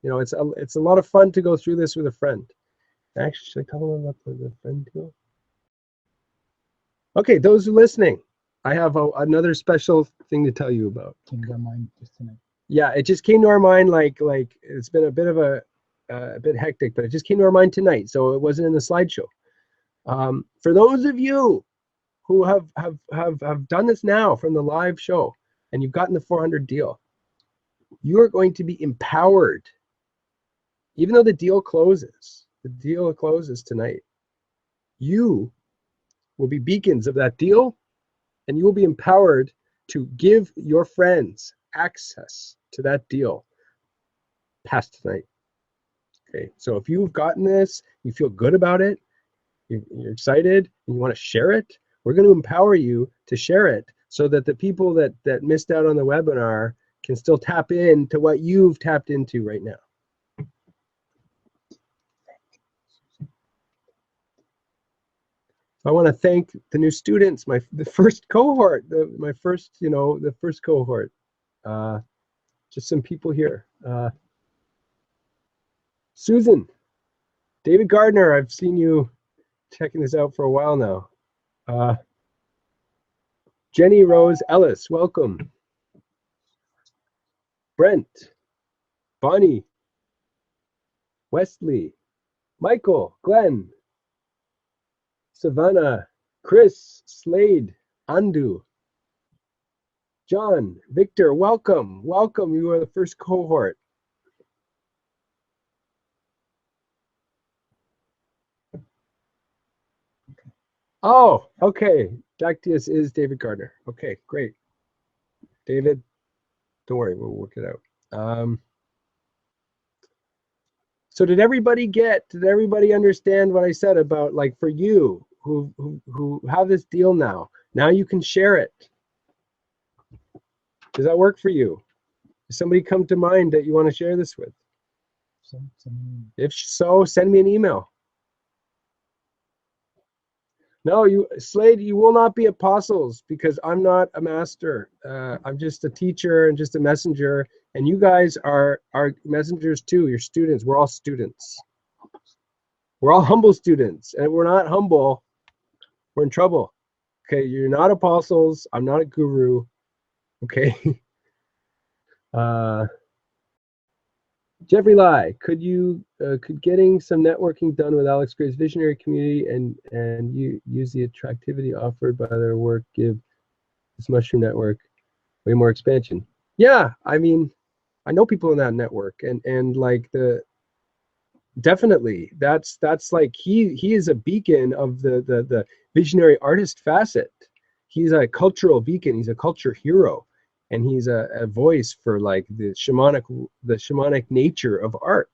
You know, it's a lot of fun to go through this with a friend. Actually, should I tell them about the friend deal? Okay, those who are listening, I have another special thing to tell you about. Came to our mind just tonight. Yeah, it just came to our mind like it's been a bit of a a bit hectic, but it just came to our mind tonight, so it wasn't in the slideshow. For those of you who have done this now from the live show and you've gotten the 400 deal, you are going to be empowered. Even though the deal closes tonight, you will be beacons of that deal, and you will be empowered to give your friends access to that deal past tonight. Okay, so if you've gotten this, you feel good about it, you're excited, and you want to share it, we're going to empower you to share it so that the people that missed out on the webinar can still tap into what you've tapped into right now. I want to thank the new students, the first cohort, the first cohort. Just some people here. Susan, David Gardner, I've seen you checking this out for a while now. Jenny Rose Ellis, welcome. Brent, Bonnie, Wesley, Michael, Glenn, Savannah, Chris, Slade, Andu, John, Victor, welcome. Welcome. You are the first cohort. Oh, okay. Dactyus is David Gardner. Okay, great. David, don't worry, we'll work it out. So did everybody understand what I said about, like, for you who have this deal now you can share it? Does that work for you? Does somebody come to mind that you want to share this with? If so, send me an email. No, Slade, you will not be apostles, because I'm not a master. I'm just a teacher and just a messenger. And you guys are messengers too. You're students. We're all students. We're all humble students. And if we're not humble, we're in trouble. Okay, you're not apostles. I'm not a guru. Okay. Jeffrey Lai, could getting some networking done with Alex Gray's visionary community and you use the attractivity offered by their work give this mushroom network way more expansion? Yeah, I mean, I know people in that network, and like definitely that's like he is a beacon of the visionary artist facet. He's a cultural beacon. He's a culture hero. And he's a voice for like the shamanic nature of art.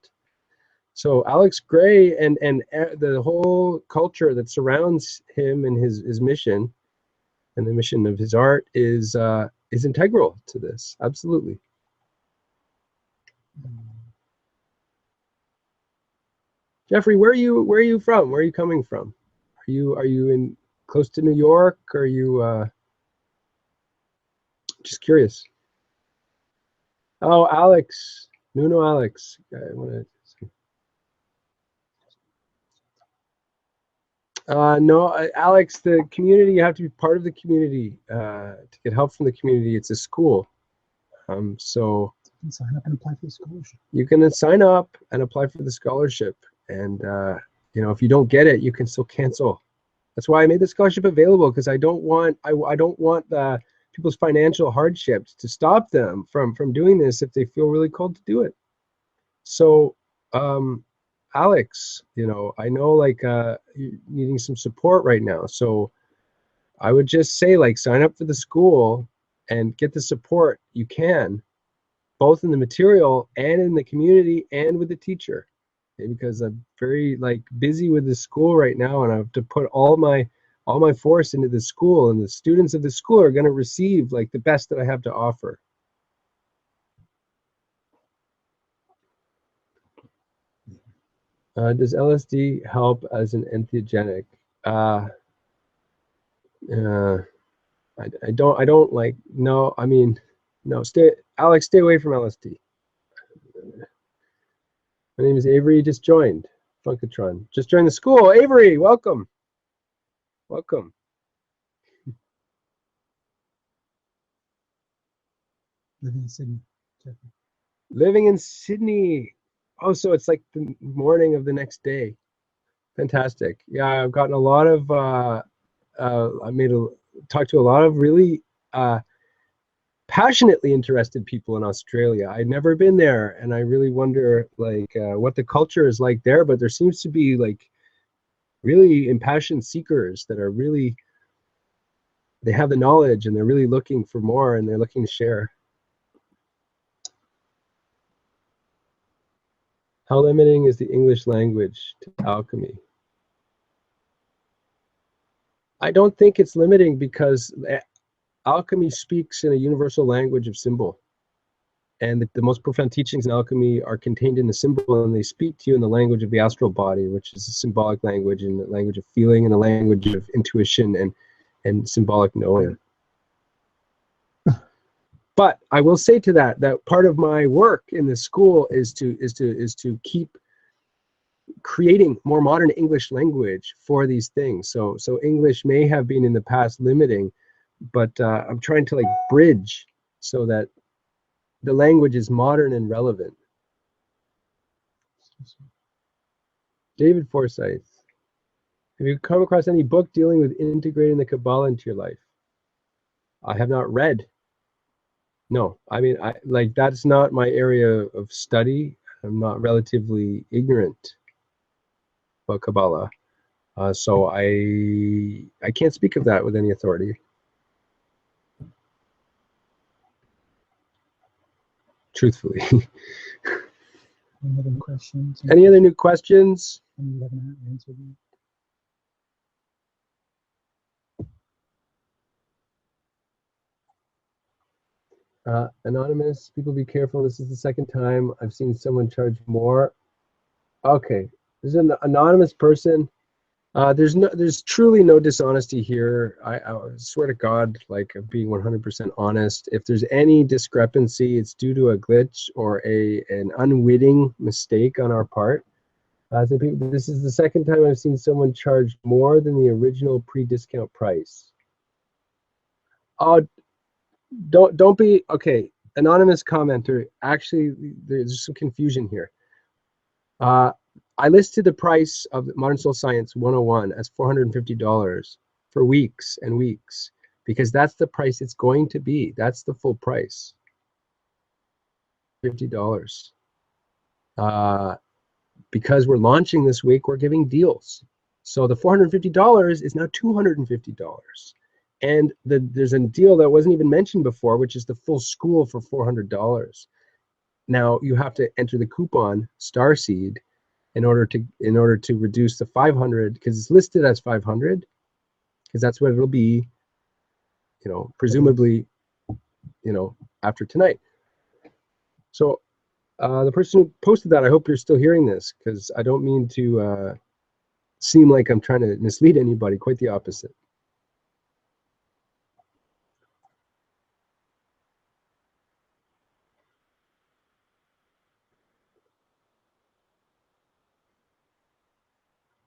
So Alex Gray and the whole culture that surrounds him and his mission and the mission of his art is integral to this. Absolutely. Jeffrey, where are you from? Where are you coming from? Are you in close to New York? Are you just curious? Oh, Alex, Nuno Alex. I want to. No, Alex, the community, you have to be part of the community to get help from the community. It's a school. So You can sign up and apply for the scholarship. You can sign up and apply for the scholarship. And, if you don't get it, you can still cancel. That's why I made the scholarship available, because I don't want the people's financial hardships to stop them from doing this if they feel really called to do it. So, Alex, I know like you're needing some support right now. So I would just say, like, sign up for the school and get the support you can, both in the material and in the community and with the teacher. Okay, because I'm very like busy with the school right now, and I have to put all my force into the school, and the students of the school are going to receive like the best that I have to offer. Does LSD help as an entheogenic? I don't like, no, I mean, no, Alex, stay away from LSD. My name is Avery, just joined. Funkatron, just joined the school. Avery, welcome. Welcome. Living in Sydney. Living in Sydney. Oh, so it's like the morning of the next day. Fantastic. Yeah, I've gotten a lot of I made a talked to a lot of really passionately interested people in Australia. I'd never been there, and I really wonder like what the culture is like there. But there seems to be like really impassioned seekers that are really, they have the knowledge and they're really looking for more and they're looking to share. How limiting is the English language to alchemy? I don't think it's limiting because alchemy speaks in a universal language of symbol. And the most profound teachings in alchemy are contained in the symbol, and they speak to you in the language of the astral body, which is a symbolic language, and the language of feeling, and the language of intuition and symbolic knowing. But I will say to that part of my work in the school is to keep creating more modern English language for these things. So English may have been in the past limiting, but I'm trying to like bridge so that the language is modern and relevant. David Forsyth, have you come across any book dealing with integrating the Kabbalah into your life? I have not read. No, I mean, I like that's not my area of study. I'm not relatively ignorant about Kabbalah, so I can't speak of that with any authority. Truthfully. Any other questions? Any other new questions? You haven't answered them. Anonymous, people be careful. This is the second time I've seen someone charge more. Okay, there's an anonymous person. There's truly no dishonesty here. I swear to God, like I'm being 100% honest. If there's any discrepancy, it's due to a glitch or an unwitting mistake on our part. So this is the second time I've seen someone charge more than the original pre-discount price. Don't be okay. Anonymous commenter. Actually, there's some confusion here. I listed the price of Modern Soul Science 101 as $450 for weeks and weeks because that's the price it's going to be. That's the full price. $50. Because we're launching this week, we're giving deals. So the $450 is now $250. And there's a deal that wasn't even mentioned before, which is the full school for $400. Now you have to enter the coupon Starseed in order to reduce the 500 because it's listed as 500 because that's what it'll be, presumably, after tonight. So the person who posted that, I hope you're still hearing this because I don't mean to seem like I'm trying to mislead anybody. Quite the opposite.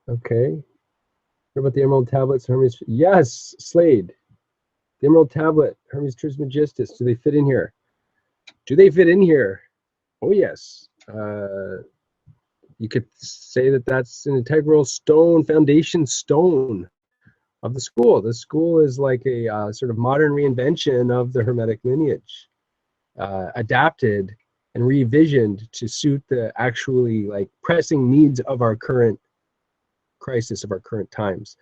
Okay. What about the Emerald Tablets, Hermes? Yes, Slade. The Emerald Tablet, Hermes Trismegistus. Do they fit in here? Do they fit in here? Oh, yes. You could say that that's an integral stone, foundation stone of the school. The school is like a sort of modern reinvention of the Hermetic lineage, adapted and revisioned to suit the actually like pressing needs of our current crisis, of our current times.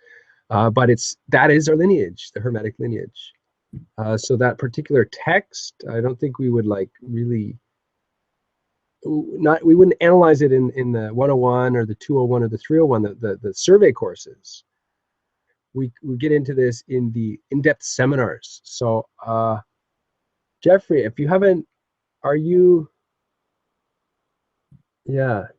But that is our lineage, the Hermetic lineage. So that particular text, I don't think we would like really we wouldn't analyze it in the 101 or the 201 or the 301, the survey courses. We get into this in the in-depth seminars. So Jeffrey, if you haven't, can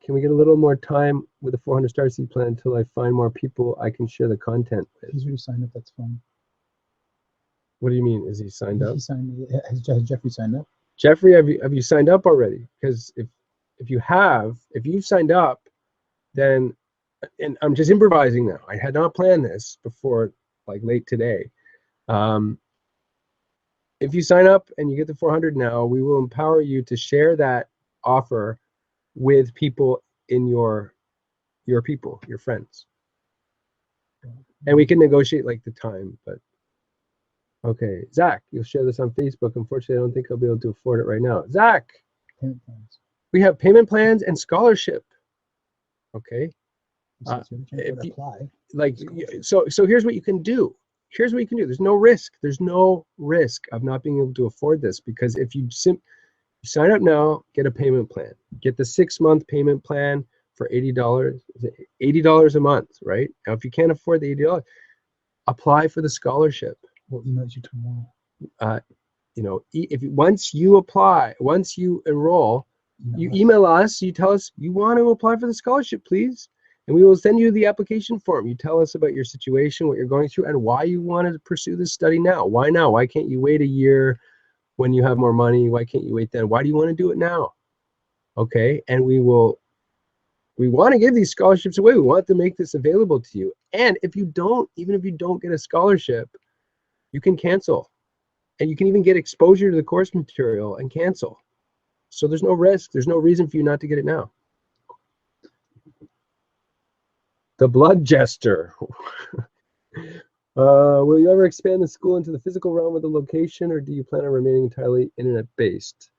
we get a little more time with the 400 Starseed plan until I find more people I can share the content with? He's already signed up, that's fine. What do you mean? Is he signed up? Has Jeffrey signed up? Jeffrey, have you signed up already? Because if you've signed up, then, and I'm just improvising now. I had not planned this before like late today. If you sign up and you get the 400 now, we will empower you to share that offer with people in your people, your friends. And we can negotiate like the time, but okay. Zach, you'll share this on Facebook. Unfortunately, I don't think I'll be able to afford it right now. Zach, Payment plans. we have payment plans and scholarship. Okay. Apply. Like, so here's what you can do. Here's what you can do. There's no risk. There's no risk of not being able to afford this, because if you sign up now, get a payment plan. Get the 6-month payment plan for $80. $80 a month, right? Now, if you can't afford the $80, apply for the scholarship. We'll email you tomorrow. You know, if once you apply, once you enroll, you email us. You tell us you want to apply for the scholarship, please, and we will send you the application form. You tell us about your situation, what you're going through, and why you want to pursue this study now. Why now? Why can't you wait a year when you have more money? Why can't you wait then? Why do you want to do it now? Okay, and we want to give these scholarships away. We want to make this available to you. And if you don't, even if you don't get a scholarship, you can cancel. And you can even get exposure to the course material and cancel. So there's no risk. There's no reason for you not to get it now. The Blood Jester. Will you ever expand the school into the physical realm of the location, or do you plan on remaining entirely internet-based?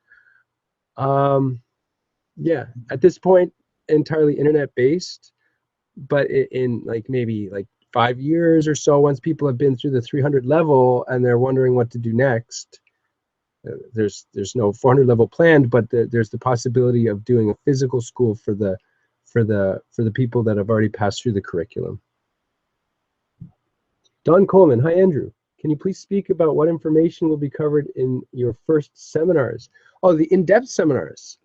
Yeah, at this point, entirely internet-based, but in like maybe like 5 years or so, once people have been through the 300 level and they're wondering what to do next, there's no 400 level planned, but there's the possibility of doing a physical school for the people that have already passed through the curriculum. Don Coleman, hi Andrew. Can you please speak about what information will be covered in your first seminars? Oh, the in-depth seminars.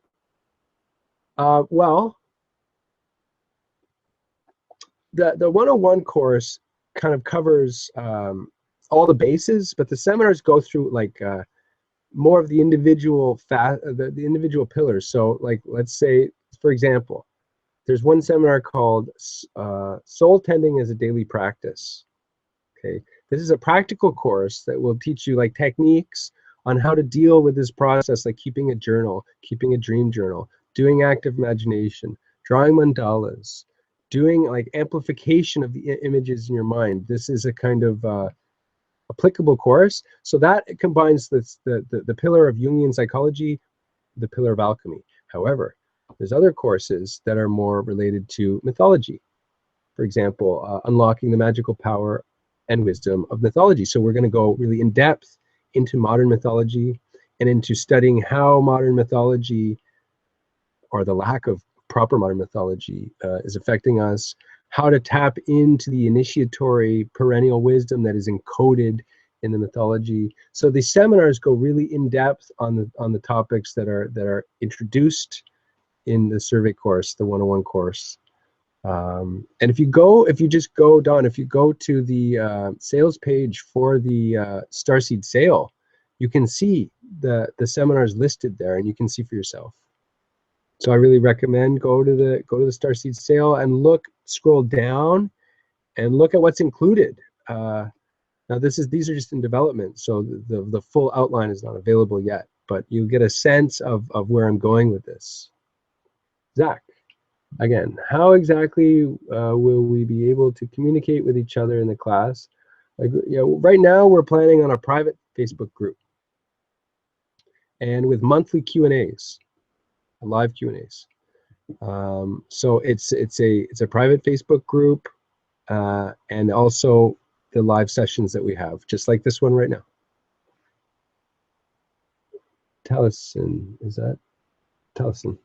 Well, the 101 course kind of covers all the bases, but the seminars go through like more of the individual the individual pillars. So like, let's say, for example, there's one seminar called Soul Tending as a Daily Practice. Okay, this is a practical course that will teach you like techniques on how to deal with this process, like keeping a journal, keeping a dream journal, doing active imagination, drawing mandalas, doing like amplification of the images in your mind. This is a kind of applicable course. So that it combines the pillar of Jungian psychology, the pillar of alchemy. However, there's other courses that are more related to mythology. For example, unlocking the magical power and wisdom of mythology. So we're going to go really in depth into modern mythology and into studying how modern mythology, or the lack of proper modern mythology, is affecting us, how to tap into the initiatory perennial wisdom that is encoded in the mythology. So the seminars go really in depth on the topics that are introduced in the survey course, the 101 course. And if you just go to the sales page for the Starseed sale, you can see the seminars listed there, and you can see for yourself. So I really recommend go to the Starseed sale and scroll down and look at what's included. Now these are just in development, so the full outline is not available yet, but you get a sense of where I'm going with this. Zach, again, how exactly will we be able to communicate with each other in the class? Like, you know, right now we're planning on a private Facebook group, and with monthly Q&As, live Q&As. So it's a private Facebook group, and also the live sessions that we have, just like this one right now. Taliesin, is that Taliesin?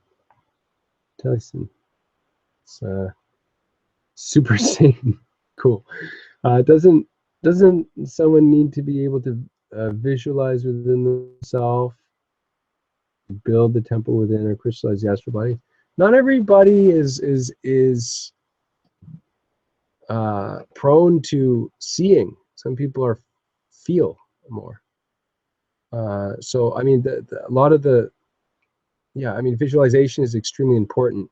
Taliesin. It's super sane. Cool. Doesn't someone need to be able to visualize within themselves, build the temple within, or crystallize the astral body? Not everybody is prone to seeing. Some people feel more. So I mean, a lot of visualization is extremely important.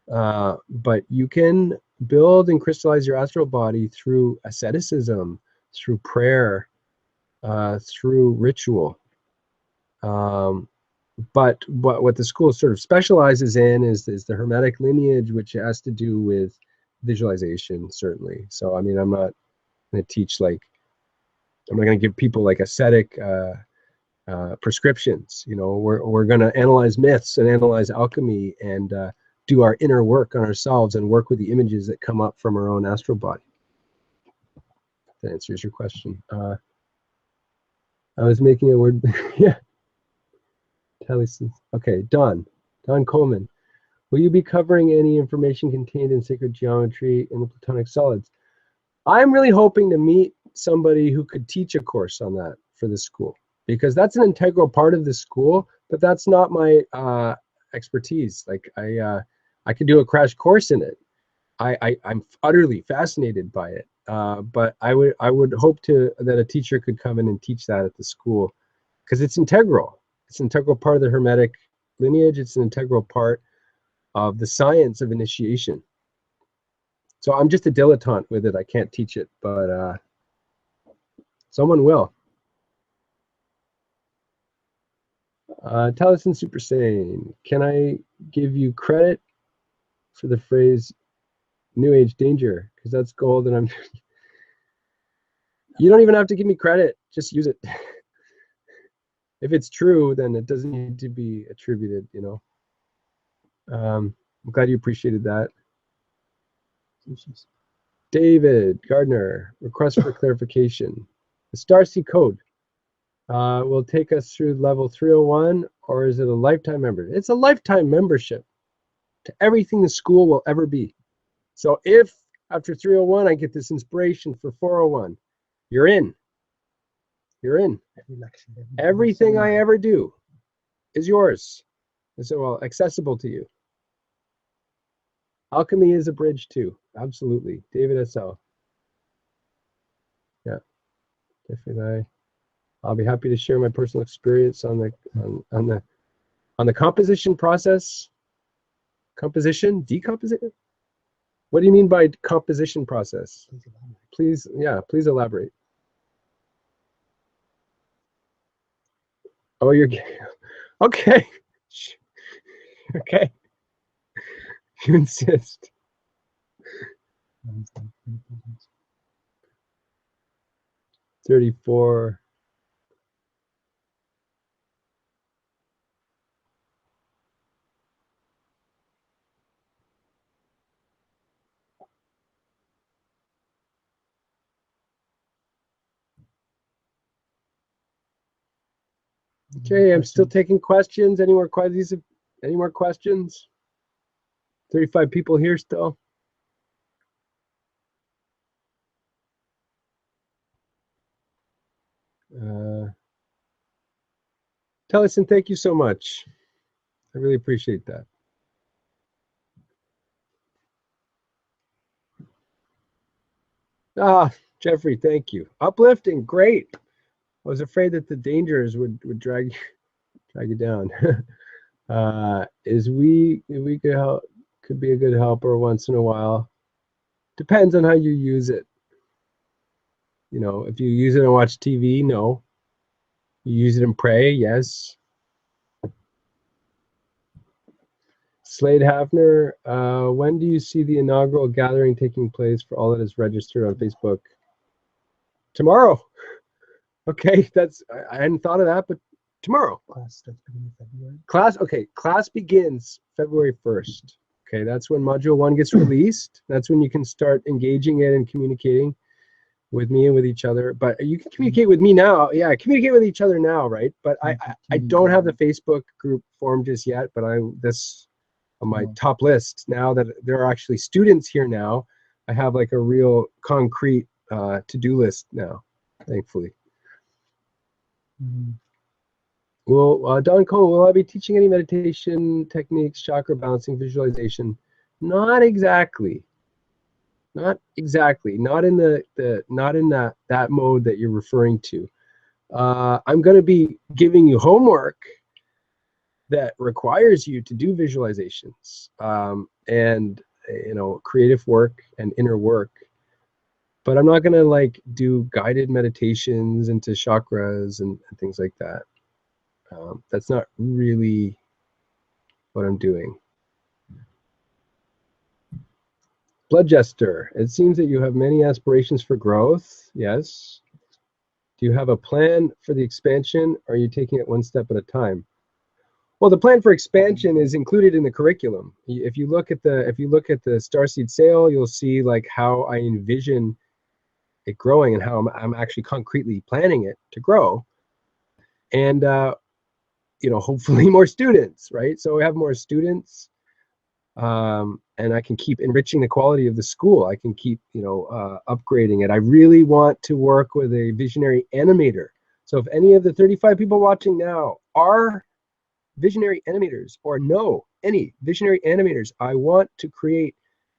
But you can build and crystallize your astral body through asceticism, through prayer, through ritual. But what the school sort of specializes in is the Hermetic lineage, which has to do with visualization, certainly. So, I mean, I'm not going to teach like, I'm not going to give people like ascetic prescriptions. You know, we're going to analyze myths and analyze alchemy and do our inner work on ourselves and work with the images that come up from our own astral body. That answers your question. I was making a word. Yeah. Okay, Don Coleman. Will you be covering any information contained in sacred geometry in the Platonic solids? I'm really hoping to meet somebody who could teach a course on that for the school, because that's an integral part of the school, but that's not my expertise. Like I could do a crash course in it. I'm utterly fascinated by it. But I would hope that a teacher could come in and teach that at the school, because it's integral. It's an integral part of the Hermetic lineage. It's an integral part of the science of initiation. So I'm just a dilettante with it. I can't teach it, but someone will. Taliesin Super Saiyan, can I give you credit for the phrase New Age danger? Because that's gold, and you don't even have to give me credit. Just use it. If it's true, then it doesn't need to be attributed, you know. I'm glad you appreciated that. David Gardner, request for clarification. The Starseed code will take us through level 301, or is it a lifetime membership? It's a lifetime membership to everything the school will ever be. So if after 301 I get this inspiration for 401, you're in. You're in. Everything I ever do is yours. And so, well, accessible to you. Alchemy is a bridge too. Absolutely. David SL. Yeah, definitely. I'll be happy to share my personal experience on the composition process. Composition? Decomposition? What do you mean by composition process? Please, yeah, please elaborate. Oh, you're okay. Okay. You insist. $34. Okay, I'm still taking questions. Any more questions? Any more questions? 35 people here still. Taliesin, thank you so much. I really appreciate that. Jeffrey, thank you. Uplifting, great. I was afraid that the dangers would drag you down. Is we could be a good helper once in a while. Depends on how you use it. You know, if you use it and watch TV, no. You use it and pray, yes. Slade Hafner, when do you see the inaugural gathering taking place for all that is registered on Facebook? Tomorrow. Okay, I hadn't thought of that, but tomorrow. Class starts beginning of February. Class begins February 1st. Okay, that's when Module 1 gets released. That's when you can start engaging it and communicating with me and with each other. But you can communicate with me now. Yeah, communicate with each other now, right? But I don't have the Facebook group formed just yet, but this on my top list now that there are actually students here now. I have like a real concrete to-do list now, thankfully. Well, Don Cole, will I be teaching any meditation techniques, chakra balancing, visualization? Not exactly. Not exactly. Not in that mode that you're referring to. I'm going to be giving you homework that requires you to do visualizations and creative work and inner work. But I'm not going to like do guided meditations into chakras and things like that. That's not really what I'm doing. Blood Jester, it seems that you have many aspirations for growth. Yes. Do you have a plan for the expansion? Or are you taking it one step at a time? Well, the plan for expansion is included in the curriculum. If you look at the Starseed Sale, you'll see like how I envision it growing and how I'm actually concretely planning it to grow. And you know, hopefully more students, right? So we have more students, and I can keep enriching the quality of the school. I can keep, you know, upgrading it. I really want to work with a visionary animator. So if any of the 35 people watching now are visionary animators or know any visionary animators, I want to create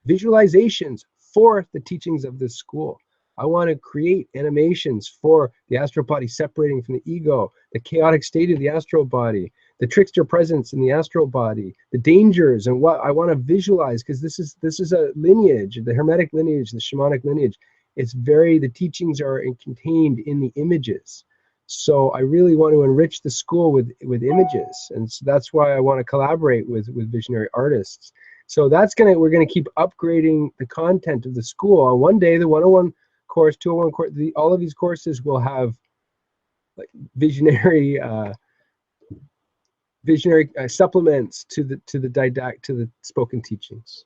visualizations for the teachings of this school. I want to create animations for the astral body separating from the ego, the chaotic state of the astral body, the trickster presence in the astral body, the dangers, and what I want to visualize, because this is a lineage, the hermetic lineage, the shamanic lineage. It's the teachings are contained in the images. So I really want to enrich the school with images, and so that's why I want to collaborate with visionary artists. So we're gonna keep upgrading the content of the school. And one day, the 101 course, 201 course, all of these courses will have like visionary supplements to the spoken teachings.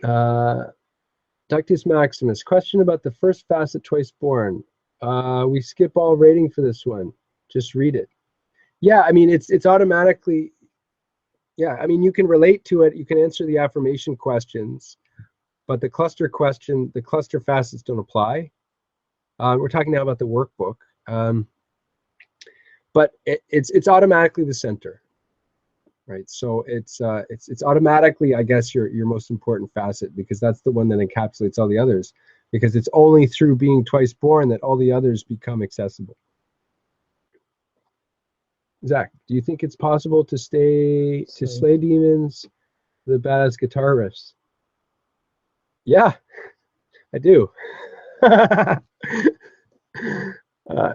Ductus Maximus, question about the first facet, twice born. We skip all rating for this one. Just read it. Yeah, I mean, it's automatically, yeah, I mean, you can relate to it. You can answer the affirmation questions, but the cluster facets don't apply. We're talking now about the workbook. But it's automatically the center, right? So it's automatically, I guess, your most important facet, because that's the one that encapsulates all the others, because it's only through being twice born that all the others become accessible. Zach, do you think it's possible to slay demons, the badass guitar riffs? Yeah, I do.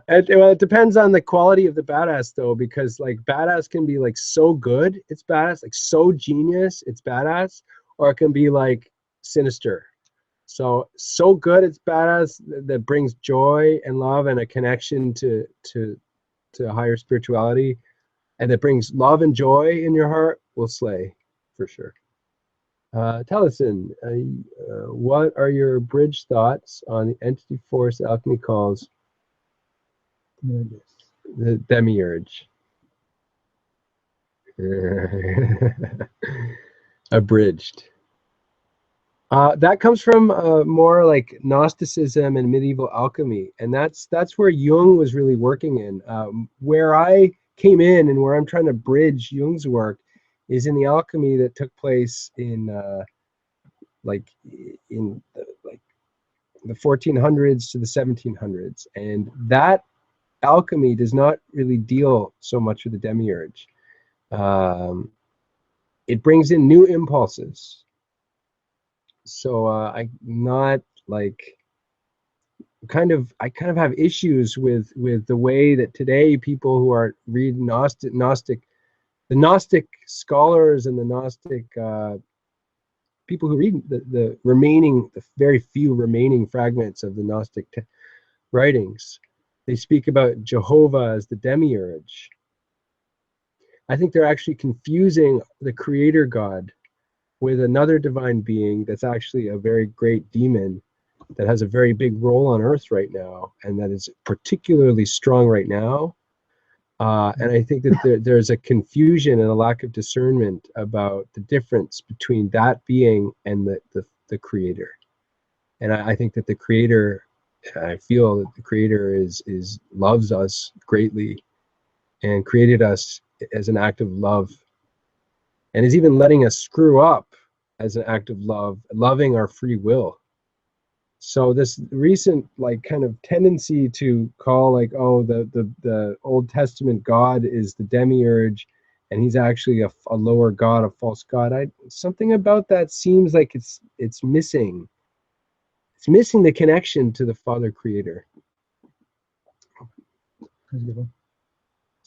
It depends on the quality of the badass, though, because like badass can be like so good, it's badass, like so genius, it's badass, or it can be like sinister. So good, it's badass, that brings joy and love and a connection to higher spirituality, and that brings love and joy in your heart, will slay for sure. Taliesin, what are your bridge thoughts on the entity force alchemy calls the demiurge? Abridged. That comes from more like Gnosticism and medieval alchemy, and that's where Jung was really working in. Where I came in and where I'm trying to bridge Jung's work is in the alchemy that took place in the 1400s to the 1700s, and that alchemy does not really deal so much with the demiurge. It brings in new impulses. So I not like I kind of have issues with the way that today people who are read the Gnostic scholars and the Gnostic people who read the very few remaining fragments of the Gnostic writings, they speak about Jehovah as the demiurge. I think they're actually confusing the creator God with another divine being that's actually a very great demon that has a very big role on earth right now, and that is particularly strong right now. And I think that there's a confusion and a lack of discernment about the difference between that being and the creator. And I think that the creator, I feel that the creator is loves us greatly and created us as an act of love, and is even letting us screw up as an act of love, loving our free will. So this recent like kind of tendency to call like, oh, the Old Testament God is the demiurge, and he's actually a lower god, a false god. Something about that seems like it's missing. It's missing the connection to the Father Creator.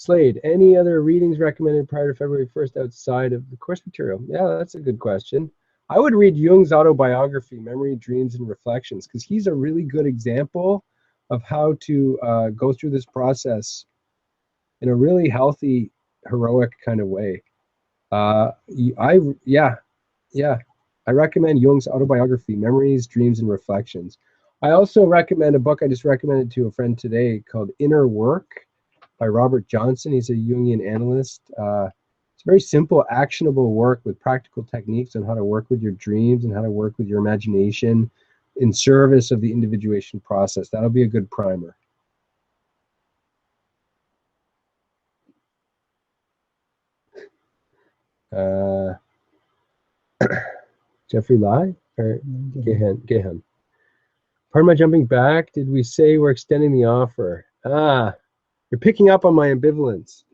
Slade, any other readings recommended prior to February 1st outside of the course material? Yeah, that's a good question. I would read Jung's autobiography, Memory, Dreams, and Reflections, because he's a really good example of how to go through this process in a really healthy, heroic kind of way. I recommend Jung's autobiography, Memories, Dreams, and Reflections. I also recommend a book I just recommended to a friend today called Inner Work by Robert Johnson. He's a Jungian analyst. It's very simple, actionable work with practical techniques on how to work with your dreams and how to work with your imagination in service of the individuation process. That'll be a good primer. Jeffrey Lai or Gehan? Pardon my jumping back. Did we say we're extending the offer? You're picking up on my ambivalence.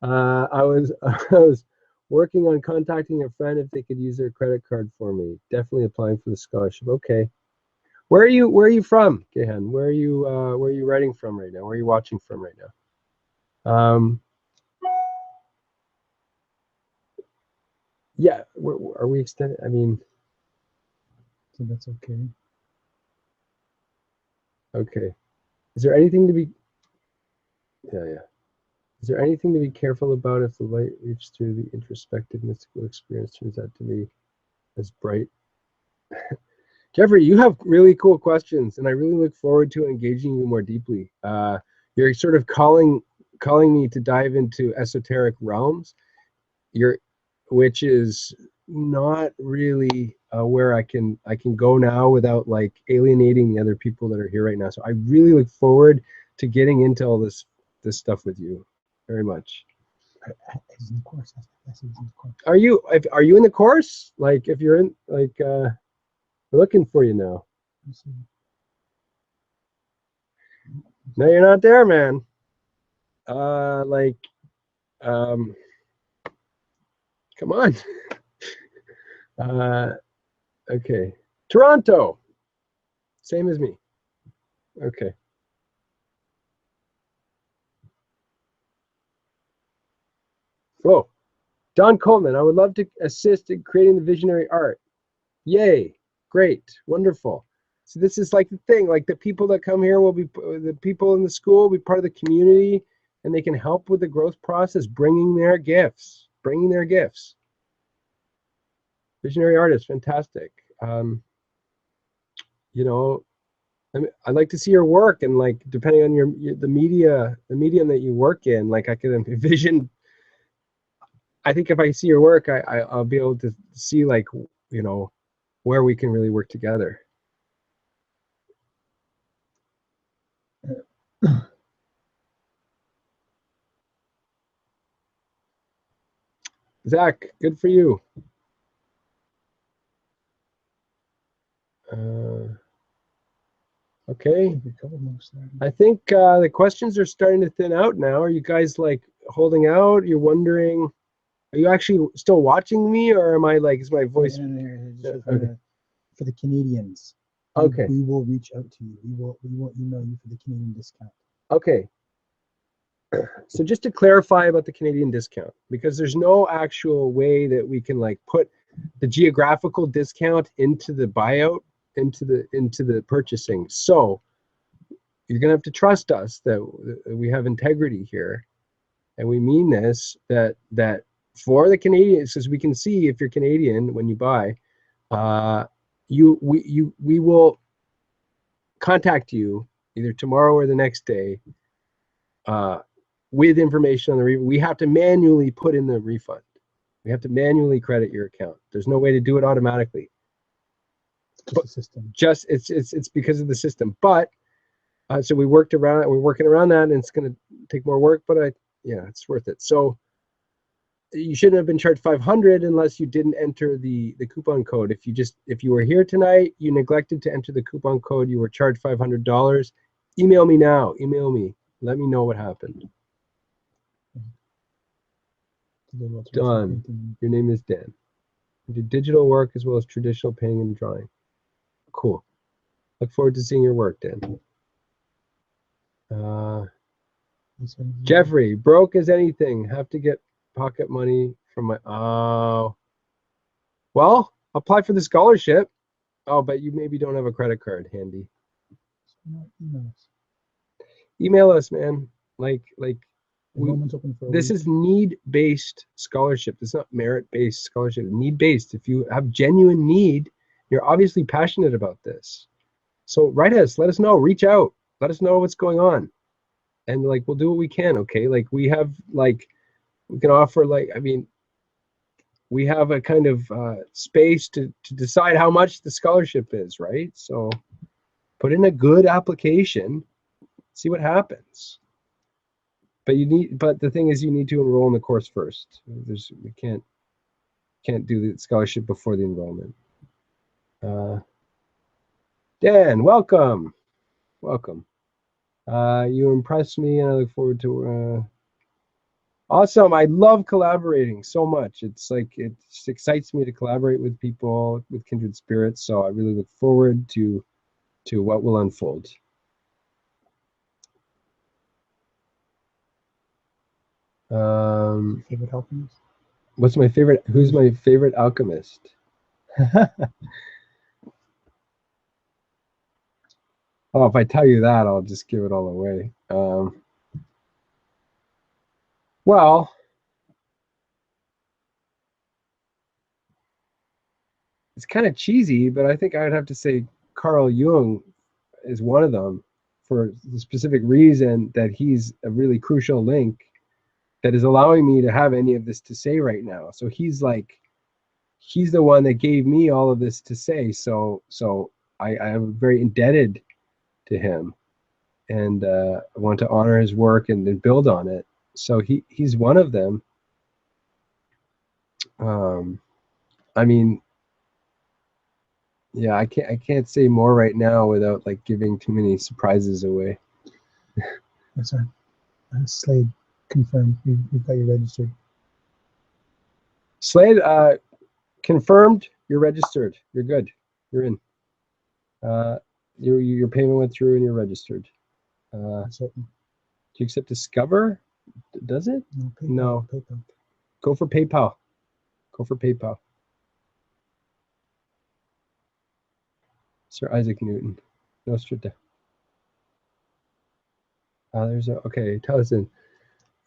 I was working on contacting a friend if they could use their credit card for me. Definitely applying for the scholarship. Okay. Where are you from, Gehan? Where are you writing from right now? Where are you watching from right now? Yeah, are we extending? I mean, So that's okay. Okay. Is there anything to be? Yeah. Is there anything to be careful about if the light reaches through the introspective mystical experience turns out to be as bright? Jeffrey, you have really cool questions, and I really look forward to engaging you more deeply. You're sort of calling me to dive into esoteric realms, which is not really where I can go now without like alienating the other people that are here right now. So I really look forward to getting into all this stuff with you very much. Are you in the course? Like if you're in, like we're looking for you now. No, you're not there, man. Come on. Okay. Toronto. Same as me. Okay. Oh, Don Coleman, I would love to assist in creating the visionary art. Yay. Great. Wonderful. So this is like the thing, like the people that come here will be, the people in the school will be part of the community, and they can help with the growth process, bringing their gifts. Visionary artist, fantastic. You know, I'd like to see your work, and like depending on the medium that you work in, like I can envision. I think if I see your work, I'll be able to see like, you know, where we can really work together. Zach, good for you. Okay. I think the questions are starting to thin out now. Are you guys like holding out? You're wondering, are you actually still watching me, or am I like, is my voice? Okay. For the Canadians. Okay. We will reach out to you. We will email you for the Canadian discount. Okay. So just to clarify about the Canadian discount, because there's no actual way that we can like put the geographical discount into the buyout, into the purchasing. So you're gonna have to trust us that we have integrity here, and we mean this, that for the Canadians, because we can see if you're Canadian when you buy, we will contact you either tomorrow or the next day with information on the refund. We have to manually put in the refund. We have to manually credit your account. There's no way to do it automatically. Just the system. Just it's because of the system. But so we worked around. We're working around that, and it's going to take more work. But yeah, it's worth it. So you shouldn't have been charged $500 unless you didn't enter the coupon code. If you were here tonight, you neglected to enter the coupon code, you were charged $500. Email me now. Email me. Let me know what happened. Don, your name is Dan. You do digital work as well as traditional painting and drawing. Cool. Look forward to seeing your work, Dan. Jeffrey, broke as anything. Have to get pocket money from my. Oh. Well, apply for the scholarship. Oh, but you maybe don't have a credit card handy. Email us, man. This is need-based scholarship. It's not merit-based scholarship. Need-based. If you have genuine need, you're obviously passionate about this. So write us. Let us know. Reach out. Let us know what's going on. And like, we'll do what we can. Okay. Like we have like, we can offer like, I mean, we have a kind of space to decide how much the scholarship is, right? So put in a good application, see what happens. But the thing is, you need to enroll in the course first. We can't do the scholarship before the enrollment. Dan, welcome. You impressed me, and I look forward to. Awesome! I love collaborating so much. It's like it just excites me to collaborate with people, with kindred spirits. So I really look forward to what will unfold. Favorite alchemist? What's my favorite? Who's my favorite alchemist? Oh, if I tell you that, I'll just give it all away. Well, it's kind of cheesy, but I think I would have to say Carl Jung is one of them for the specific reason that he's a really crucial link that is allowing me to have any of this to say right now. So he's the one that gave me all of this to say. So I am very indebted to him, and I want to honor his work and then build on it. So he's one of them. I mean, yeah, I can't say more right now without like giving too many surprises away. That's right. Slade confirmed. You've got your registered. Slade, confirmed. You're registered. You're good. You're in. Your payment went through and you're registered. Do you accept Discover? Does it? No. PayPal. No. PayPal. Go for PayPal. Go for PayPal. Sir Isaac Newton. Nostradamus. Okay, tell us in.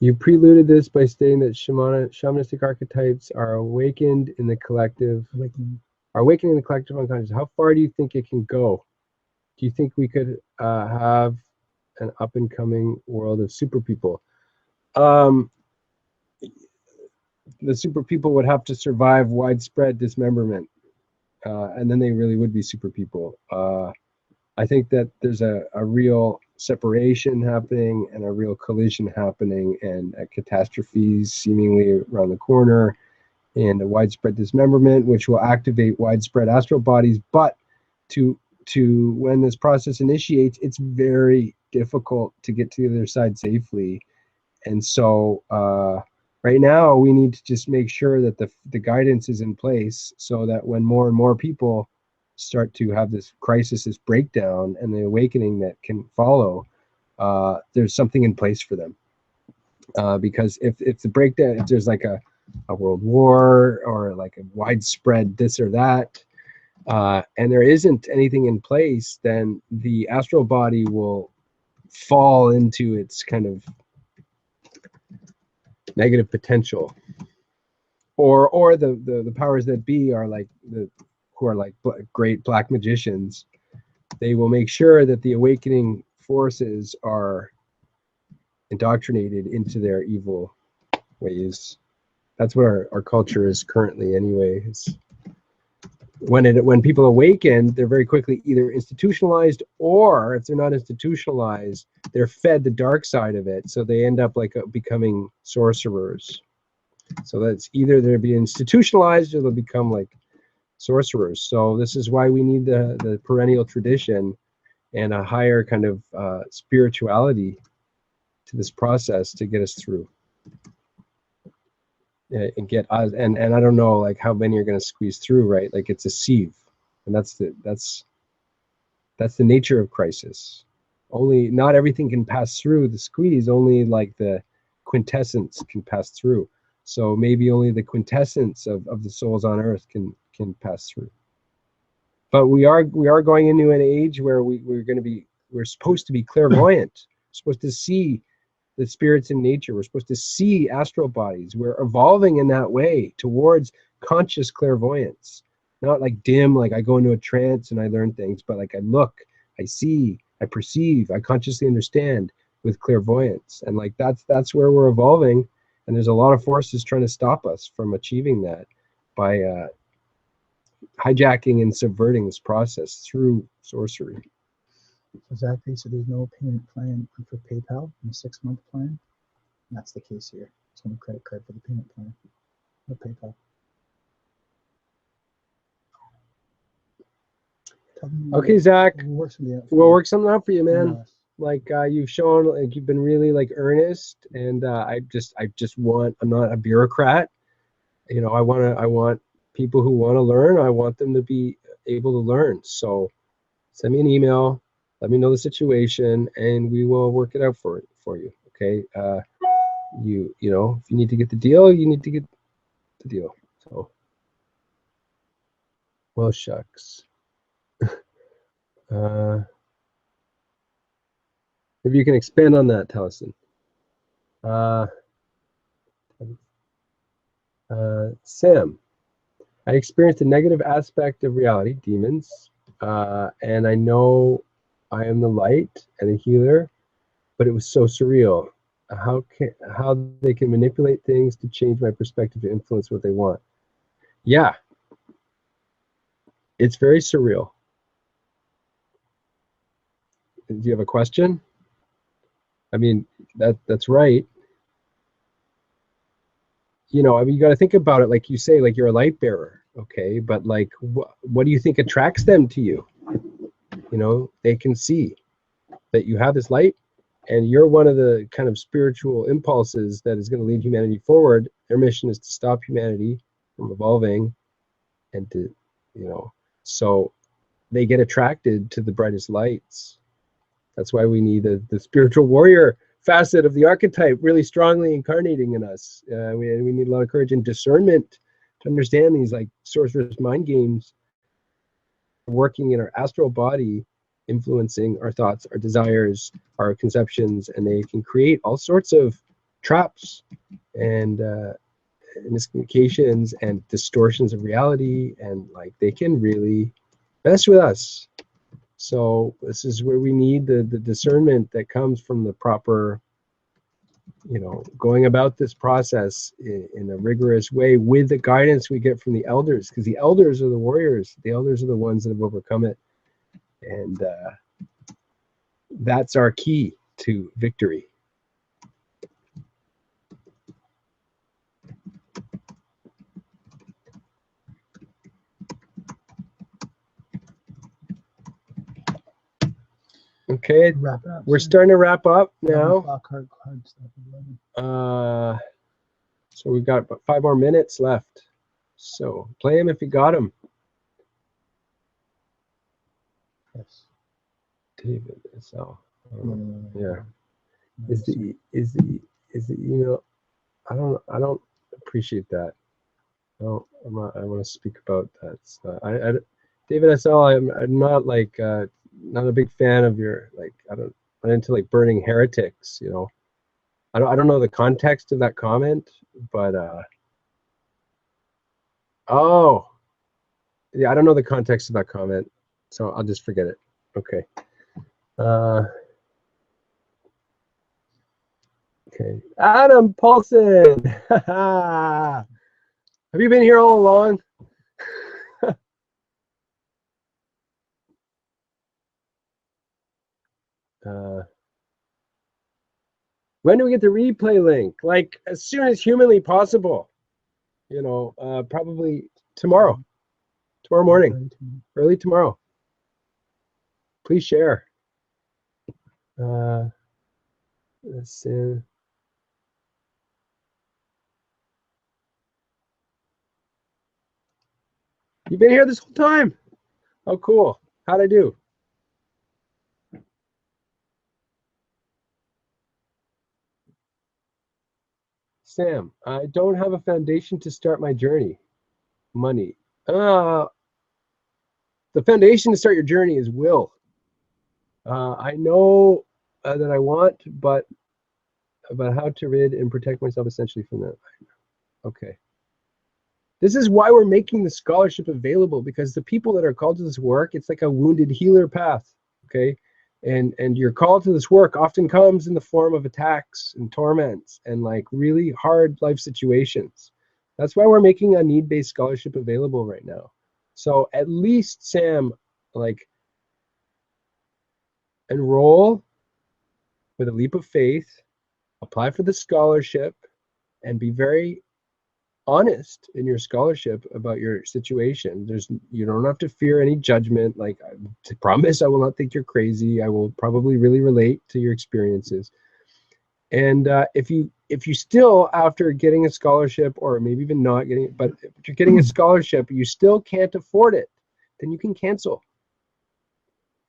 You preluded this by stating that shamanistic archetypes are awakened in the collective. Awakening in the collective unconscious. How far do you think it can go? Do you think we could have an up and coming world of super people? The super people would have to survive widespread dismemberment, and then they really would be super people. I think that there's a real separation happening and a real collision happening, and catastrophes seemingly around the corner, and a widespread dismemberment, which will activate widespread astral bodies. But to when this process initiates, it's very difficult to get to the other side safely. And so right now we need to just make sure that the guidance is in place so that when more and more people start to have this crisis, this breakdown, and the awakening that can follow, there's something in place for them. Because if the breakdown, if there's like a world war or like a widespread this or that, and there isn't anything in place, then the astral body will fall into its kind of negative potential, or the powers that be are like who are like great black magicians. They will make sure that the awakening forces are indoctrinated into their evil ways. That's what our culture is currently anyway. When people awaken, they're very quickly either institutionalized, or if they're not institutionalized, they're fed the dark side of it. So they end up like becoming sorcerers. So that's either they'll be institutionalized or they'll become like sorcerers. So this is why we need the perennial tradition and a higher kind of spirituality to this process to get us through. And get us, and I don't know like how many are going to squeeze through, right? Like it's a sieve, and that's the nature of crisis. Only not everything can pass through the squeeze. Only like the quintessence can pass through. So maybe only the quintessence of the souls on earth can pass through. But we are going into an age where we're supposed to be clairvoyant. We're supposed to see the spirits in nature. We're supposed to see astral bodies. We're evolving in that way towards conscious clairvoyance. Not like dim, like I go into a trance and I learn things, but like I look, I see, I perceive, I consciously understand with clairvoyance. And like that's where we're evolving. And there's a lot of forces trying to stop us from achieving that by hijacking and subverting this process through sorcery. Exactly. So there's no payment plan for PayPal in a 6-month plan. And that's the case here. It's only credit card for the payment plan. No PayPal. Okay, Zach, we'll work something out for you, man. Yes. Like you've shown, like you've been really like earnest, and I just want. I'm not a bureaucrat. You know, I want people who want to learn. I want them to be able to learn. So send me an email. Let me know the situation, and we will work it out for you. Okay. You know, if you need to get the deal, you need to get the deal. So, well, shucks. If you can expand on that, Taliesin. Sam, I experienced a negative aspect of reality, demons, and I know I am the light and a healer, but it was so surreal. How they can manipulate things to change my perspective to influence what they want. Yeah, it's very surreal. Do you have a question? I mean, that's right. You know, I mean, you got to think about it like you say, like you're a light bearer, okay? But like, what do you think attracts them to you? You know, they can see that you have this light, and you're one of the kind of spiritual impulses that is going to lead humanity forward. Their mission is to stop humanity from evolving, and to, you know, so they get attracted to the brightest lights. That's why we need the spiritual warrior facet of the archetype really strongly incarnating in us. We need a lot of courage and discernment to understand these like sorcerous mind games working in our astral body, influencing our thoughts, our desires, our conceptions, and they can create all sorts of traps and miscommunications and distortions of reality, and like they can really mess with us. So this is where we need the discernment that comes from the proper, you know, going about this process in a rigorous way with the guidance we get from the elders, because the elders are the warriors. The elders are the ones that have overcome it, and that's our key to victory. Okay, Wrap it up. we're starting to wrap up now. So we've got about 5 more minutes left. So play them if you got them. Yes. David, so yeah. No, Is the email? I don't appreciate that. No, I want to speak about that. So David SL, I'm not like not a big fan of your like I'm into like burning heretics, you know. I don't know the context of that comment, but oh yeah, I don't know the context of that comment, so I'll just forget it. Okay. Okay. Adam Paulson. Have you been here all along? When do we get the replay link? Like as soon as humanly possible. You know, probably tomorrow morning, early tomorrow. Please share. Let's see. You've been here this whole time. Oh, cool. How'd I do? Sam, I don't have a foundation to start my journey. Money. The foundation to start your journey is will. I know that I want, but about how to rid and protect myself essentially from that. Okay. This is why we're making the scholarship available, because the people that are called to this work, it's like a wounded healer path. Okay. And your call to this work often comes in the form of attacks and torments and like really hard life situations. That's why we're making a need-based scholarship available right now. So at least, Sam, like, enroll with a leap of faith, apply for the scholarship, and be very honest in your scholarship about your situation. You don't have to fear any judgment. Like, I promise I will not think you're crazy. I will probably really relate to your experiences. And if you still, after getting a scholarship, or maybe even not getting it, but if you're getting a scholarship, you still can't afford it, then you can cancel.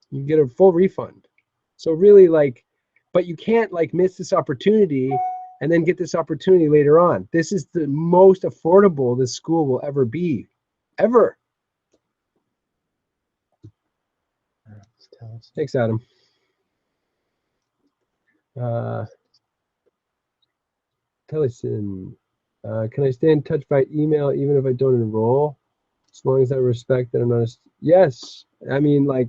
You get a full refund. So really, like, but you can't like miss this opportunity and then get this opportunity later on. This is the most affordable this school will ever be, ever. Thanks, Adam. Tellison, can I stay in touch by email even if I don't enroll, as long as I respect that I'm not? Yes, I mean, like,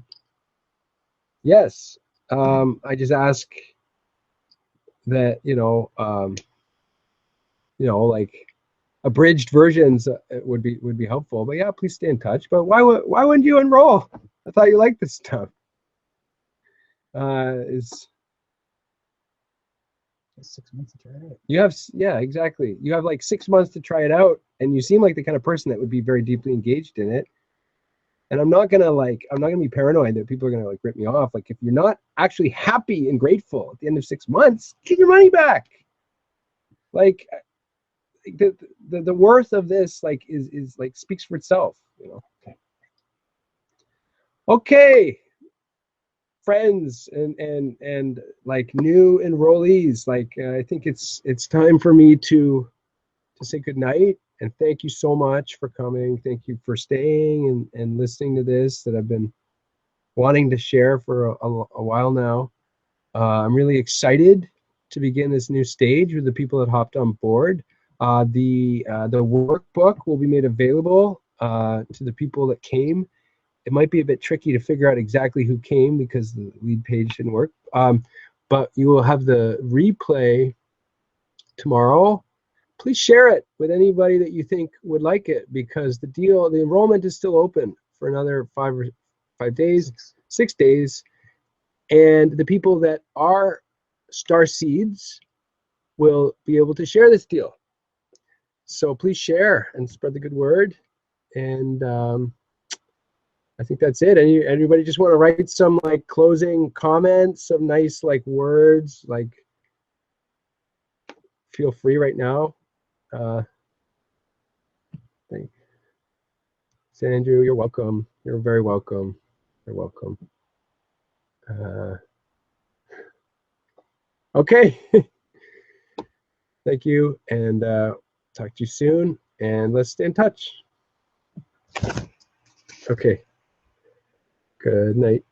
yes. I just ask that like abridged versions would be helpful. But yeah, please stay in touch. But why wouldn't you enroll? I thought you liked this stuff. Is 6 months to try it out. You have, yeah, exactly. You have like 6 months to try it out, and you seem like the kind of person that would be very deeply engaged in it. And I'm not gonna be paranoid that people are gonna like rip me off. Like, if you're not actually happy and grateful at the end of 6 months, get your money back. Like, the worth of this like is like speaks for itself, Okay, friends and like new enrollees, like I think it's time for me to say good night, and thank you so much for coming. Thank you for staying and listening to this that I've been wanting to share for a while now. I'm really excited to begin this new stage with the people that hopped on board. The workbook will be made available to the people that came. It might be a bit tricky to figure out exactly who came because the lead page didn't work. But you will have the replay tomorrow. Please share it with anybody that you think would like it, because the enrollment is still open for another 6 days. And the people that are star seeds will be able to share this deal. So please share and spread the good word. And I think that's it. Anybody just want to write some like closing comments, some nice like words, like, feel free right now. Andrew, you're welcome. You're very welcome. You're welcome. Okay. Thank you, and talk to you soon, and let's stay in touch. Okay. Good night.